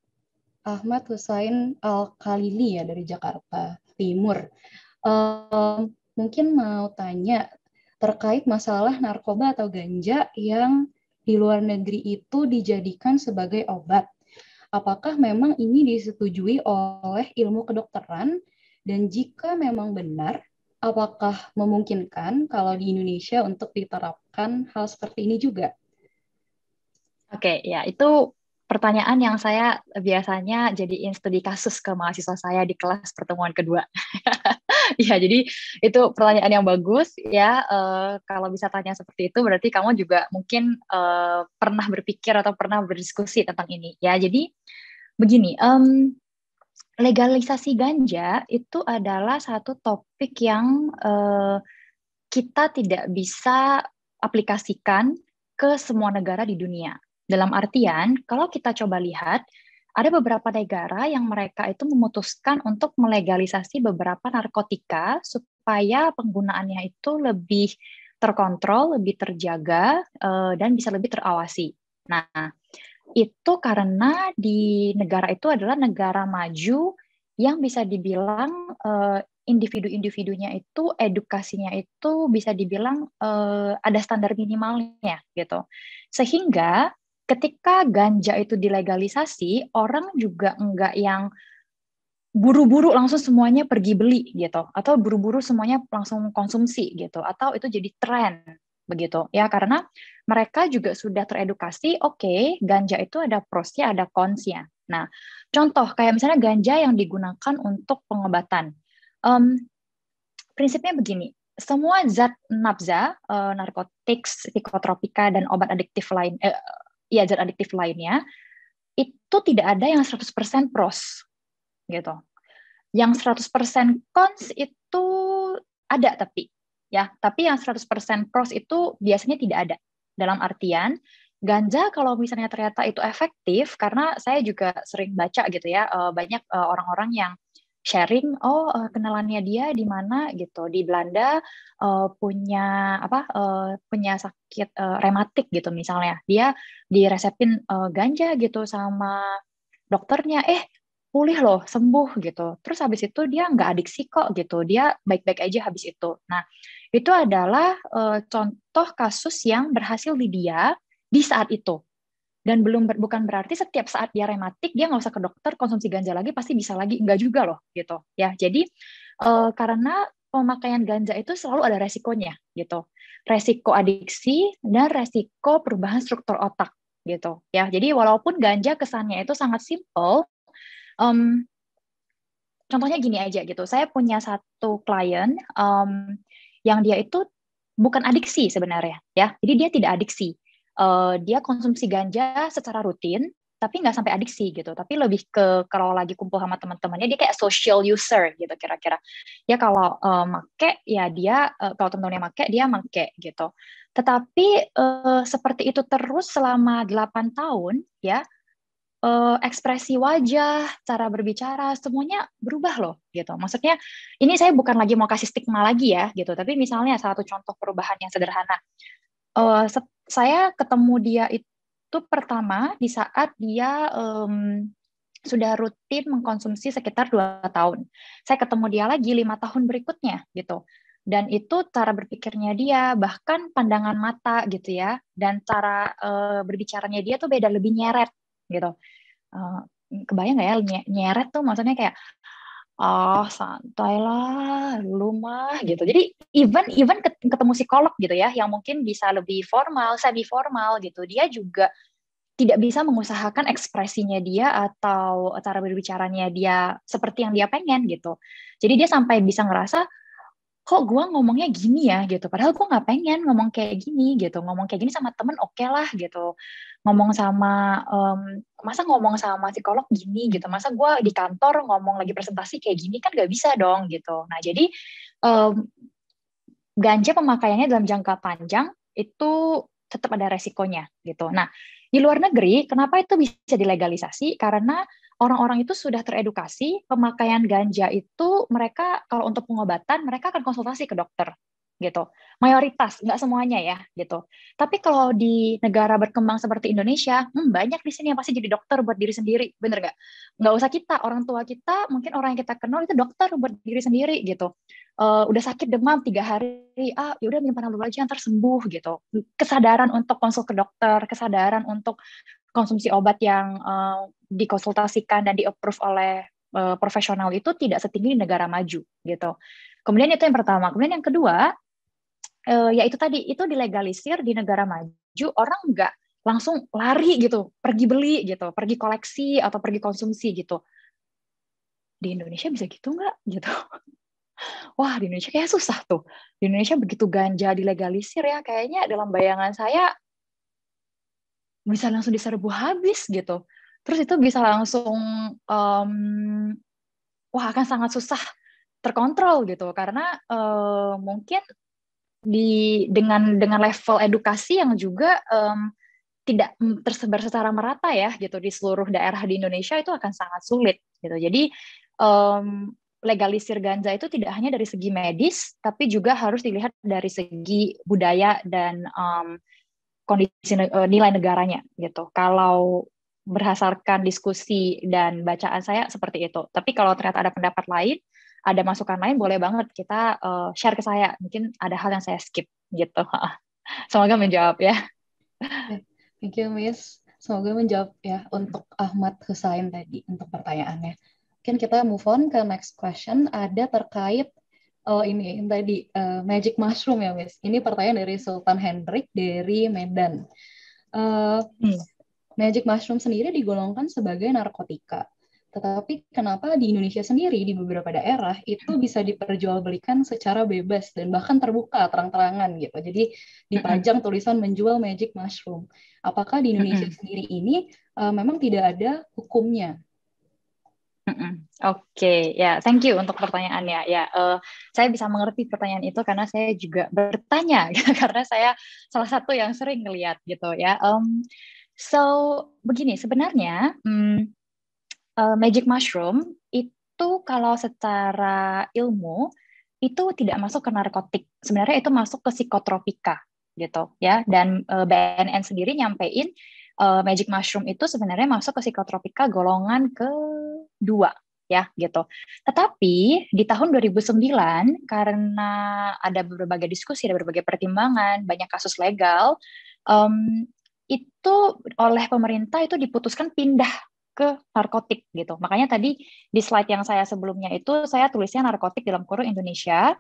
Ahmad Husain Al-Khalili ya, dari Jakarta Timur. Mungkin mau tanya terkait masalah narkoba atau ganja yang di luar negeri itu dijadikan sebagai obat. Apakah memang ini disetujui oleh ilmu kedokteran? Dan jika memang benar, apakah memungkinkan kalau di Indonesia untuk diterapkan hal seperti ini juga? Oke, ya itu pertanyaan yang saya biasanya jadiin studi kasus ke mahasiswa saya di kelas pertemuan kedua. Ya, jadi itu pertanyaan yang bagus ya. Kalau bisa tanya seperti itu, berarti kamu juga mungkin pernah berpikir atau pernah berdiskusi tentang ini. Ya, jadi begini, legalisasi ganja itu adalah satu topik yang kita tidak bisa aplikasikan ke semua negara di dunia. Dalam artian, kalau kita coba lihat, ada beberapa negara yang mereka itu memutuskan untuk melegalisasi beberapa narkotika supaya penggunaannya itu lebih terkontrol, lebih terjaga, dan bisa lebih terawasi. Nah, itu karena di negara itu adalah negara maju yang bisa dibilang individu-individunya itu edukasinya itu bisa dibilang ada standar minimalnya gitu. Sehingga ketika ganja itu dilegalisasi, orang juga enggak yang buru-buru langsung semuanya pergi beli gitu, atau buru-buru semuanya langsung konsumsi gitu, atau itu jadi tren begitu ya, karena mereka juga sudah teredukasi. Oke, ganja itu ada prosnya, ada konsnya. Nah, contoh kayak misalnya ganja yang digunakan untuk pengobatan, prinsipnya begini, semua zat nafza, narkotik, psikotropika dan obat adiktif lain, zat adiktif lainnya itu tidak ada yang 100% pros gitu. Yang 100% cons itu ada tapi yang 100% pros itu biasanya tidak ada. Dalam artian ganja kalau misalnya ternyata itu efektif, karena saya juga sering baca gitu ya, banyak orang-orang yang sharing, kenalannya dia di mana gitu, di Belanda punya punya sakit rematik gitu misalnya, dia diresepin ganja gitu sama dokternya, pulih loh, sembuh gitu. Terus habis itu dia nggak adiksi kok gitu, dia baik-baik aja habis itu. Nah, itu adalah contoh kasus yang berhasil di dia di saat itu. Dan bukan berarti setiap saat dia rematik dia nggak usah ke dokter, konsumsi ganja lagi pasti bisa lagi, enggak juga loh gitu ya. Jadi karena pemakaian ganja itu selalu ada resikonya gitu, resiko adiksi dan resiko perubahan struktur otak gitu ya. Jadi walaupun ganja kesannya itu sangat simple, contohnya gini aja gitu, saya punya satu klien yang dia itu bukan adiksi sebenarnya ya, jadi dia tidak adiksi. Dia konsumsi ganja secara rutin, tapi nggak sampai adiksi gitu. Tapi lebih ke kalau lagi kumpul sama teman-temannya, dia kayak social user gitu kira-kira. Ya kalau make, ya dia kalau teman-temannya make, dia make gitu. Tetapi seperti itu terus selama 8 tahun, ya ekspresi wajah, cara berbicara, semuanya berubah loh gitu. Maksudnya ini saya bukan lagi mau kasih stigma lagi ya gitu, tapi misalnya satu contoh perubahan yang sederhana. Saya ketemu dia itu pertama di saat dia sudah rutin mengkonsumsi sekitar 2 tahun. Saya ketemu dia lagi 5 tahun berikutnya gitu. Dan itu cara berpikirnya dia, bahkan pandangan mata gitu ya, dan cara berbicaranya dia tuh beda, lebih nyeret gitu. Kebayang nggak ya nyeret tuh maksudnya kayak santai lah lu mah gitu. Jadi even ketemu psikolog gitu ya yang mungkin bisa lebih formal, semi formal gitu, dia juga tidak bisa mengusahakan ekspresinya dia atau cara berbicaranya dia seperti yang dia pengen gitu. Jadi dia sampai bisa ngerasa kok gue ngomongnya gini ya gitu, padahal gue nggak pengen ngomong kayak gini gitu, ngomong kayak gini sama temen oke lah gitu, ngomong sama masa ngomong sama psikolog gini gitu, masa gue di kantor ngomong lagi presentasi kayak gini kan nggak bisa dong gitu. Nah jadi ganja pemakaiannya dalam jangka panjang itu tetap ada resikonya gitu. Nah di luar negeri kenapa itu bisa dilegalisasi? Karena orang-orang itu sudah teredukasi, pemakaian ganja itu mereka kalau untuk pengobatan mereka akan konsultasi ke dokter gitu. Mayoritas, nggak semuanya ya gitu. Tapi kalau di negara berkembang seperti Indonesia, banyak di sini yang pasti jadi dokter buat diri sendiri, bener nggak? Nggak usah kita, orang tua kita, mungkin orang yang kita kenal itu dokter buat diri sendiri gitu. Udah sakit demam 3 hari, ya udah minum Panadol aja ntar sembuh gitu. Kesadaran untuk konsul ke dokter, kesadaran untuk konsumsi obat yang dikonsultasikan dan di-approve oleh profesional itu tidak setinggi di negara maju gitu. Kemudian itu yang pertama. Kemudian yang kedua, ya itu tadi, itu dilegalisir di negara maju, orang nggak langsung lari gitu, pergi beli gitu, pergi koleksi atau pergi konsumsi gitu. Di Indonesia bisa gitu nggak gitu? Wah, di Indonesia kayak susah tuh. Di Indonesia begitu ganja dilegalisir ya, kayaknya dalam bayangan saya bisa langsung diserbu habis gitu. Terus itu bisa langsung, wah akan sangat susah terkontrol gitu, karena mungkin dengan level edukasi yang juga tidak tersebar secara merata ya gitu di seluruh daerah di Indonesia, itu akan sangat sulit gitu. Jadi legalisir ganja itu tidak hanya dari segi medis, tapi juga harus dilihat dari segi budaya dan kondisi nilai negaranya gitu. Kalau berdasarkan diskusi dan bacaan saya seperti itu. Tapi kalau ternyata ada pendapat lain, ada masukan lain, boleh banget kita share ke saya. Mungkin ada hal yang saya skip gitu. Semoga menjawab ya. Thank you, Miss. Semoga menjawab ya untuk Ahmad Husain tadi untuk pertanyaannya. Mungkin kita move on ke next question. Ada terkait ini tadi magic mushroom ya, Miss. Ini pertanyaan dari Sultan Hendrik dari Medan. Magic mushroom sendiri digolongkan sebagai narkotika. Tetapi kenapa di Indonesia sendiri, di beberapa daerah, itu bisa diperjualbelikan secara bebas dan bahkan terbuka, terang-terangan gitu. Jadi dipajang tulisan menjual magic mushroom. Apakah di Indonesia sendiri ini memang tidak ada hukumnya? Oke, ya, thank you untuk pertanyaannya. Ya, saya bisa mengerti pertanyaan itu karena saya juga bertanya, karena saya salah satu yang sering ngelihat gitu ya. So begini, sebenarnya magic mushroom itu kalau secara ilmu itu tidak masuk ke narkotik. Sebenarnya itu masuk ke psikotropika gitu ya. Dan BNN sendiri nyampein magic mushroom itu sebenarnya masuk ke psikotropika golongan kedua ya gitu. Tetapi di tahun 2009 karena ada berbagai diskusi, ada berbagai pertimbangan, banyak kasus legal, itu oleh pemerintah itu diputuskan pindah ke narkotik gitu. Makanya tadi di slide yang saya sebelumnya itu saya tulisnya narkotik dalam kurung Indonesia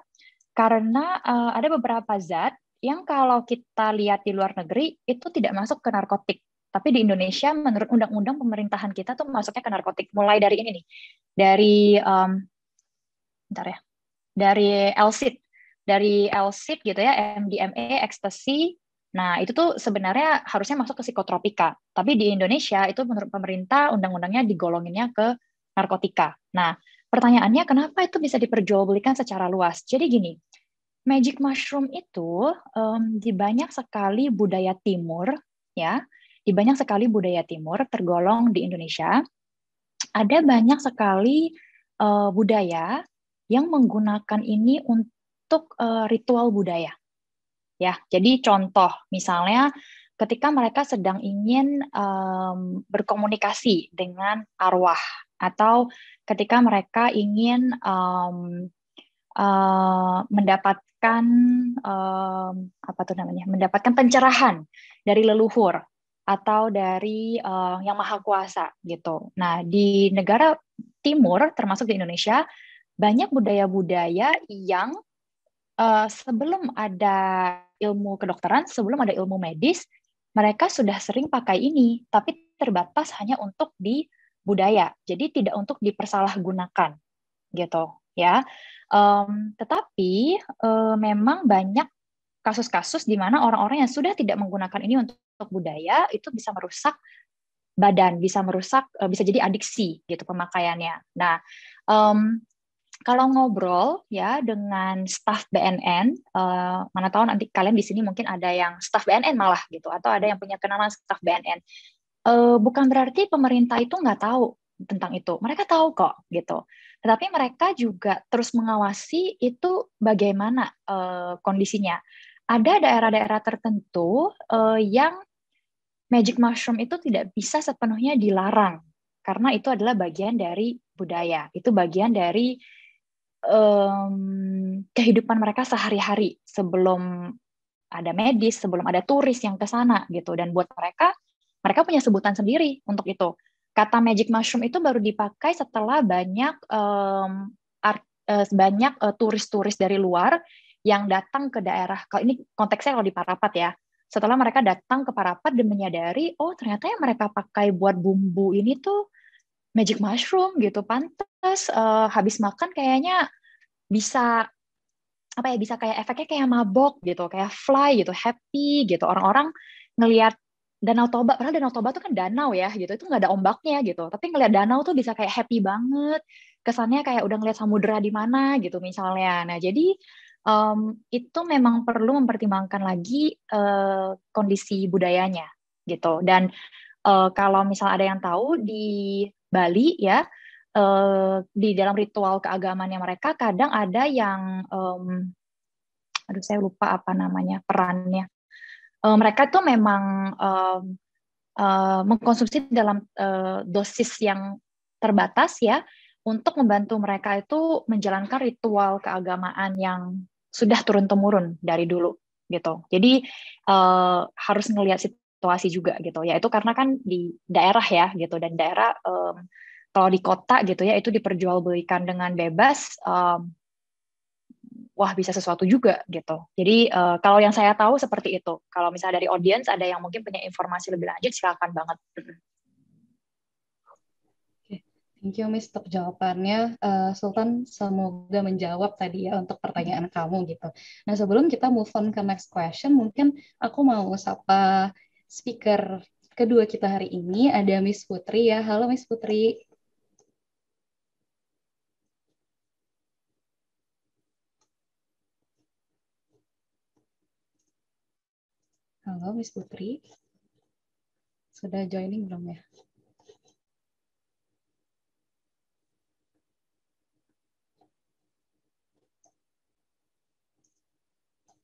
karena ada beberapa zat yang kalau kita lihat di luar negeri itu tidak masuk ke narkotik. Tapi di Indonesia menurut undang-undang pemerintahan kita tuh masuknya ke narkotik. Mulai dari ini nih, dari LSID gitu ya, MDMA, ekstasi. Nah, itu tuh sebenarnya harusnya masuk ke psikotropika. Tapi di Indonesia itu menurut pemerintah undang-undangnya digolonginnya ke narkotika. Nah, pertanyaannya kenapa itu bisa diperjualbelikan secara luas? Jadi gini, magic mushroom itu di banyak sekali budaya timur ya, di banyak sekali budaya timur tergolong di Indonesia, ada banyak sekali budaya yang menggunakan ini untuk ritual budaya. Ya, jadi contoh misalnya ketika mereka sedang ingin berkomunikasi dengan arwah, atau ketika mereka ingin mendapatkan mendapatkan pencerahan dari leluhur atau dari yang maha kuasa gitu. Nah, di negara timur termasuk di Indonesia banyak budaya-budaya yang sebelum ada ilmu kedokteran, sebelum ada ilmu medis, mereka sudah sering pakai ini, tapi terbatas hanya untuk di budaya, jadi tidak untuk dipersalahgunakan, gitu ya. Tetapi memang banyak kasus-kasus di mana orang-orang yang sudah tidak menggunakan ini untuk budaya itu bisa merusak badan, bisa merusak, bisa jadi adiksi, gitu pemakaiannya. Nah, kalau ngobrol ya dengan staf BNN, mana tahu nanti kalian di sini mungkin ada yang staf BNN malah gitu, atau ada yang punya kenalan staf BNN. Bukan berarti pemerintah itu nggak tahu tentang itu, mereka tahu kok gitu. Tetapi mereka juga terus mengawasi itu bagaimana kondisinya. Ada daerah-daerah tertentu yang magic mushroom itu tidak bisa sepenuhnya dilarang, karena itu adalah bagian dari budaya, itu bagian dari kehidupan mereka sehari-hari sebelum ada medis, sebelum ada turis yang ke sana gitu. Dan buat mereka punya sebutan sendiri untuk itu. Kata magic mushroom itu baru dipakai setelah banyak turis-turis dari luar yang datang ke daerah. Kalau ini konteksnya kalau di Parapat ya. Setelah mereka datang ke Parapat dan menyadari, oh ternyata yang mereka pakai buat bumbu ini tuh magic mushroom gitu, pantas habis makan kayaknya bisa bisa kayak efeknya kayak mabok gitu, kayak fly gitu, happy gitu. Orang-orang ngelihat Danau Toba, padahal Danau Toba tuh kan danau ya gitu, itu nggak ada ombaknya gitu, tapi ngelihat danau tuh bisa kayak happy banget, kesannya kayak udah ngelihat samudera di mana gitu misalnya. Nah jadi itu memang perlu mempertimbangkan lagi kondisi budayanya gitu. Dan kalau misalnya ada yang tahu di Bali ya, di dalam ritual keagamannya mereka kadang ada yang aduh saya lupa apa namanya perannya. Mereka tuh memang mengkonsumsi dalam dosis yang terbatas ya, untuk membantu mereka itu menjalankan ritual keagamaan yang sudah turun-temurun dari dulu gitu. Jadi harus ngelihat situasi juga gitu ya. Itu karena kan di daerah ya gitu, dan daerah kalau di kota gitu ya itu diperjualbelikan dengan bebas, wah bisa sesuatu juga gitu. Jadi kalau yang saya tahu seperti itu. Kalau misalnya dari audiens ada yang mungkin punya informasi lebih lanjut, silakan banget. Thank you, Miss, untuk jawabannya. Sultan, semoga menjawab tadi ya untuk pertanyaan kamu gitu. Nah, sebelum kita move on ke next question, mungkin aku mau sapa speaker kedua kita hari ini, ada Miss Putri ya. Halo, Miss Putri. Halo, Miss Putri. Sudah joining belum ya?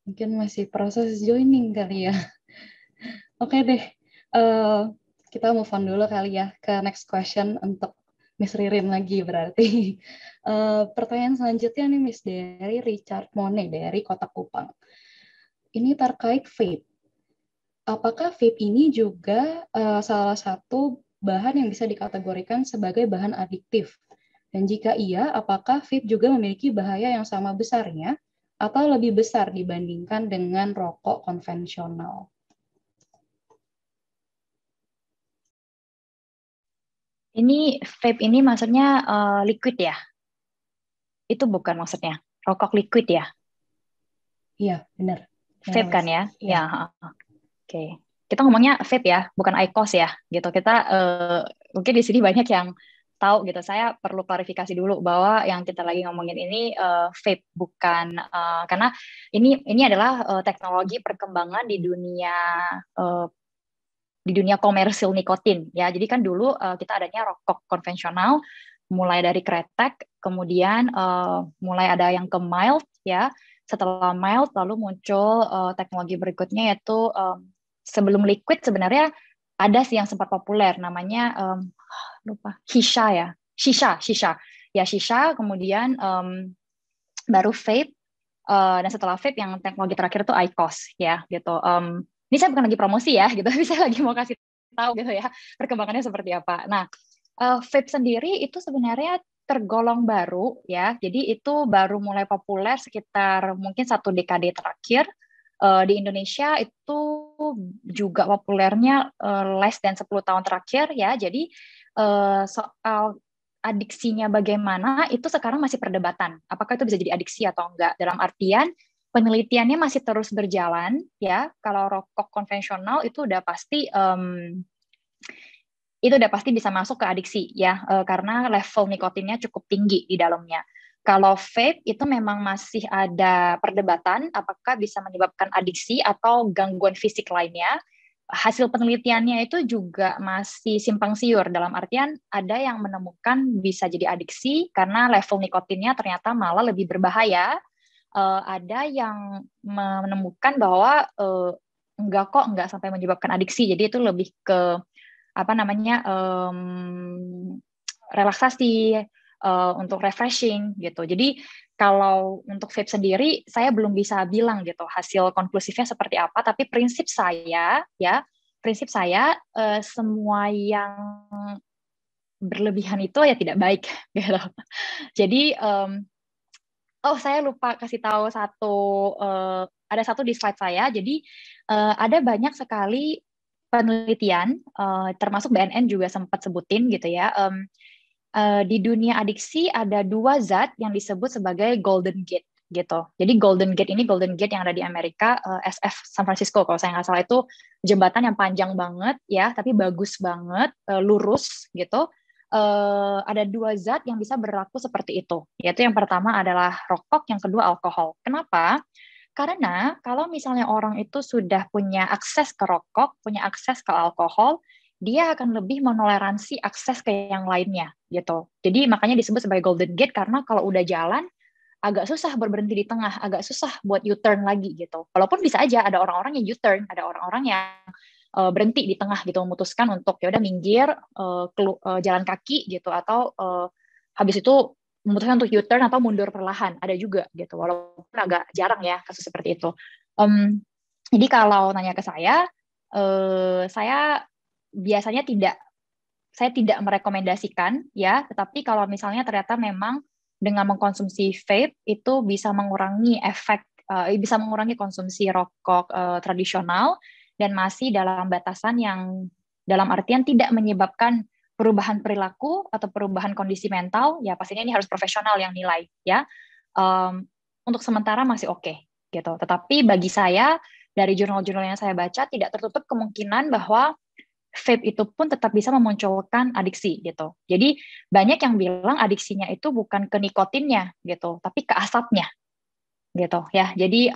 Mungkin masih proses joining kali ya. Oke deh, kita move on dulu kali ya ke next question untuk Miss Ririn lagi berarti. Pertanyaan selanjutnya nih Miss, dari Richard Mone dari Kota Kupang. Ini terkait vape. Apakah vape ini juga salah satu bahan yang bisa dikategorikan sebagai bahan adiktif? Dan jika iya, apakah vape juga memiliki bahaya yang sama besarnya atau lebih besar dibandingkan dengan rokok konvensional? Ini vape ini maksudnya liquid ya? Itu bukan maksudnya rokok liquid ya? Iya, benar. Vape kan ya? Ya. Oke. Kita ngomongnya vape ya, bukan IQOS ya, gitu. Kita mungkin di sini banyak yang tahu gitu. Saya perlu klarifikasi dulu bahwa yang kita lagi ngomongin ini vape, bukan karena ini adalah teknologi perkembangan di dunia di dunia komersil nikotin ya. Jadi kan dulu kita adanya rokok konvensional, mulai dari kretek, kemudian mulai ada yang ke mild ya. Setelah mild lalu muncul teknologi berikutnya yaitu sebelum liquid sebenarnya ada sih yang sempat populer namanya lupa shisha. Ya shisha, kemudian baru vape, dan setelah vape yang teknologi terakhir itu IQOS ya gitu. Ini saya bukan lagi promosi ya gitu, tapi saya lagi mau kasih tahu gitu ya perkembangannya seperti apa. Nah, vape sendiri itu sebenarnya tergolong baru ya, jadi itu baru mulai populer sekitar mungkin 1 dekade terakhir. Di Indonesia itu juga populernya less than 10 tahun terakhir ya, jadi soal adiksinya bagaimana itu sekarang masih perdebatan. Apakah itu bisa jadi adiksi atau enggak? Dalam artian penelitiannya masih terus berjalan ya. Kalau rokok konvensional itu udah pasti bisa masuk ke adiksi ya, karena level nikotinnya cukup tinggi di dalamnya. Kalau vape itu memang masih ada perdebatan apakah bisa menyebabkan adiksi atau gangguan fisik lainnya. Hasil penelitiannya itu juga masih simpang siur, dalam artian ada yang menemukan bisa jadi adiksi karena level nikotinnya ternyata malah lebih berbahaya. Ada yang menemukan bahwa enggak sampai menyebabkan adiksi, jadi itu lebih ke relaksasi, untuk refreshing gitu. Jadi kalau untuk vape sendiri saya belum bisa bilang gitu hasil konklusifnya seperti apa, tapi prinsip saya semua yang berlebihan itu ya tidak baik gitu. Jadi saya lupa kasih tahu ada satu di slide saya. Jadi ada banyak sekali penelitian, termasuk BNN juga sempat sebutin gitu ya. Di dunia adiksi ada 2 zat yang disebut sebagai Golden Gate gitu. Jadi Golden Gate yang ada di Amerika, SF San Francisco kalau saya nggak salah, itu jembatan yang panjang banget ya, tapi bagus banget, lurus gitu. Ada 2 zat yang bisa berlaku seperti itu. Yaitu yang pertama adalah rokok, yang kedua alkohol. Kenapa? Karena kalau misalnya orang itu sudah punya akses ke rokok, punya akses ke alkohol, dia akan lebih menoleransi akses ke yang lainnya gitu. Jadi makanya disebut sebagai Golden Gate, karena kalau udah jalan agak susah berhenti di tengah, agak susah buat U-turn lagi gitu. Walaupun bisa aja ada orang-orang yang U-turn, ada orang-orang yang berhenti di tengah gitu, memutuskan untuk ya udah minggir, jalan kaki gitu, atau habis itu memutuskan untuk U-turn atau mundur perlahan, ada juga gitu. Walaupun agak jarang ya kasus seperti itu. Jadi kalau nanya ke saya biasanya saya tidak merekomendasikan ya, tetapi kalau misalnya ternyata memang dengan mengkonsumsi vape itu bisa mengurangi bisa mengurangi konsumsi rokok tradisional dan masih dalam batasan yang dalam artian tidak menyebabkan perubahan perilaku atau perubahan kondisi mental, ya pastinya ini harus profesional yang nilai ya. Untuk sementara masih oke gitu. Tetapi bagi saya dari jurnal-jurnal yang saya baca tidak tertutup kemungkinan bahwa vape itu pun tetap bisa memunculkan adiksi gitu. Jadi banyak yang bilang adiksinya itu bukan ke nikotinnya gitu, tapi ke asapnya gitu ya. Jadi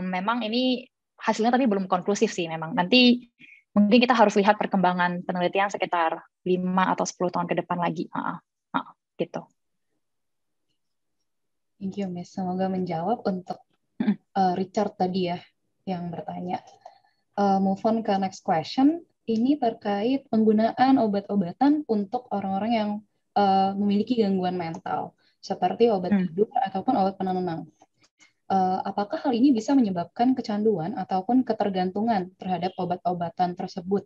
memang ini hasilnya tapi belum konklusif sih memang. Nanti mungkin kita harus lihat perkembangan penelitian sekitar 5 atau 10 tahun ke depan lagi. Gitu. Thank you, Miss. Semoga menjawab untuk Richard tadi ya yang bertanya. Move on ke next question. Ini terkait penggunaan obat-obatan untuk orang-orang yang memiliki gangguan mental, seperti obat tidur ataupun obat penenang. Apakah hal ini bisa menyebabkan kecanduan ataupun ketergantungan terhadap obat-obatan tersebut?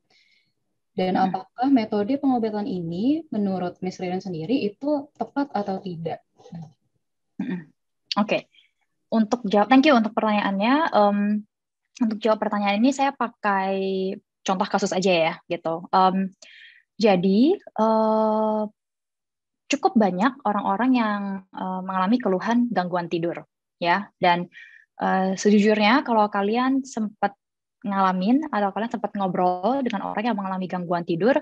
Dan apakah metode pengobatan ini menurut Miss Ririn sendiri itu tepat atau tidak? Oke. Untuk jawab, thank you untuk pertanyaannya. Untuk jawab pertanyaan ini saya pakai contoh kasus aja ya gitu. Jadi cukup banyak orang-orang yang mengalami keluhan gangguan tidur ya, dan sejujurnya kalau kalian sempat ngalamin atau kalian sempat ngobrol dengan orang yang mengalami gangguan tidur,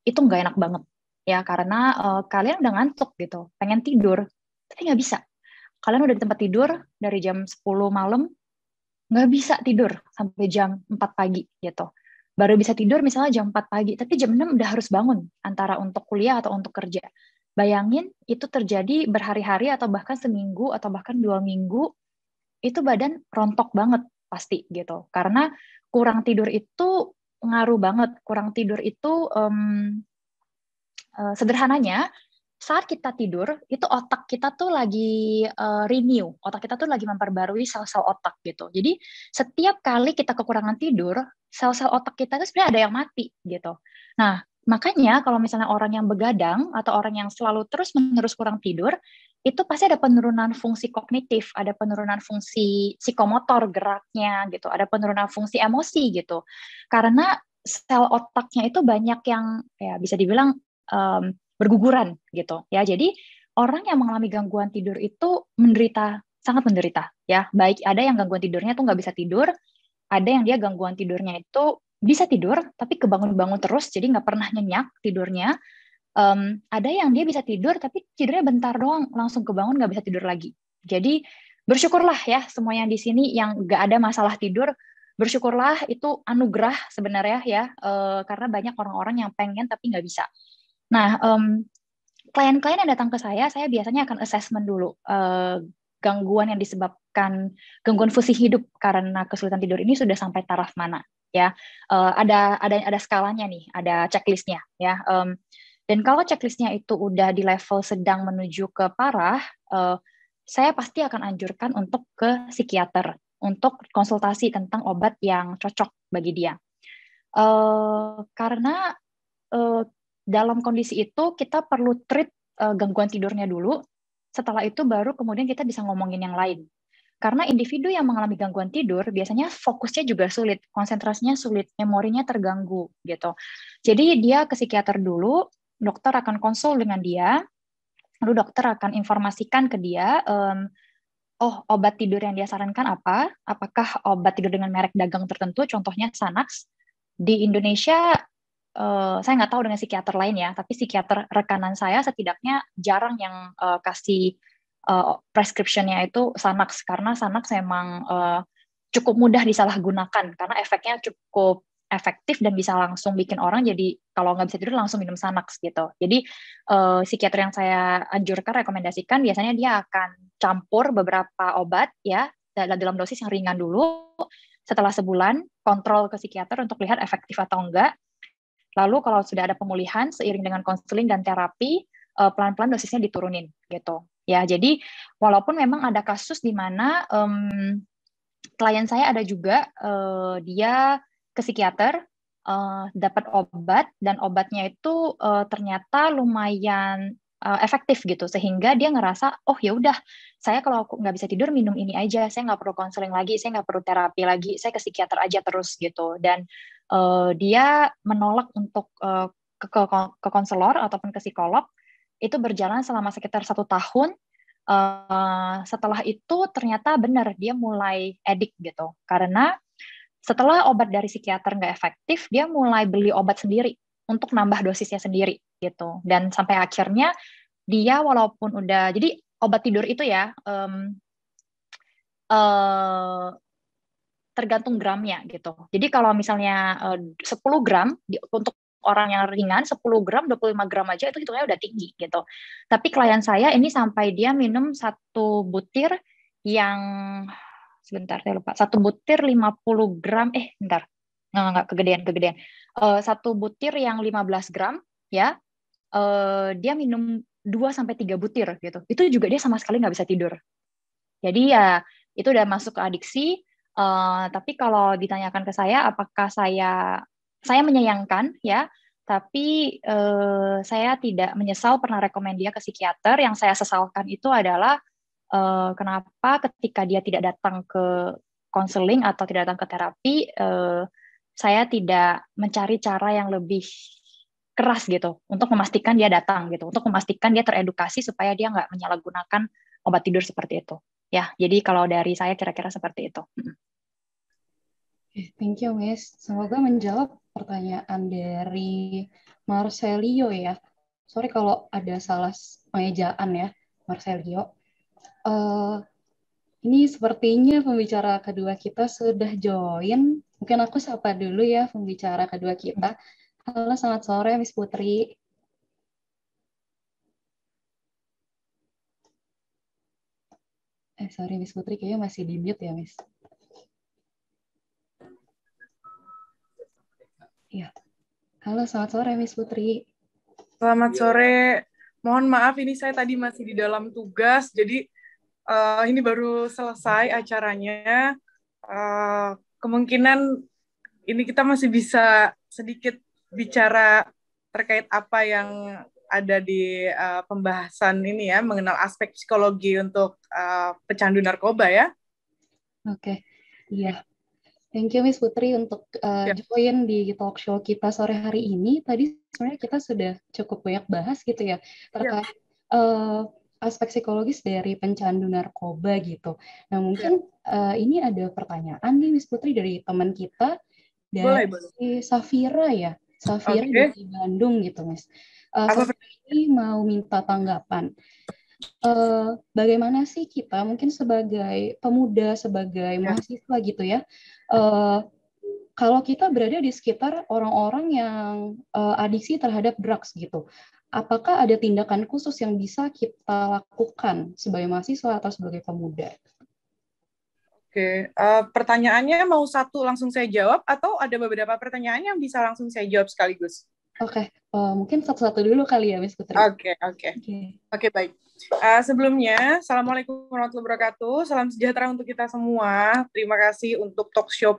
itu nggak enak banget ya, karena kalian udah ngantuk gitu, pengen tidur tapi nggak bisa. Kalian udah di tempat tidur dari jam 10 malam, nggak bisa tidur sampai jam 4 pagi gitu. baru bisa tidur misalnya jam 4 pagi, tapi jam 6 udah harus bangun antara untuk kuliah atau untuk kerja. Bayangin itu terjadi berhari-hari atau bahkan seminggu atau bahkan 2 minggu, itu badan rontok banget pasti gitu. Karena kurang tidur itu ngaruh banget. Kurang tidur itu sederhananya saat kita tidur itu otak kita tuh lagi renew, otak kita tuh lagi memperbarui sel-sel otak gitu. Jadi setiap kali kita kekurangan tidur, sel-sel otak kita itu sebenarnya ada yang mati gitu. Nah, makanya kalau misalnya orang yang begadang atau orang yang selalu terus-menerus kurang tidur, itu pasti ada penurunan fungsi kognitif, ada penurunan fungsi psikomotor geraknya gitu, ada penurunan fungsi emosi gitu. Karena sel otaknya itu banyak yang ya bisa dibilang berguguran gitu ya. Jadi orang yang mengalami gangguan tidur itu menderita, sangat menderita ya. Baik ada yang gangguan tidurnya tuh nggak bisa tidur, ada yang dia gangguan tidurnya itu bisa tidur tapi kebangun-bangun terus, jadi nggak pernah nyenyak tidurnya. Ada yang dia bisa tidur tapi tidurnya bentar doang, langsung kebangun nggak bisa tidur lagi. Jadi bersyukurlah ya semua yang di sini yang nggak ada masalah tidur, bersyukurlah, itu anugerah sebenarnya ya, karena banyak orang-orang yang pengen tapi nggak bisa. Nah, klien-klien yang datang ke saya biasanya akan assessment dulu gangguan yang disebabkan gangguan fungsi hidup karena kesulitan tidur ini sudah sampai taraf mana ya. Ada skalanya nih, ada checklistnya ya. Dan kalau checklistnya itu udah di level sedang menuju ke parah, saya pasti akan anjurkan untuk ke psikiater untuk konsultasi tentang obat yang cocok bagi dia. Karena dalam kondisi itu kita perlu treat gangguan tidurnya dulu, setelah itu baru kemudian kita bisa ngomongin yang lain. Karena individu yang mengalami gangguan tidur biasanya fokusnya juga sulit, konsentrasinya sulit, memorinya terganggu gitu. Jadi dia ke psikiater dulu, dokter akan konsul dengan dia, lalu dokter akan informasikan ke dia, obat tidur yang dia sarankan apa, apakah obat tidur dengan merek dagang tertentu, contohnya Xanax. Di Indonesia saya nggak tahu dengan psikiater lain ya, tapi psikiater rekanan saya setidaknya jarang yang kasih prescription-nya itu Xanax, karena Xanax memang cukup mudah disalahgunakan, karena efeknya cukup efektif dan bisa langsung bikin orang jadi kalau nggak bisa tidur langsung minum Xanax gitu. Jadi psikiater yang saya anjurkan, rekomendasikan, biasanya dia akan campur beberapa obat ya, dalam dosis yang ringan dulu, setelah sebulan kontrol ke psikiater untuk lihat efektif atau enggak. Lalu kalau sudah ada pemulihan seiring dengan konseling dan terapi, pelan-pelan dosisnya diturunin gitu. Ya, jadi walaupun memang ada kasus di mana klien saya ada juga dia ke psikiater, dapat obat dan obatnya itu ternyata lumayan efektif gitu, sehingga dia ngerasa oh ya udah, saya kalau aku nggak bisa tidur minum ini aja, saya nggak perlu konseling lagi, saya nggak perlu terapi lagi, saya ke psikiater aja terus gitu. Dan dia menolak untuk ke konselor ataupun ke psikolog, itu berjalan selama sekitar 1 tahun. Setelah itu ternyata benar dia mulai edik gitu, karena setelah obat dari psikiater nggak efektif, dia mulai beli obat sendiri untuk nambah dosisnya sendiri gitu. Dan sampai akhirnya dia walaupun udah, jadi obat tidur itu ya tergantung gramnya gitu. Jadi kalau misalnya 10 gram untuk orang yang ringan, 10 gram, 25 gram aja itu hitungnya udah tinggi gitu. Tapi klien saya ini sampai dia minum 1 butir yang, sebentar saya lupa, 1 butir 50 gram, bentar, nggak kegedean. 1 butir yang 15 gram ya, dia minum 2-3 butir gitu. Itu juga dia sama sekali nggak bisa tidur. Jadi ya itu udah masuk ke adiksi. Tapi kalau ditanyakan ke saya, apakah saya menyayangkan ya, tapi saya tidak menyesal pernah rekomend dia ke psikiater. Yang saya sesalkan itu adalah kenapa ketika dia tidak datang ke konseling atau tidak datang ke terapi, saya tidak mencari cara yang lebih keras gitu untuk memastikan dia datang gitu, untuk memastikan dia teredukasi supaya dia nggak menyalahgunakan obat tidur seperti itu. Ya, jadi kalau dari saya kira-kira seperti itu. Thank you, Miss. Semoga menjawab pertanyaan dari Marcelio ya. Sorry kalau ada salah pengejaan ya, Marcelio. Ini sepertinya pembicara kedua kita sudah join. Mungkin aku sapa dulu ya pembicara kedua kita. Halo, selamat sore Miss Putri. Sorry Miss Putri, kayaknya masih di mute ya Miss. Ya. Halo, selamat sore Miss Putri. Selamat sore. Mohon maaf, ini saya tadi masih di dalam tugas, jadi ini baru selesai acaranya. Kemungkinan ini kita masih bisa sedikit bicara terkait apa yang ada di pembahasan ini ya, mengenal aspek psikologi untuk pecandu narkoba ya. Oke, iya. Thank you Miss Putri untuk join di talk show kita sore hari ini. Tadi sebenarnya kita sudah cukup banyak bahas gitu ya terkait aspek psikologis dari pencandu narkoba gitu. Nah mungkin ini ada pertanyaan nih Miss Putri dari teman kita dari Safira ya, Safira dari Bandung gitu Miss. Safira ini mau minta tanggapan. Bagaimana sih kita mungkin sebagai pemuda, sebagai mahasiswa gitu ya, kalau kita berada di sekitar orang-orang yang adiksi terhadap drugs gitu, apakah ada tindakan khusus yang bisa kita lakukan sebagai mahasiswa atau sebagai pemuda? Oke, pertanyaannya mau satu langsung saya jawab atau ada beberapa pertanyaan yang bisa langsung saya jawab sekaligus? Oke, mungkin satu-satu dulu kali ya, Miss Putri. Oke, baik. Sebelumnya, Assalamualaikum warahmatullahi wabarakatuh. Salam sejahtera untuk kita semua. Terima kasih untuk talk show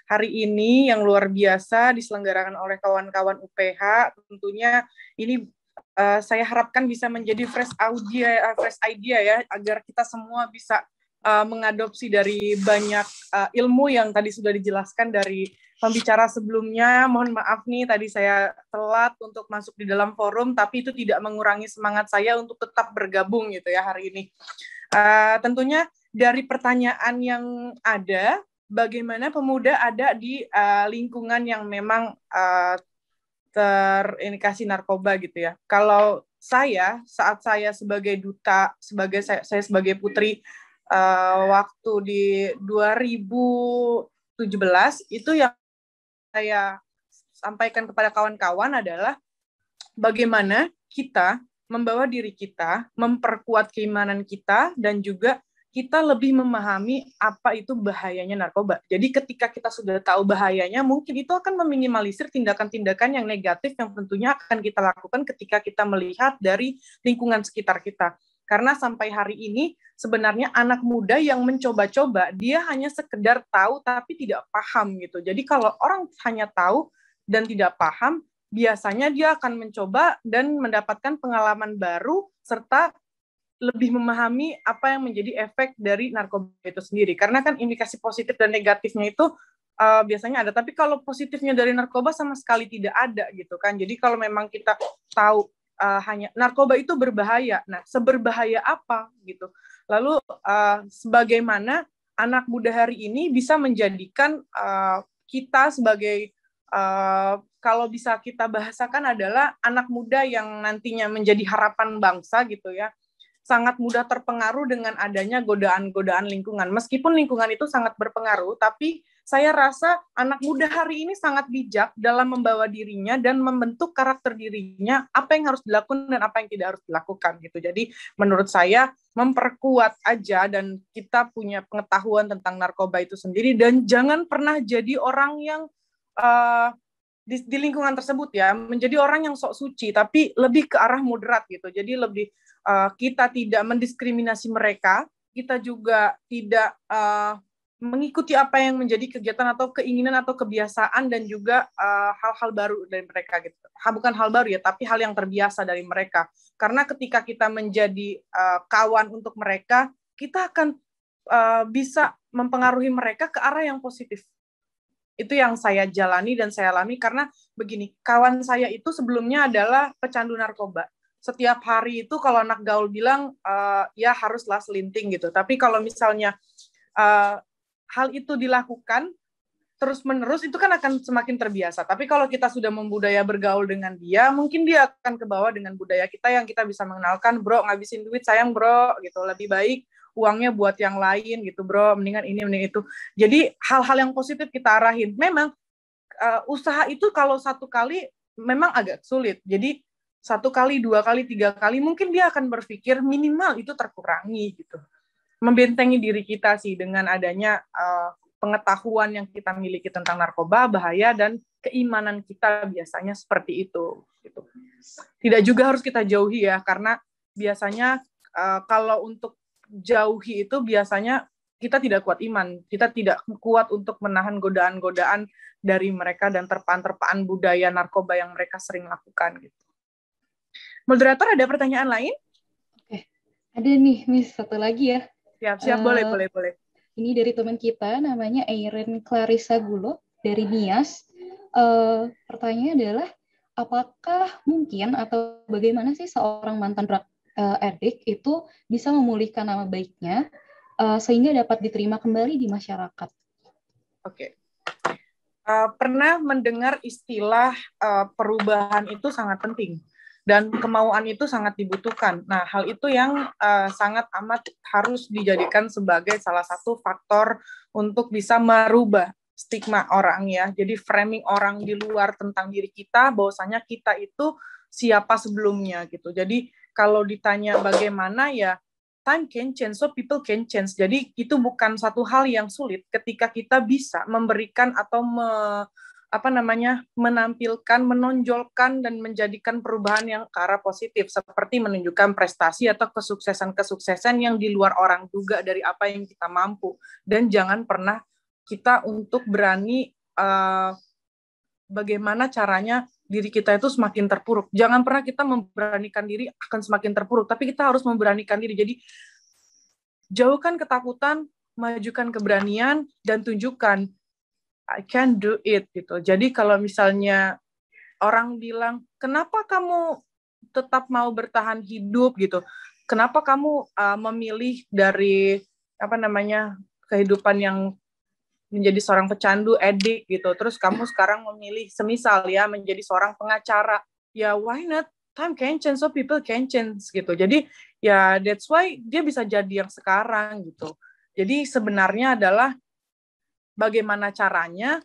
hari ini yang luar biasa diselenggarakan oleh kawan-kawan UPH. Tentunya ini saya harapkan bisa menjadi fresh idea ya, agar kita semua bisa mengadopsi dari banyak ilmu yang tadi sudah dijelaskan dari pembicara sebelumnya. Mohon maaf nih tadi saya telat untuk masuk di dalam forum, tapi itu tidak mengurangi semangat saya untuk tetap bergabung gitu ya hari ini. Tentunya dari pertanyaan yang ada, bagaimana pemuda ada di lingkungan yang memang terindikasi narkoba gitu ya. Kalau saat saya sebagai duta, saya sebagai putri waktu di 2017 itu yang saya sampaikan kepada kawan-kawan adalah bagaimana kita membawa diri kita, memperkuat keimanan kita, dan juga kita lebih memahami apa itu bahayanya narkoba. Jadi ketika kita sudah tahu bahayanya, mungkin itu akan meminimalisir tindakan-tindakan yang negatif yang tentunya akan kita lakukan ketika kita melihat dari lingkungan sekitar kita. Karena sampai hari ini sebenarnya anak muda yang mencoba-coba, dia hanya sekedar tahu tapi tidak paham gitu. Jadi kalau orang hanya tahu dan tidak paham, biasanya dia akan mencoba dan mendapatkan pengalaman baru serta lebih memahami apa yang menjadi efek dari narkoba itu sendiri. Karena kan indikasi positif dan negatifnya itu biasanya ada. Tapi kalau positifnya dari narkoba sama sekali tidak ada gitu kan. Jadi kalau memang kita tahu hanya narkoba itu berbahaya. Nah, seberbahaya apa gitu? Lalu sebagaimana anak muda hari ini bisa menjadikan kita sebagai kalau bisa kita bahasakan adalah anak muda yang nantinya menjadi harapan bangsa gitu ya. Sangat mudah terpengaruh dengan adanya godaan-godaan lingkungan. Meskipun lingkungan itu sangat berpengaruh, tapi saya rasa anak muda hari ini sangat bijak dalam membawa dirinya dan membentuk karakter dirinya, apa yang harus dilakukan dan apa yang tidak harus dilakukan gitu. Jadi menurut saya memperkuat aja dan kita punya pengetahuan tentang narkoba itu sendiri dan jangan pernah jadi orang yang di lingkungan tersebut ya, menjadi orang yang sok suci, tapi lebih ke arah moderat gitu. Jadi lebih kita tidak mendiskriminasi mereka, kita juga tidak mengikuti apa yang menjadi kegiatan atau keinginan atau kebiasaan dan juga hal-hal baru dari mereka gitu. Bukan hal baru ya, tapi hal yang terbiasa dari mereka. Karena ketika kita menjadi kawan untuk mereka, kita akan bisa mempengaruhi mereka ke arah yang positif. Itu yang saya jalani dan saya alami karena begini, kawan saya itu sebelumnya adalah pecandu narkoba. Setiap hari itu kalau anak gaul bilang ya haruslah selinting gitu. Tapi kalau misalnya hal itu dilakukan terus-menerus itu kan akan semakin terbiasa. Tapi kalau kita sudah membudaya bergaul dengan dia, mungkin dia akan kebawa dengan budaya kita yang kita bisa mengenalkan, bro, ngabisin duit sayang bro, gitu. Lebih baik uangnya buat yang lain gitu bro, mendingan ini mendingan itu. Jadi hal-hal yang positif kita arahin. Memang usaha itu kalau satu kali memang agak sulit, jadi 1 kali, 2 kali, 3 kali mungkin dia akan berpikir minimal itu terkurangi gitu. Membentengi diri kita sih dengan adanya pengetahuan yang kita miliki tentang narkoba, bahaya, dan keimanan kita biasanya seperti itu gitu. Tidak juga harus kita jauhi ya, karena biasanya kalau untuk jauhi itu biasanya kita tidak kuat iman, kita tidak kuat untuk menahan godaan-godaan dari mereka dan terpaan-terpaan budaya narkoba yang mereka sering lakukan gitu. Moderator, ada pertanyaan lain? Oke, ada nih Miss, satu lagi ya. Siap, boleh. Ini dari teman kita, namanya Airen Clarissa Gulo dari NIAS. Pertanyaannya adalah, apakah mungkin atau bagaimana sih seorang mantan drug addict itu bisa memulihkan nama baiknya sehingga dapat diterima kembali di masyarakat? Oke. Pernah mendengar istilah perubahan itu sangat penting dan kemauan itu sangat dibutuhkan. Nah, hal itu yang sangat amat harus dijadikan sebagai salah satu faktor untuk bisa merubah stigma orang ya. Jadi framing orang di luar tentang diri kita, bahwasanya kita itu siapa sebelumnya gitu. Jadi kalau ditanya bagaimana ya, time can change, so people can change. Jadi itu bukan satu hal yang sulit ketika kita bisa memberikan atau menampilkan, menonjolkan dan menjadikan perubahan yang ke arah positif, seperti menunjukkan prestasi atau kesuksesan yang di luar orang duga dari apa yang kita mampu. Dan jangan pernah kita untuk berani bagaimana caranya diri kita itu semakin terpuruk. Jangan pernah kita memberanikan diri akan semakin terpuruk, tapi kita harus memberanikan diri. Jadi jauhkan ketakutan, majukan keberanian, dan tunjukkan I can do it gitu. Jadi kalau misalnya orang bilang, kenapa kamu tetap mau bertahan hidup gitu? Kenapa kamu memilih dari kehidupan yang menjadi seorang pecandu, edik gitu. Terus kamu sekarang memilih semisal ya menjadi seorang pengacara. Ya why not? Time can change, so people can change gitu. Jadi ya that's why dia bisa jadi yang sekarang gitu. Jadi sebenarnya adalah bagaimana caranya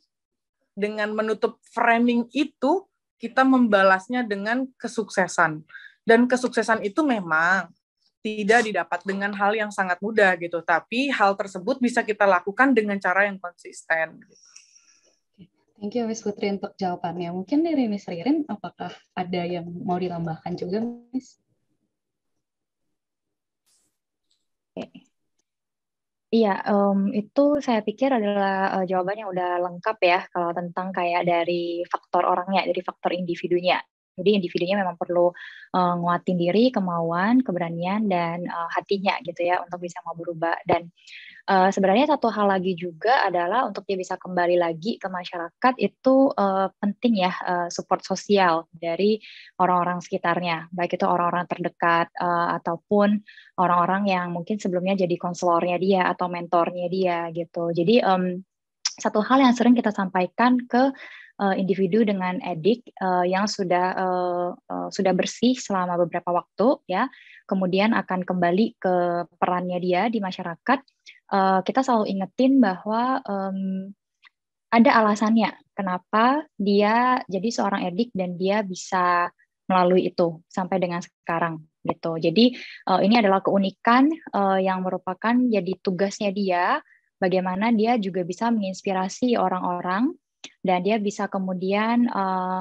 dengan menutup framing itu kita membalasnya dengan kesuksesan. Dan kesuksesan itu memang tidak didapat dengan hal yang sangat mudah gitu, tapi hal tersebut bisa kita lakukan dengan cara yang konsisten. Thank you Miss Putri untuk jawabannya. Mungkin dari Miss Ririn, apakah ada yang mau ditambahkan juga, Miss? Iya, itu saya pikir adalah jawaban yang udah lengkap ya kalau tentang kayak dari faktor orangnya, dari faktor individunya. Jadi individunya memang perlu nguatin diri, kemauan, keberanian, dan hatinya gitu ya untuk bisa mau berubah. Dan sebenarnya satu hal lagi juga adalah untuk dia bisa kembali lagi ke masyarakat itu penting ya support sosial dari orang-orang sekitarnya, baik itu orang-orang terdekat ataupun orang-orang yang mungkin sebelumnya jadi konselornya dia atau mentornya dia gitu. Jadi satu hal yang sering kita sampaikan ke individu dengan edik yang sudah bersih selama beberapa waktu ya, kemudian akan kembali ke perannya dia di masyarakat, kita selalu ingetin bahwa ada alasannya kenapa dia jadi seorang edik dan dia bisa melalui itu sampai dengan sekarang gitu. Jadi ini adalah keunikan yang merupakan jadi tugasnya dia, bagaimana dia juga bisa menginspirasi orang-orang dan dia bisa kemudian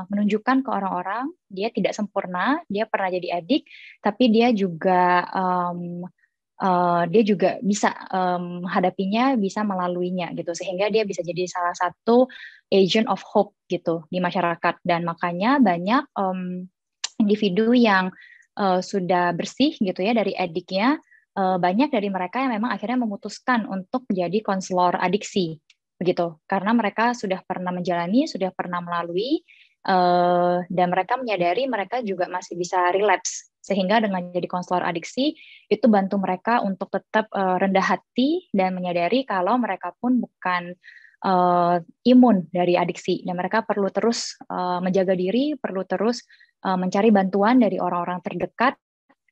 menunjukkan ke orang-orang dia tidak sempurna, dia pernah jadi edik, tapi dia juga bisa hadapinya, bisa melaluinya gitu, sehingga dia bisa jadi salah satu agent of hope gitu di masyarakat. Dan makanya banyak individu yang sudah bersih gitu ya dari ediknya, banyak dari mereka yang memang akhirnya memutuskan untuk menjadi konselor adiksi begitu, karena mereka sudah pernah menjalani, sudah pernah melalui, dan mereka menyadari mereka juga masih bisa relapse, sehingga dengan jadi konselor adiksi itu bantu mereka untuk tetap rendah hati dan menyadari kalau mereka pun bukan imun dari adiksi, dan mereka perlu terus menjaga diri, perlu terus mencari bantuan dari orang-orang terdekat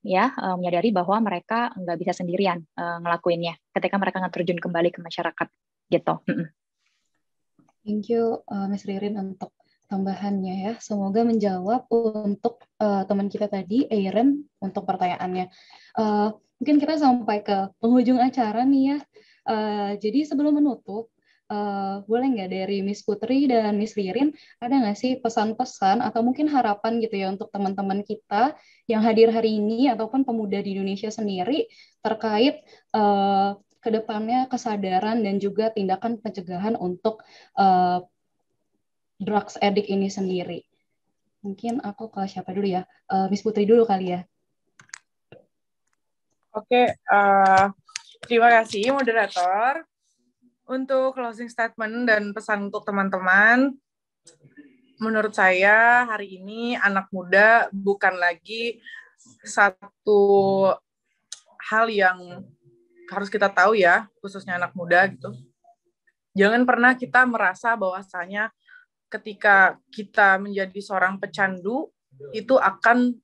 ya, menyadari bahwa mereka nggak bisa sendirian ngelakuinnya ketika mereka terjun kembali ke masyarakat gitu. Thank you, Miss Ririn, untuk tambahannya ya. Semoga menjawab untuk teman kita tadi, Aaron, untuk pertanyaannya. Mungkin kita sampai ke penghujung acara nih ya. Jadi sebelum menutup, boleh nggak dari Miss Putri dan Miss Ririn, ada nggak sih pesan-pesan atau mungkin harapan gitu ya untuk teman-teman kita yang hadir hari ini ataupun pemuda di Indonesia sendiri terkait kedepannya kesadaran dan juga tindakan pencegahan untuk drugs addict ini sendiri. Mungkin aku ke siapa dulu ya? Miss Putri dulu kali ya. Oke, terima kasih moderator. Untuk closing statement dan pesan untuk teman-teman, menurut saya hari ini anak muda bukan lagi satu hal yang harus kita tahu ya, khususnya anak muda gitu. Jangan pernah kita merasa bahwasanya ketika kita menjadi seorang pecandu, itu akan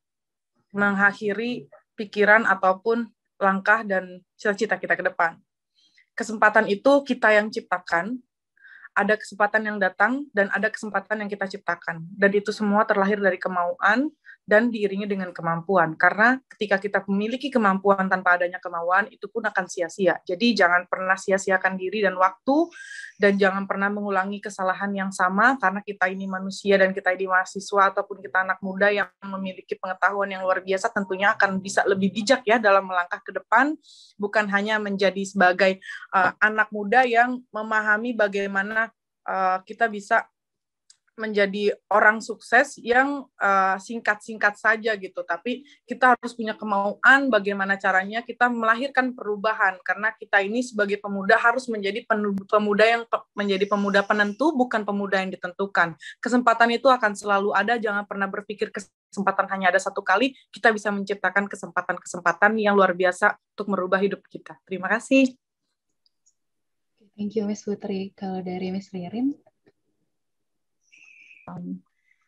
mengakhiri pikiran ataupun langkah dan cita-cita kita ke depan. Kesempatan itu kita yang ciptakan, ada kesempatan yang datang, dan ada kesempatan yang kita ciptakan. Dan itu semua terlahir dari kemauan, dan diiringi dengan kemampuan. Karena ketika kita memiliki kemampuan tanpa adanya kemauan, itu pun akan sia-sia. Jadi jangan pernah sia-siakan diri dan waktu, dan jangan pernah mengulangi kesalahan yang sama, karena kita ini manusia dan kita ini mahasiswa ataupun kita anak muda yang memiliki pengetahuan yang luar biasa, tentunya akan bisa lebih bijak ya dalam melangkah ke depan, bukan hanya menjadi sebagai anak muda yang memahami bagaimana kita bisa menjadi orang sukses yang singkat-singkat saja gitu, tapi kita harus punya kemauan bagaimana caranya kita melahirkan perubahan, karena kita ini sebagai pemuda harus menjadi pemuda yang menjadi pemuda penentu, bukan pemuda yang ditentukan. Kesempatan itu akan selalu ada, jangan pernah berpikir kesempatan hanya ada satu kali, kita bisa menciptakan kesempatan-kesempatan yang luar biasa untuk merubah hidup kita. Terima kasih. Thank you, Miss Putri. Kalau dari Miss Ririn?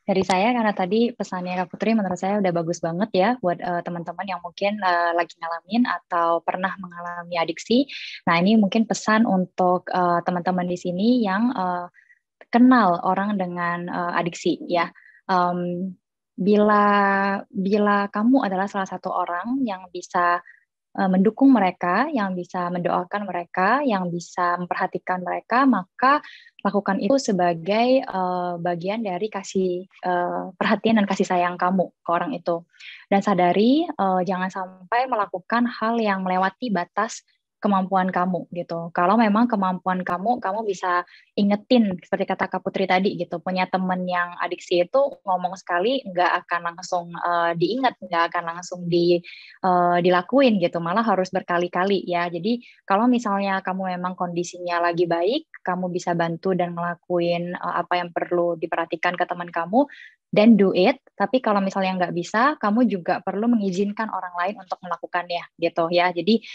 Dari saya, karena tadi pesannya Kak Putri menurut saya udah bagus banget ya buat teman-teman yang mungkin lagi ngalamin atau pernah mengalami adiksi. Nah, ini mungkin pesan untuk teman-teman di sini yang kenal orang dengan adiksi ya. Bila kamu adalah salah satu orang yang bisa mendukung mereka, yang bisa mendoakan mereka, yang bisa memperhatikan mereka, maka lakukan itu sebagai bagian dari kasih perhatian dan kasih sayang kamu ke orang itu. Dan sadari jangan sampai melakukan hal yang melewati batas kemampuan kamu gitu. Kalau memang kemampuan kamu bisa ingetin seperti kata Kak Putri tadi gitu, punya temen yang adiksi itu ngomong sekali nggak akan langsung diingat, nggak akan langsung dilakuin gitu, malah harus berkali-kali ya. Jadi kalau misalnya kamu memang kondisinya lagi baik, kamu bisa bantu dan ngelakuin apa yang perlu diperhatikan ke teman kamu, then do it. Tapi kalau misalnya nggak bisa, kamu juga perlu mengizinkan orang lain untuk melakukannya gitu ya. Jadi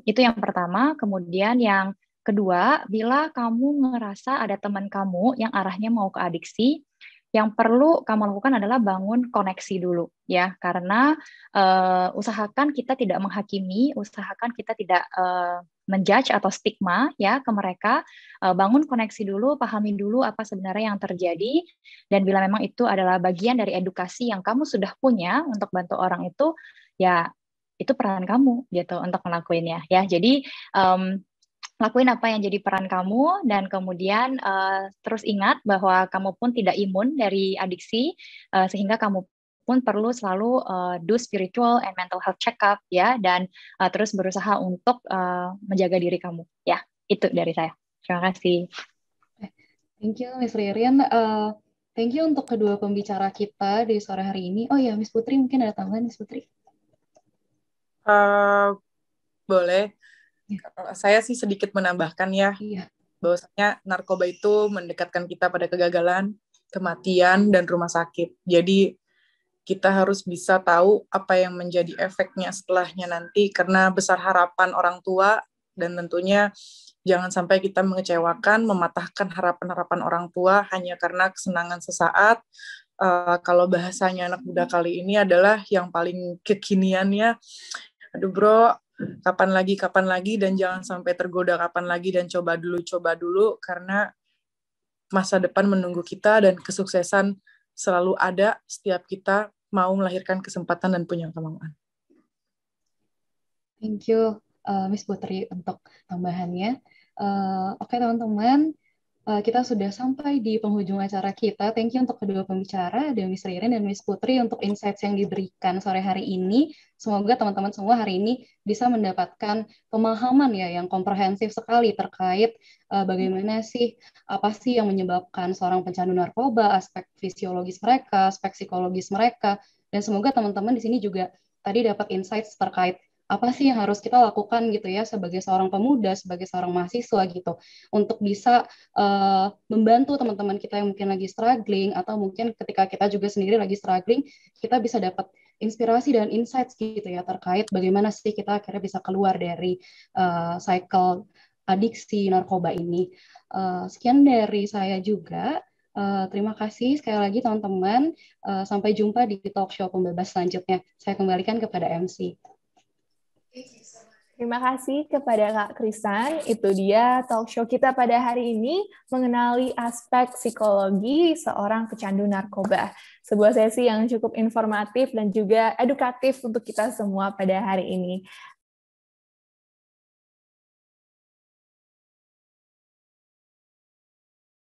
itu yang pertama. Kemudian yang kedua, bila kamu ngerasa ada teman kamu yang arahnya mau ke adiksi, yang perlu kamu lakukan adalah bangun koneksi dulu ya, karena usahakan kita tidak menghakimi, usahakan kita tidak menjudge atau stigma ya ke mereka. Bangun koneksi dulu, pahami dulu apa sebenarnya yang terjadi, dan bila memang itu adalah bagian dari edukasi yang kamu sudah punya untuk bantu orang itu, ya itu peran kamu gitu untuk ngelakuinnya ya. Jadi lakuin apa yang jadi peran kamu, dan kemudian terus ingat bahwa kamu pun tidak imun dari adiksi, sehingga kamu pun perlu selalu do spiritual and mental health check-up ya, dan terus berusaha untuk menjaga diri kamu ya. Itu dari saya. Terima kasih. Thank you, Miss Ririn. Thank you untuk kedua pembicara kita di sore hari ini. Oh ya, Miss Putri, mungkin ada tambahan, Miss Putri? Boleh. Saya sih sedikit menambahkan ya, bahwasanya narkoba itu mendekatkan kita pada kegagalan, kematian, dan rumah sakit. Jadi kita harus bisa tahu apa yang menjadi efeknya setelahnya nanti, karena besar harapan orang tua, dan tentunya jangan sampai kita mengecewakan, mematahkan harapan-harapan orang tua hanya karena kesenangan sesaat, kalau bahasanya anak muda kali ini adalah yang paling kekiniannya, aduh bro, kapan lagi, dan jangan sampai tergoda kapan lagi, dan coba dulu, karena masa depan menunggu kita, dan kesuksesan selalu ada setiap kita mau melahirkan kesempatan dan punya kemauan. Thank you, Miss Putri, untuk tambahannya. Oke, teman-teman, kita sudah sampai di penghujung acara kita. Thank you untuk kedua pembicara, ada Miss Ririn dan Miss Putri, untuk insights yang diberikan sore hari ini. Semoga teman-teman semua hari ini bisa mendapatkan pemahaman ya yang komprehensif sekali terkait bagaimana sih, apa sih yang menyebabkan seorang pecandu narkoba, aspek fisiologis mereka, aspek psikologis mereka, dan semoga teman-teman di sini juga tadi dapat insights terkait apa sih yang harus kita lakukan gitu ya sebagai seorang pemuda, sebagai seorang mahasiswa gitu, untuk bisa membantu teman-teman kita yang mungkin lagi struggling, atau mungkin ketika kita juga sendiri lagi struggling, kita bisa dapat inspirasi dan insights gitu ya terkait bagaimana sih kita akhirnya bisa keluar dari cycle adiksi narkoba ini. Sekian dari saya juga. Terima kasih sekali lagi teman-teman. Sampai jumpa di talk show pembebas selanjutnya. Saya kembalikan kepada MC. Terima kasih kepada Kak Krisan. Itu dia talk show kita pada hari ini, mengenali aspek psikologi seorang pecandu narkoba. Sebuah sesi yang cukup informatif dan juga edukatif untuk kita semua pada hari ini.